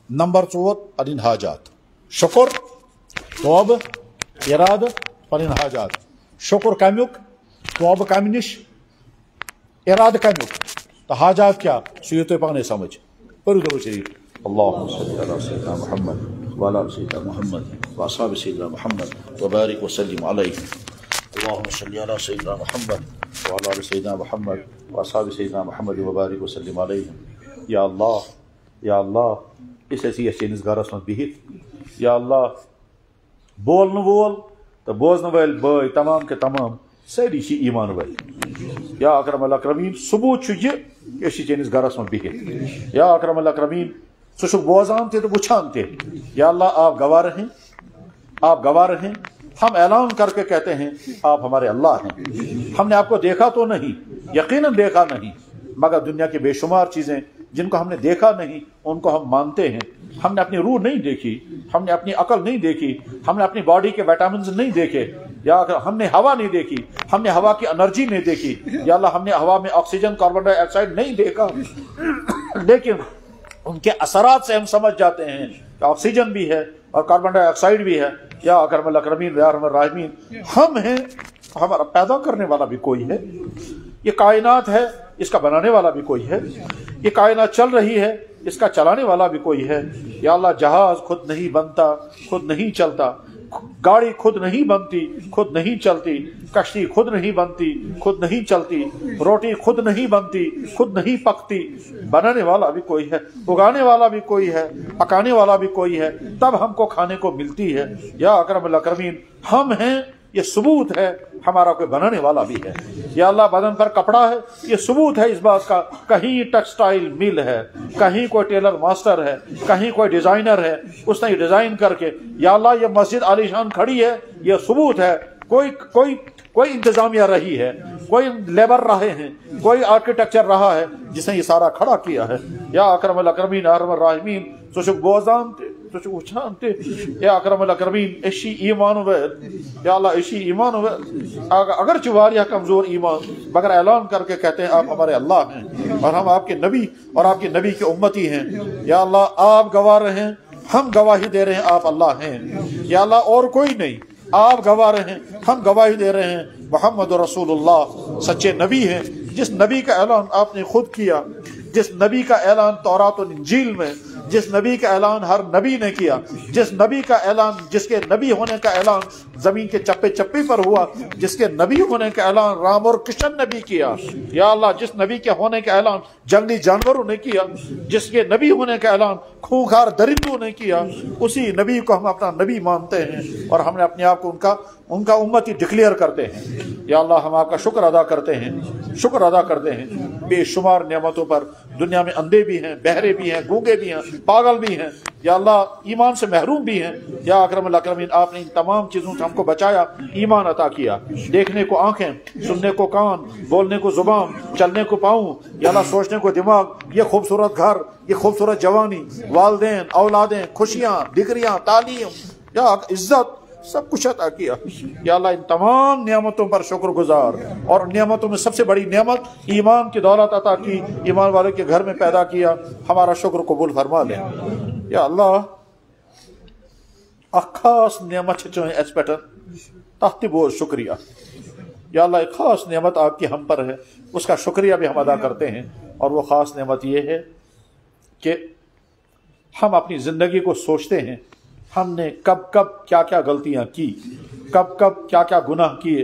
نمبر 4 پنٕنۍ حاجات. شکر، توبہ، ارادہ، پنٕنۍ حاجات. شکر کمیُک، توبہ کمہِ نش، ارادہ کمیُک تو حاجات کیا سُہ یِیو تۄہہِ پانے سمجھ. پٔرِو درود شریف. اللهم صل على سيدنا محمد وعلى آل سيدنا محمد وأصحاب سيدنا محمد وبارك وسلم عليه. اللهم صل على سيدنا محمد وعلى آل سيدنا محمد وأصحاب سيدنا محمد وبارك وسلم عليه. یا اللہ اس ایسی چٲنِس گرس منٛز بِہِتھ یا اللہ بولنہٕ وول تہٕ بوزنہٕ وٲلۍ بٲے تمام کے تمام سٲری چھِ ایمان وٲلۍ. یا اکرم الاکرمیٖن ثبوٗت چھُ یہِ أسۍ چھِ چٲنِس گرس منٛز بِہِتھ. یا اکرم الاکرمیٖن ژٕ چھُکھ بوزان تہِ تہٕ وٕچھان تہِ. یا اللہ آپ گواہ رہیں. ہم اعلان کر کے کہتے ہیں آپ ہمارے اللہ ہیں. ہم نے آپ کو دیکھا تو نہیں، یقیناً دیکھا نہیں، مگر دنیا کی بے شمار چیزیں جن کو ہم نے دیکھا نہیں ان کو ہم مانتے ہیں. ہم نے اپنی روح نہیں دیکھی، ہم نے اپنی عقل نہیں دیکھی، ہم نے اپنی باڈی کے وٹامنز نہیں دیکھے. یا ہم نے ہوا نہیں دیکھی، ہم نے ہوا کی انرجی نہیں دیکھی. یا اللہ ہم نے ہوا میں آکسیجن، کاربن ڈائی آکسائڈ نہیں دیکھا، لیکن ان کے اثرات سے ہم سمجھ جاتے ہیں کہ آکسیجن بھی ہے اور کاربن ڈائی آکسائڈ بھی ہے. یا اکرم الاکرمین یا ارحم الراحمین ہم ہیں. ہمارا پیدا کرنے والا بھی کوئی ہے، یہ کائنات ہے اس کا بنانے والا بھی کوئی ہے، یہ کائنات چل رہی ہے اس کا چلانے والا بھی کوئی ہے. یا اللہ جہاز خود نہیں بنتا، خود نہیں چلتا، گاڑی خود نہیں بنتی، خود نہیں چلتی، کشتی خود نہیں بنتی، خود نہیں چلتی، روٹی خود نہیں بنتی، خود نہیں پکتی. بنانے والا بھی کوئی ہے، اگانے والا بھی کوئی ہے، پکانے والا بھی کوئی ہے، تب ہم کو کھانے کو ملتی ہے. یا اکرم الاکرمین ہم ہیں، یہ ثبوت ہے ہمارا کوئی بنانے والا بھی ہے. یا اللہ بدن پر کپڑا ہے، یہ ثبوت ہے اس بات کا کہیں ٹیکسٹائل مل ہے، کہیں کوئی ٹیلر ماسٹر ہے، کہیں کوئی ڈیزائنر ہے، اس نے یہ ڈیزائن کر کے. یا اللہ یہ مسجد عالی شان کھڑی ہے، یہ ثبوت ہے کوئی انتظامیہ رہی ہے، کوئی لیبر رہے ہیں، کوئی آرکیٹیکچر رہا ہے جس نے یہ سارا کھڑا کیا ہے. یا اکرم الاکرمین ارحم الراحمین ژٕ چھُکھ بوزان تہِ ژٕ چھُکھ وٕچھان تہِ. یا اکرم الاکرمین أسۍ چھِ ایمان وٲلۍ. یا اللہ أسۍ چھِ ایمان وٲلۍ اگرچہ واریاہ کمزور ایمان مگر اعلان کر کے کہتے ہیں آپ ہمارے اللہ ہیں اور ہم آپ کے نبی اور آپ کے نبی کے امتی ہیں. یا اللہ آپ گواہ رہیں، ہم گواہی دے رہے ہیں آپ اللہ ہیں. یا اللہ اور کوئی نہیں، آپ گواہ رہیں، ہم گواہی دے رہے ہیں محمد رسول اللہ سچے نبی ہیں. جس نبی کا اعلان آپ نے خود کیا، جس نبی کا اعلان تورات و انجیل میں، جس نبی کا اعلان ہر نبی نے کیا، جس نبی کا اعلان، جس کے نبی ہونے کا اعلان زمین کے چپے چپے پر ہوا، جس کے نبی ہونے کا اعلان رام اور کشن نے بھی کیا. یا اللہ جس نبی کے ہونے کا اعلان جنگلی جانوروں نے کیا، جس کے نبی ہونے کا اعلان خونخوار درندوں نے کیا، اسی نبی کو ہم اپنا نبی مانتے ہیں اور ہم نے اپنے آپ کو ان کا امتی ڈکلیئر کرتے ہیں. یا اللہ ہم آپ کا شکر ادا کرتے ہیں، شکر ادا کرتے ہیں بے شمار نعمتوں پر. دنیا میں اندھے بھی ہیں، بہرے بھی ہیں، گونگے بھی ہیں، پاگل بھی ہیں. یا اللہ ایمان سے محروم بھی ہیں. یا اکرم الاکرمین آپ نے ان تمام چیزوں سے ہم کو بچایا، ایمان عطا کیا، دیکھنے کو آنکھیں، سننے کو کان، بولنے کو زبان، چلنے کو پاؤں. یا اللہ سوچنے کو دماغ، یہ خوبصورت گھر، یہ خوبصورت جوانی، والدین، اولادیں، خوشیاں، ڈگریاں، تعلیم، یا عزت، سب کچھ عطا کیا. یا اللہ ان تمام نعمتوں پر شکر گزار. اور نعمتوں میں سب سے بڑی نعمت ایمان کی دولت عطا کی، ایمان والے کے گھر میں پیدا کیا. ہمارا شکر قبول فرما لیں. یا اللہ اکھ خاص نعمت چاہیں اس پہ تحت بہت شکریہ. یا اللہ ایک خاص نعمت آپ کی ہم پر ہے، اس کا شکریہ بھی ہم ادا کرتے ہیں. اور وہ خاص نعمت یہ ہے کہ ہم اپنی زندگی کو سوچتے ہیں ہم نے کب کب کیا کیا غلطیاں کی، کب کب کیا کیا گناہ کیے،